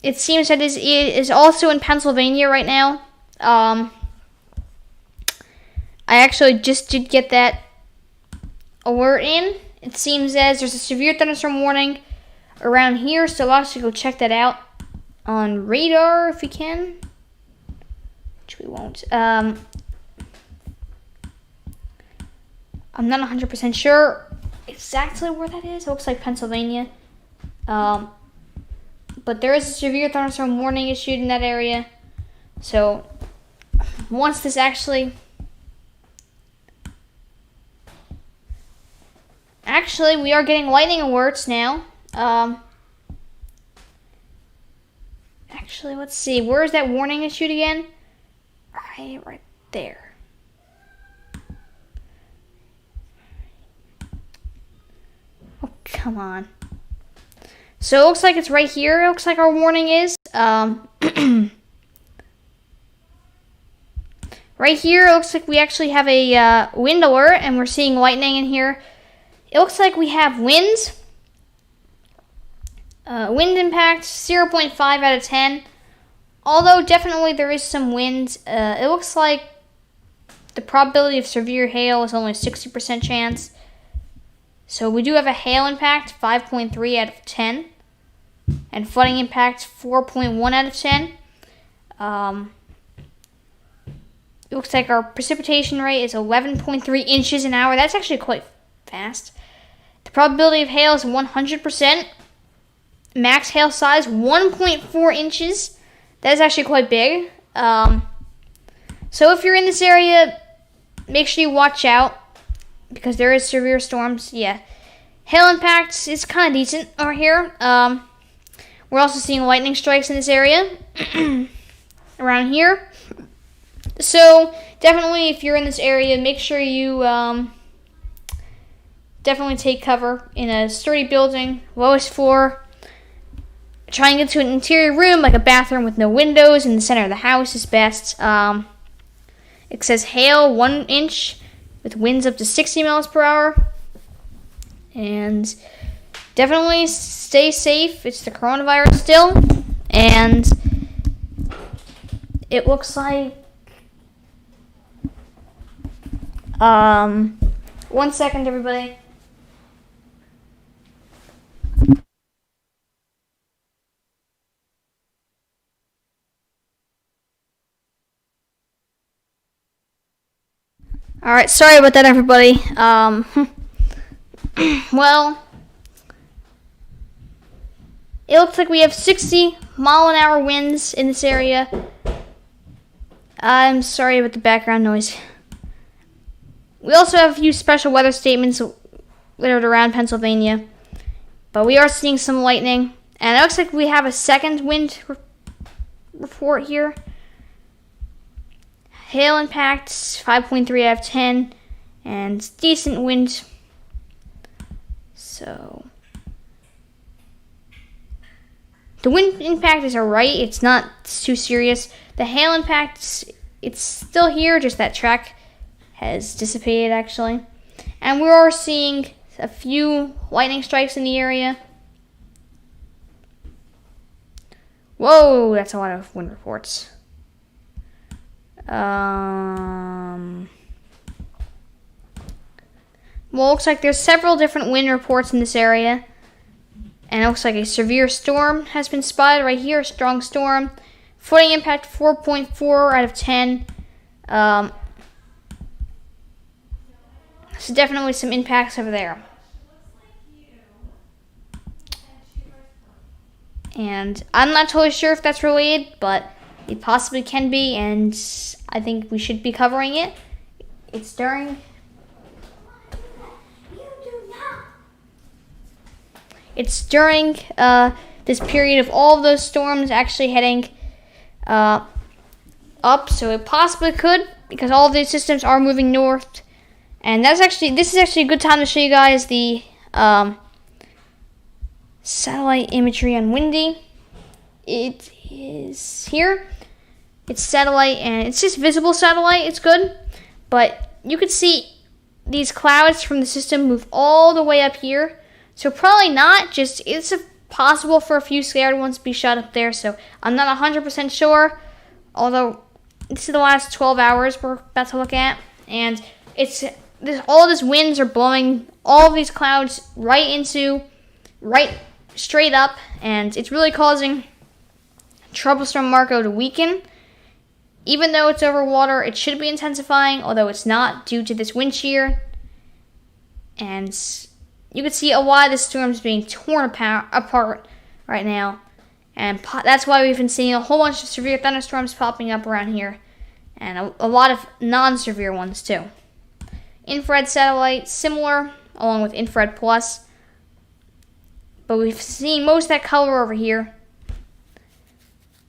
It seems that it is also in Pennsylvania right now. I actually just did get that alert in. It seems as there's a severe thunderstorm warning around here, so I'll actually go check that out on radar if we can. Which we won't. I'm not 100% sure exactly where that is. It looks like Pennsylvania. But there is a severe thunderstorm warning issued in that area. So once this actually we are getting lightning alerts now. Actually, let's see. Where is that warning issued again? Right there. Oh, come on. So it looks like it's right here. It looks like our warning is. Right here, it looks like we actually have a wind alert, and we're seeing lightning in here. It looks like we have winds. Wind impact, 0.5 out of 10. Although definitely there is some wind. It looks like the probability of severe hail is only a 60% chance. So we do have a hail impact, 5.3 out of 10. And flooding impact, 4.1 out of 10. It looks like our precipitation rate is 11.3 inches an hour. That's actually quite fast. The probability of hail is 100%. Max hail size, 1.4 inches. That is actually quite big. So if you're in this area, make sure you watch out, because there is severe storms. Yeah. Hail impacts is kind of decent over here. We're also seeing lightning strikes in this area. Around here. So definitely, if you're in this area, make sure you definitely take cover in a sturdy building, lowest floor. Try and get to an interior room, like a bathroom with no windows in the center of the house is best. It says hail, 1 inch, with winds up to 60 miles per hour. And definitely stay safe. It's the coronavirus still. And it looks like... 1 second, everybody. Alright, sorry about that, everybody. Well, it looks like we have 60-mile-an-hour winds in this area. I'm sorry about the background noise. We also have a few special weather statements littered around Pennsylvania. But we are seeing some lightning. And it looks like we have a second wind report here. Hail impacts, 5.3 out of 10, and decent wind. So the wind impact is alright. It's not too serious. The hail impact, it's still here, just that track has dissipated actually. And we are seeing a few lightning strikes in the area. Whoa, that's a lot of wind reports. Well, it looks like there's several different wind reports in this area. And it looks like a severe storm has been spotted right here, a strong storm. Flooding impact 4.4 out of 10. So definitely some impacts over there. And I'm not totally sure if that's related, but it possibly can be, and I think we should be covering it. It's during... It's during this period of all of those storms actually heading up, so it possibly could, because all of these systems are moving north. And this is actually a good time to show you guys the satellite imagery on windy. It is here. It's satellite, and it's just visible satellite. It's good, but you could see these clouds from the system move all the way up here. So probably not. Just it's possible for a few scattered ones to be shot up there. So I'm not 100% sure. Although this is the last 12 hours we're about to look at, and all this winds are blowing all of these clouds right straight up, and it's really causing Troublestorm Marco to weaken. Even though it's over water, it should be intensifying, although it's not due to this wind shear. And you can see a lot of the storms being torn apart right now. And that's why we've been seeing a whole bunch of severe thunderstorms popping up around here. And a lot of non-severe ones too. Infrared satellite, similar, along with infrared plus. But we've seen most of that color over here.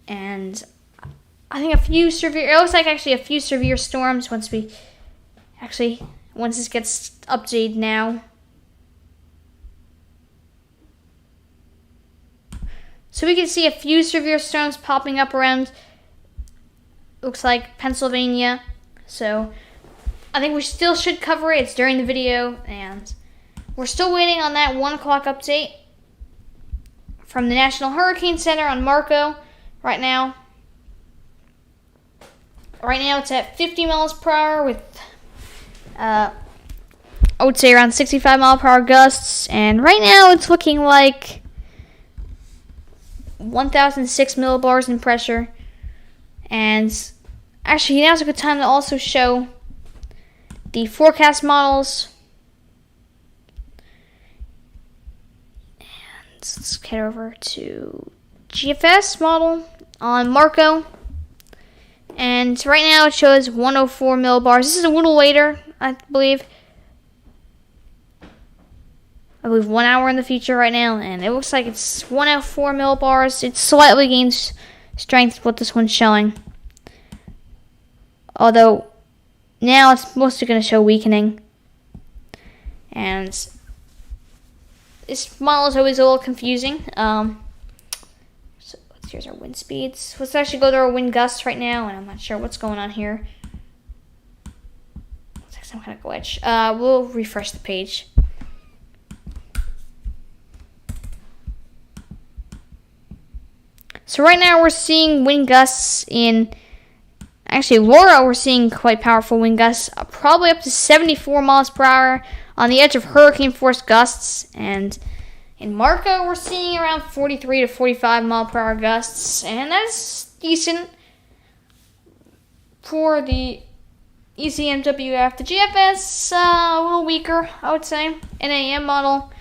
And I think it looks like actually a few severe storms once this gets updated now. So we can see a few severe storms popping up around, looks like Pennsylvania. So I think we still should cover it. It's during the video, and we're still waiting on that 1 o'clock update from the National Hurricane Center on Marco right now. Right now it's at 50 miles per hour with, I would say around 65 mile per hour gusts. And right now it's looking like 1,006 millibars in pressure. And actually now's a good time to also show the forecast models. And let's head over to GFS model on Marco. And right now it shows 104 millibars. This is a little later, I believe. 1 hour in the future right now, and it looks like it's 104 millibars. It slightly gains strength what this one's showing. Although now it's mostly going to show weakening. And this model is always a little confusing. Here's our wind speeds. Let's actually go to our wind gusts right now, and I'm not sure what's going on here. Looks like some kind of glitch. We'll refresh the page. So right now we're seeing wind gusts actually Laura, we're seeing quite powerful wind gusts, probably up to 74 miles per hour on the edge of hurricane force gusts. And in Marco, we're seeing around 43 to 45 mile per hour gusts, and that's decent for the ECMWF. The GFS, a little weaker, I would say. NAM model,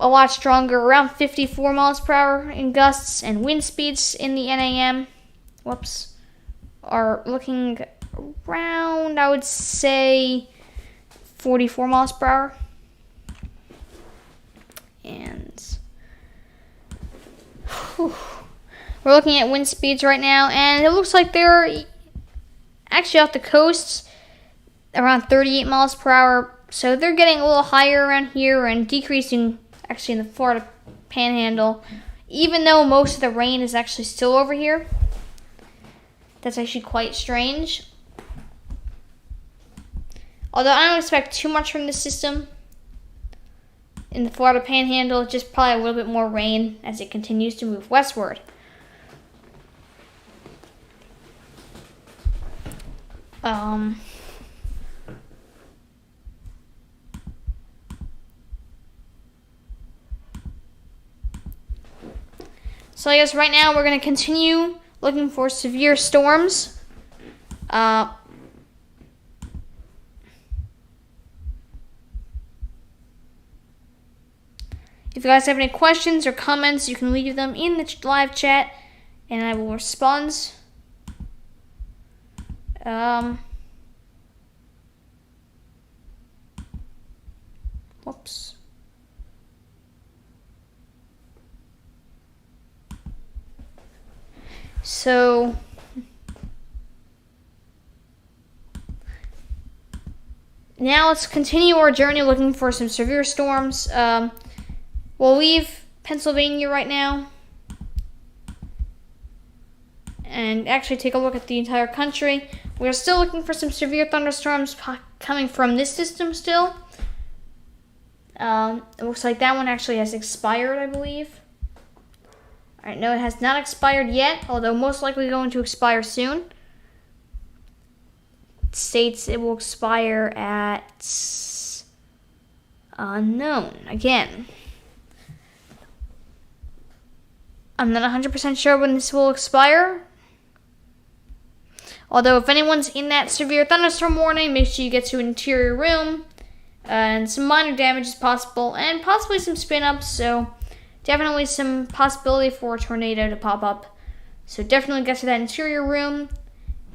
a lot stronger, around 54 miles per hour in gusts, and wind speeds in the NAM, are looking around, I would say, 44 miles per hour. And we're looking at wind speeds right now, and it looks like they're actually off the coast around 38 miles per hour. So they're getting a little higher around here and decreasing actually in the Florida Panhandle, even though most of the rain is actually still over here. That's actually quite strange. Although I don't expect too much from this system. In the Florida Panhandle, just probably a little bit more rain as it continues to move westward. So I guess right now we're going to continue looking for severe storms. If you guys have any questions or comments, you can leave them in the live chat, and I will respond. Whoops. So now let's continue our journey looking for some severe storms. We'll leave Pennsylvania right now and actually take a look at the entire country. We're still looking for some severe thunderstorms coming from this system still. It looks like that one actually has expired, I believe. Alright, no, it has not expired yet, although most likely going to expire soon. It states it will expire at unknown. Again, I'm not 100% sure when this will expire. Although if anyone's in that severe thunderstorm warning, make sure you get to an interior room. And some minor damage is possible, and possibly some spin-ups, so definitely some possibility for a tornado to pop up. So definitely get to that interior room.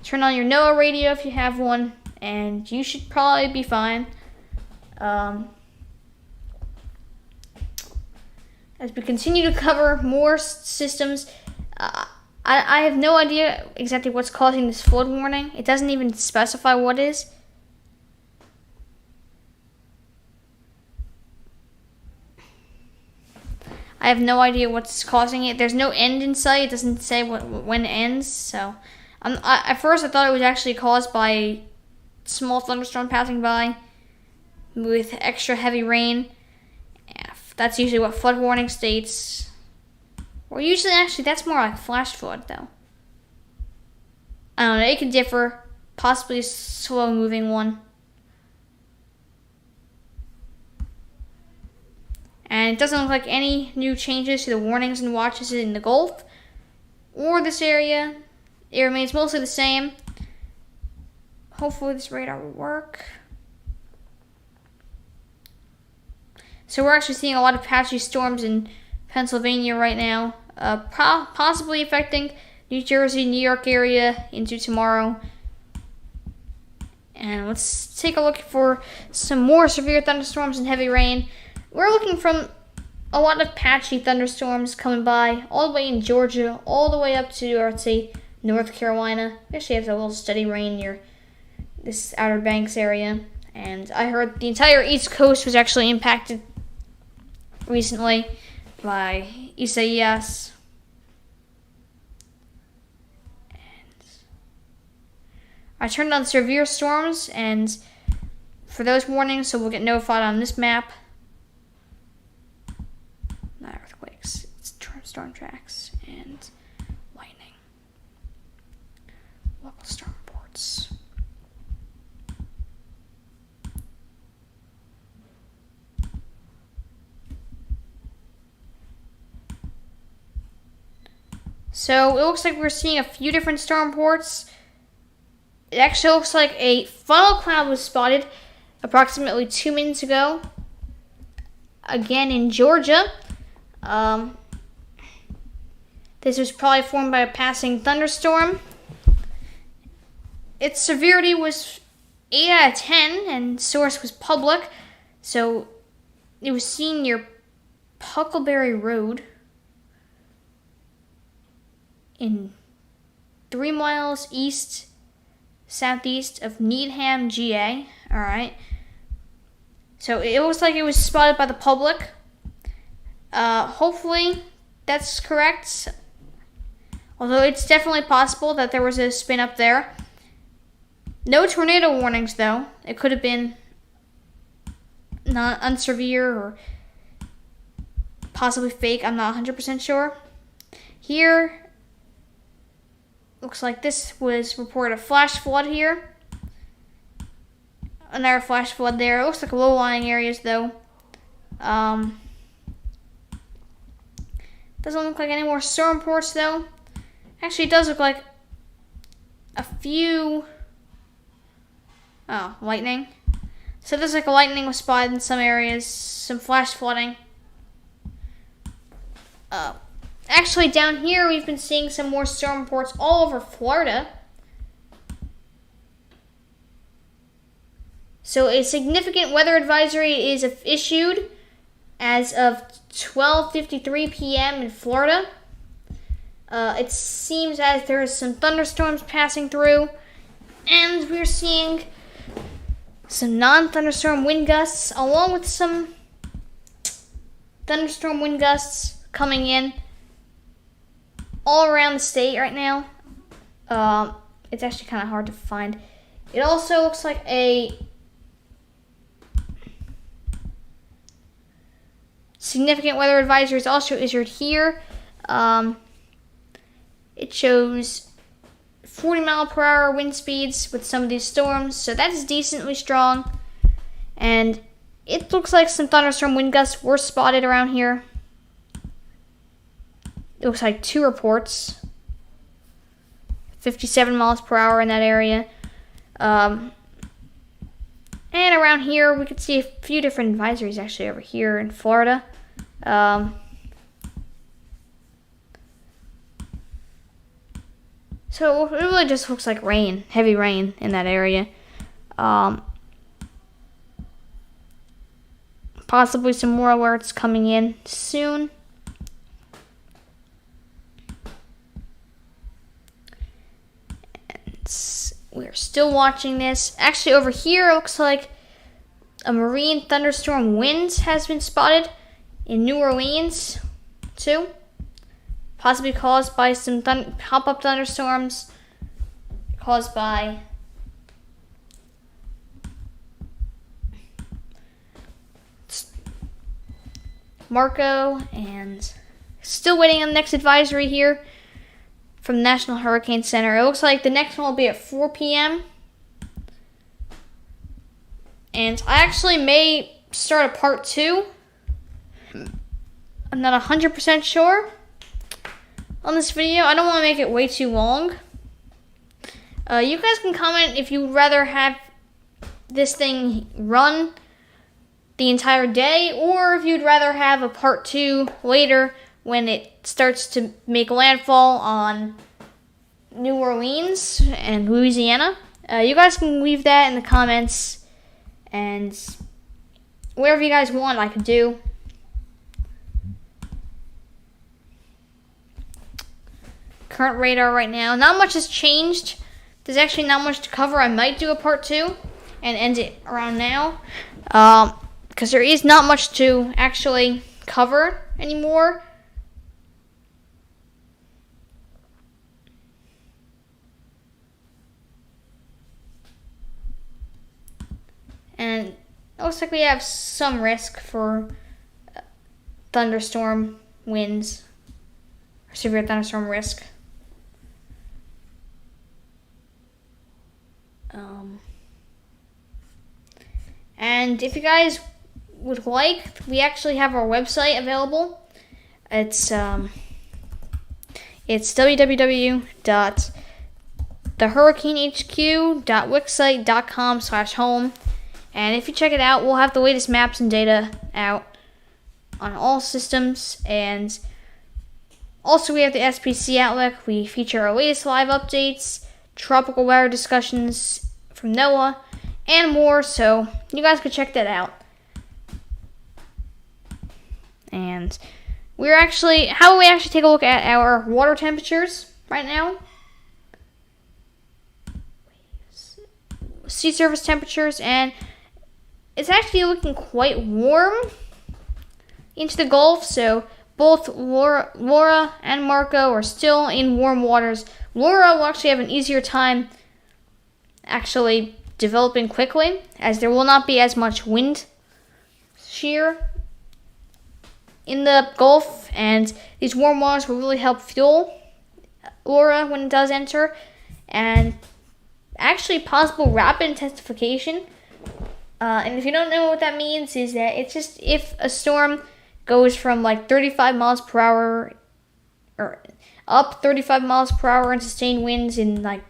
Turn on your Noaa radio if you have one, and you should probably be fine. As we continue to cover more systems, I have no idea exactly what's causing this flood warning. It doesn't even specify what is. I have no idea what's causing it. There's no end in sight. It doesn't say when it ends. So, at first I thought it was actually caused by a small thunderstorm passing by with extra heavy rain. That's usually what flood warning states. Or usually, actually, that's more like flash flood, though. I don't know. It could differ. Possibly a slow-moving one. And it doesn't look like any new changes to the warnings and watches in the Gulf or this area. It remains mostly the same. Hopefully this radar will work. So we're actually seeing a lot of patchy storms in Pennsylvania right now, possibly affecting New Jersey, New York area into tomorrow. And let's take a look for some more severe thunderstorms and heavy rain. We're looking from a lot of patchy thunderstorms coming by, all the way in Georgia, all the way up to, let's say, North Carolina. We actually have a little steady rain near this Outer Banks area. And I heard the entire East Coast was actually impacted recently by Isaias. And I turned on severe storms and for those warnings, so we'll get notified on this map. Not earthquakes, it's storm tracks and lightning. Local storm reports. So it looks like we're seeing a few different storm reports. It actually looks like a funnel cloud was spotted approximately 2 minutes ago. Again in Georgia. This was probably formed by a passing thunderstorm. Its severity was 8 out of 10 and source was public. So it was seen near Puckleberry Road in 3 miles southeast of Needham, GA. Alright. So it looks like it was spotted by the public. Hopefully that's correct. Although it's definitely possible that there was a spin up there. No tornado warnings though. It could have been not unsevere or possibly fake. I'm not 100% sure. Here, looks like this was reported a flash flood here. Another flash flood there. It looks like low-lying areas though. Doesn't look like any more storm reports though. Actually, it does look like a few. Oh, lightning. So there's like a lightning was spotted in some areas. Some flash flooding. Actually, down here we've been seeing some more storm reports all over Florida. So a significant weather advisory is issued as of 12:53 p.m. in Florida. It seems as there is some thunderstorms passing through, and we're seeing some non-thunderstorm wind gusts, along with some thunderstorm wind gusts coming in all around the state right now. It's actually kind of hard to find. It also looks like a significant weather advisory is also issued here. It shows 40-mile-per-hour wind speeds with some of these storms, so that's decently strong. And it looks like some thunderstorm wind gusts were spotted around here. It looks like 2 reports. 57 miles per hour in that area. And around here, we could see a few different advisories actually over here in Florida. So it really just looks like rain, heavy rain in that area. Possibly some more alerts coming in soon. We're still watching this. Actually, over here, it looks like a marine thunderstorm wind has been spotted in New Orleans, too. Possibly caused by some pop-up thunderstorms caused by Marco, and still waiting on the next advisory here from the National Hurricane Center. It looks like the next one will be at 4 p.m. And I actually may start a part 2. I'm not 100% sure on this video. I don't want to make it way too long. You guys can comment if you'd rather have this thing run the entire day, or if you'd rather have a part 2 later when it starts to make landfall on New Orleans and Louisiana. You guys can leave that in the comments, and whatever you guys want I can do. Current radar right now, not much has changed. There's actually not much to cover. I might do a part 2 and end it around now, because there is not much to actually cover anymore. And it looks like we have some risk for thunderstorm winds, or severe thunderstorm risk. And if you guys would like, we actually have our website available. It's www.thehurricanehq.wixsite.com/home. And if you check it out, we'll have the latest maps and data out on all systems. And also we have the Sbc Outlook. We feature our latest live updates, tropical weather discussions from Noah, and more. So you guys could check that out. And how about we actually take a look at our water temperatures right now. Sea surface temperatures, and it's actually looking quite warm into the Gulf. So both Laura and Marco are still in warm waters. Laura will actually have an easier time actually developing quickly, as there will not be as much wind shear in the Gulf, and these warm waters will really help fuel Laura when it does enter, and actually possible rapid intensification. And if you don't know what that means, is that it's just if a storm goes from like 35 miles per hour or up 35 miles per hour in sustained winds in like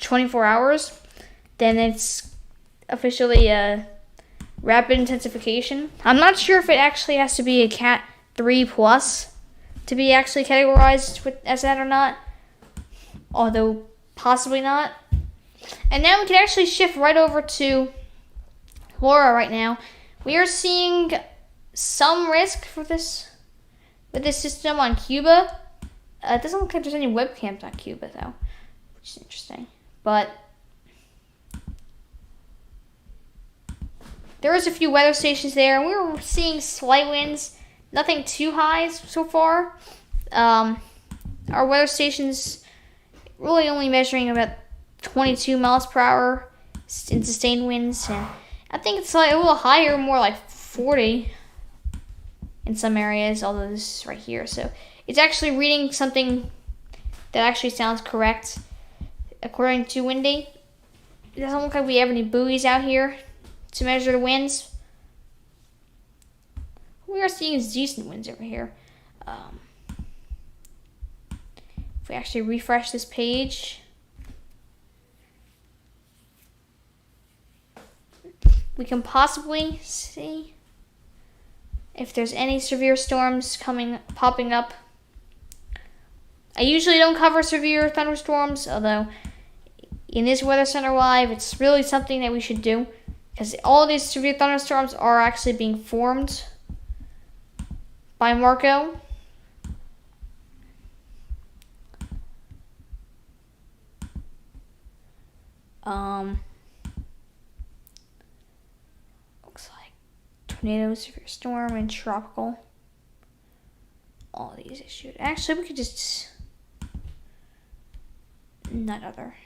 24 hours, then it's officially a rapid intensification. I'm not sure if it actually has to be a Cat 3 plus to be actually categorized as that or not, although possibly not. And now we can actually shift right over to Laura right now. We are seeing some risk for this with this system on Cuba It doesn't look like there's any webcams on Cuba, though, which is interesting. But there is a few weather stations there, and we were seeing slight winds, nothing too high so far. Our weather station's really only measuring about 22 miles per hour in sustained winds, and I think it's like a little higher, more like 40 in some areas, although this is right here. So it's actually reading something that actually sounds correct according to Windy. It doesn't look like we have any buoys out here to measure the winds. We are seeing decent winds over here. If we actually refresh this page, we can possibly see if there's any severe storms popping up. I usually don't cover severe thunderstorms, although in this Weather Center Live, it's really something that we should do, because all these severe thunderstorms are actually being formed by Marco. Looks like tornado, severe storm, and tropical. All these issued. Actually, we could just not other.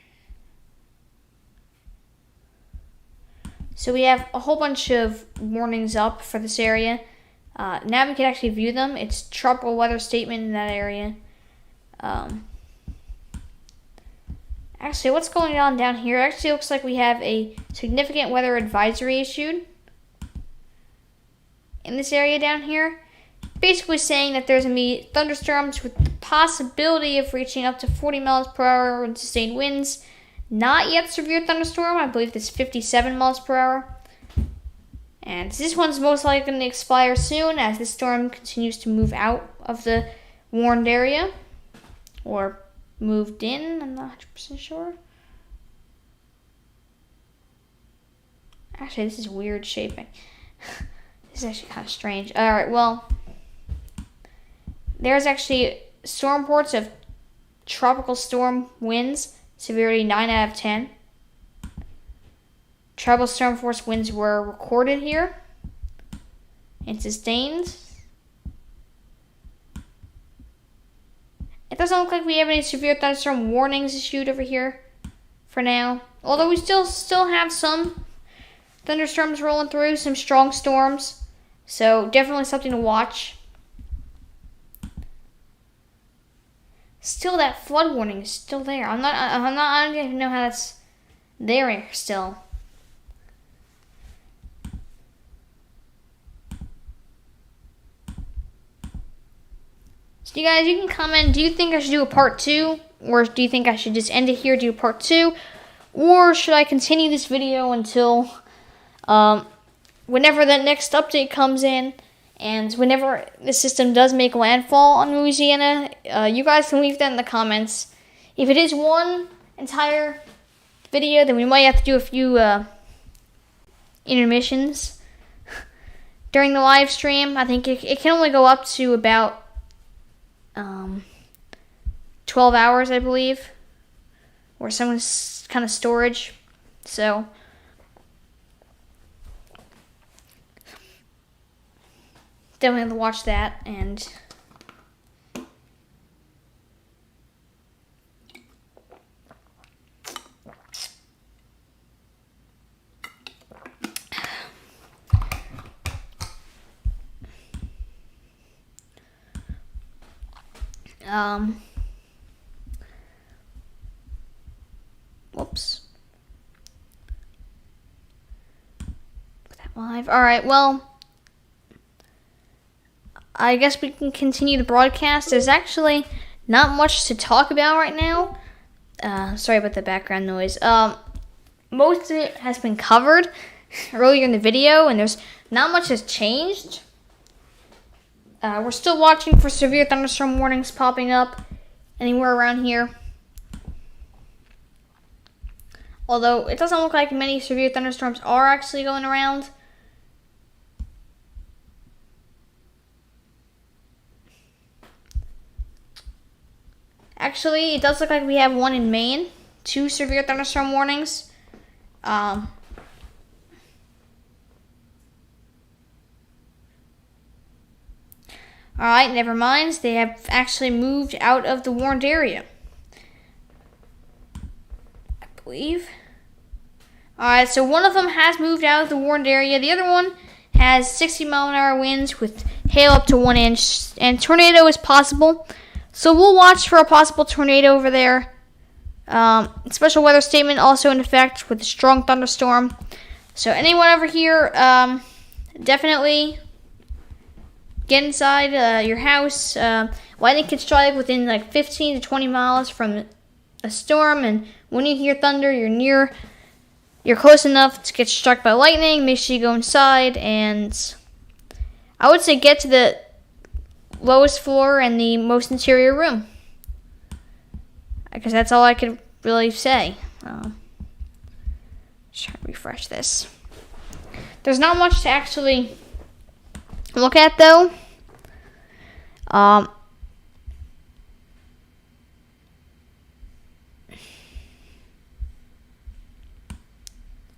So we have a whole bunch of warnings up for this area. Now we can actually view them. It's tropical weather statement in that area. Actually, what's going on down here? Actually, looks like we have a significant weather advisory issued in this area down here. Basically saying that there's going to be thunderstorms with the possibility of reaching up to 40 miles per hour in sustained winds. Not yet severe thunderstorm. I believe it's 57 miles per hour. And this one's most likely going to expire soon as this storm continues to move out of the warned area. Or moved in, I'm not 100% sure. Actually, this is weird shaping. This is actually kind of strange. Alright, well, there's actually storm reports of tropical storm winds, severity 9 out of 10. Tropical storm force winds were recorded here and sustained. It doesn't look like we have any severe thunderstorm warnings issued over here for now. Although we still have some thunderstorms rolling through, some strong storms. So definitely something to watch. Still, that flood warning is still there. I don't even know how that's there still. So you guys, you can comment, do you think I should do a part 2? Or do you think I should just end it here, do a part 2? Or should I continue this video until whenever that next update comes in, and whenever the system does make landfall on Louisiana? You guys can leave that in the comments. If it is one entire video, then we might have to do a few intermissions during the live stream. I think it can only go up to about 12 hours, I believe, or some kind of storage. So definitely have to watch that. And whoops. Put that live. Alright, well, I guess we can continue the broadcast. There's actually not much to talk about right now. Sorry about the background noise. Most of it has been covered earlier in the video, and there's not much has changed. We're still watching for severe thunderstorm warnings popping up anywhere around here. Although it doesn't look like many severe thunderstorms are actually going around. Actually, it does look like we have one in Maine. 2 severe thunderstorm warnings. Alright, never mind. They have actually moved out of the warned area, I believe. Alright, so one of them has moved out of the warned area. The other one has 60-mile-an-hour winds with hail up to 1 inch, and tornado is possible. So we'll watch for a possible tornado over there. Special weather statement also in effect with a strong thunderstorm. So anyone over here, definitely get inside your house. Lightning can strike within like 15 to 20 miles from a storm, and when you hear thunder, you're close enough to get struck by lightning. Make sure you go inside, and I would say get to the lowest floor and the most interior room, because that's all I could really say. Just try to refresh this. There's not much to actually look at, though.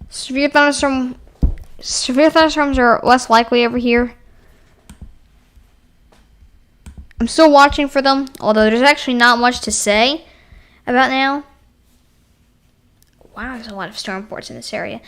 Severe thunderstorms are less likely over here. I'm still watching for them, although there's actually not much to say about now. Wow, there's a lot of storm reports in this area.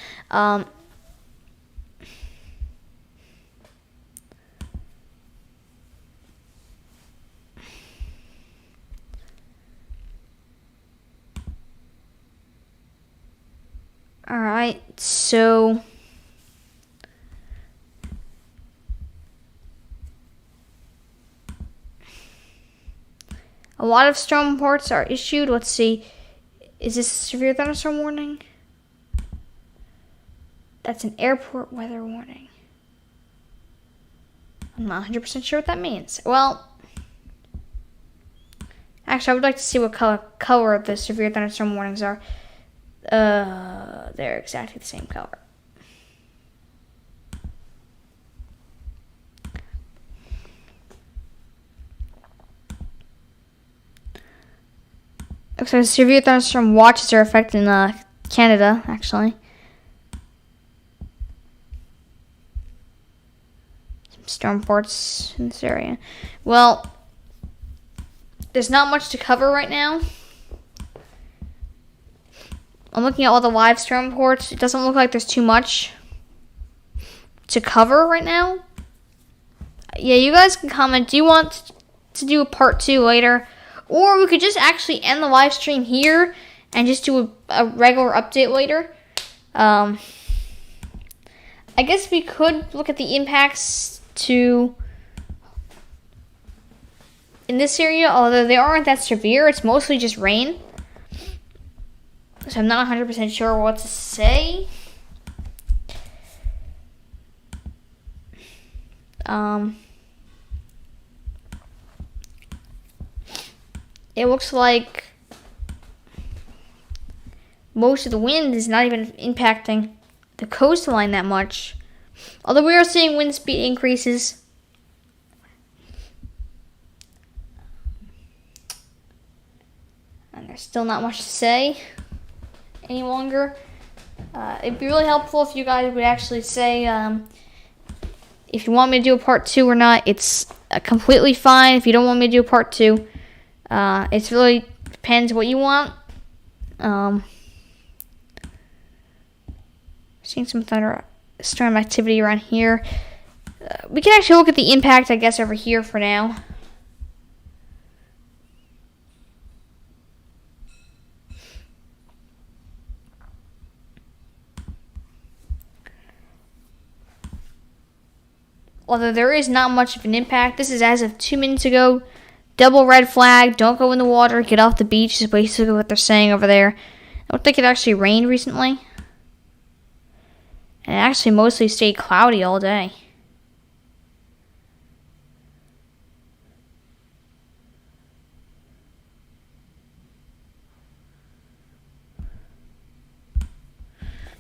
Alright, so a lot of storm reports are issued. Let's see. Is this a severe thunderstorm warning? That's an airport weather warning. I'm not 100% sure what that means. Well, actually, I would like to see what color the severe thunderstorm warnings are. They're exactly the same color. Looks like severe thunderstorm watches are affecting Canada, actually. Some storm reports in this area. Well, there's not much to cover right now. I'm looking at all the live storm reports. It doesn't look like there's too much to cover right now. Yeah, you guys can comment. Do you want to do a part 2 later? Or we could just actually end the live stream here and just do a regular update later. I guess we could look at the impacts in this area, although they aren't that severe. It's mostly just rain. So I'm not 100% sure what to say. It looks like most of the wind is not even impacting the coastline that much. Although we are seeing wind speed increases. And there's still not much to say any longer. It'd be really helpful if you guys would actually say if you want me to do a part 2 or not. It's completely fine if you don't want me to do a part 2. It really depends what you want. Seeing some thunderstorm activity around here. We can actually look at the impact, I guess, over here for now. Although there is not much of an impact. This is as of 2 minutes ago. Double red flag. Don't go in the water. Get off the beach is basically what they're saying over there. I don't think it actually rained recently. And it actually mostly stayed cloudy all day.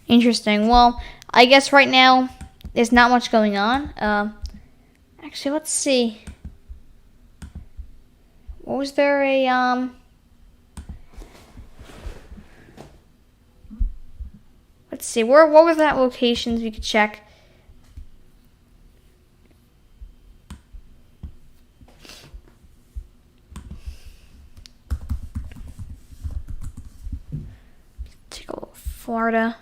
Interesting. Well, I guess right now there's not much going on. Actually, let's see. Was there a Let's see, what were that locations we could check? Take a look. Florida.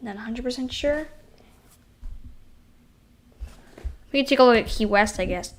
Not 100% sure. We can take a look at Key West, I guess.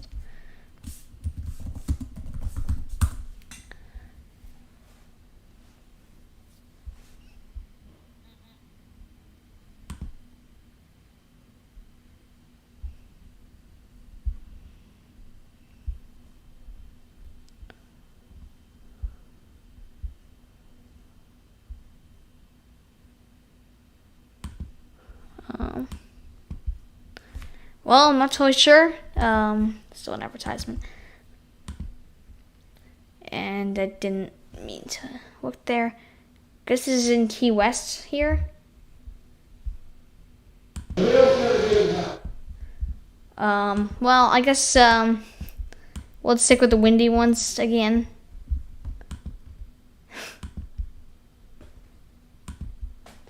Well, I'm not totally sure. Still an advertisement. And I didn't mean to look there. This is in Key West here. Well, I guess we'll stick with the windy ones again.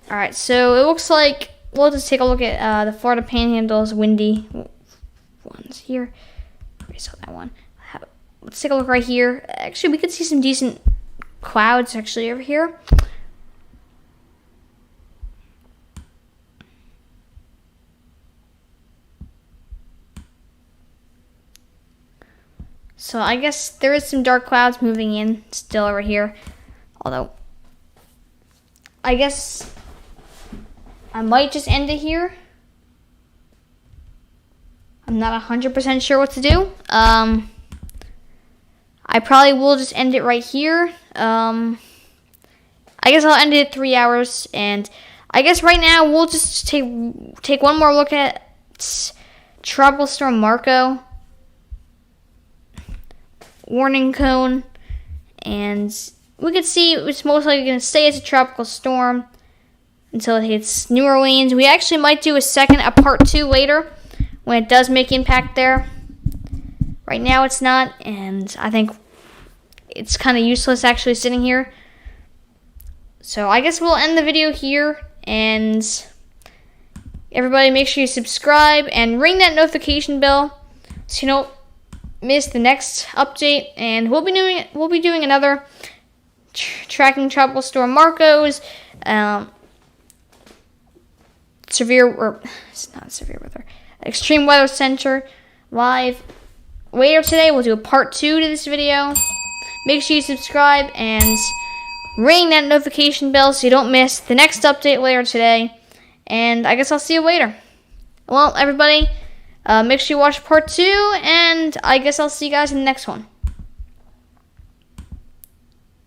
Alright, so it looks like we'll just take a look at the Florida Panhandle's windy ones here. I saw that one. Let's take a look right here. Actually, we could see some decent clouds actually over here. So I guess there is some dark clouds moving in still over here. Although, I guess I might just end it here. I'm not 100% sure what to do. I probably will just end it right here. I guess I'll end it at 3 hours. And I guess right now we'll just take one more look at Tropical Storm Marco. Warning cone. And we can see it's most likely going to stay as a tropical storm until it hits New Orleans. We actually might do a part 2 later when it does make impact there. Right now it's not, and I think it's kind of useless actually sitting here. So I guess we'll end the video here, and everybody make sure you subscribe and ring that notification bell so you don't miss the next update. And we'll be doing another tracking Tropical Storm Marco's Extreme Weather Center live later today. We'll do a part 2 to this video. Make sure you subscribe and ring that notification bell so you don't miss the next update later today. And I guess I'll see you later. Well, everybody, make sure you watch part 2, and I guess I'll see you guys in the next one.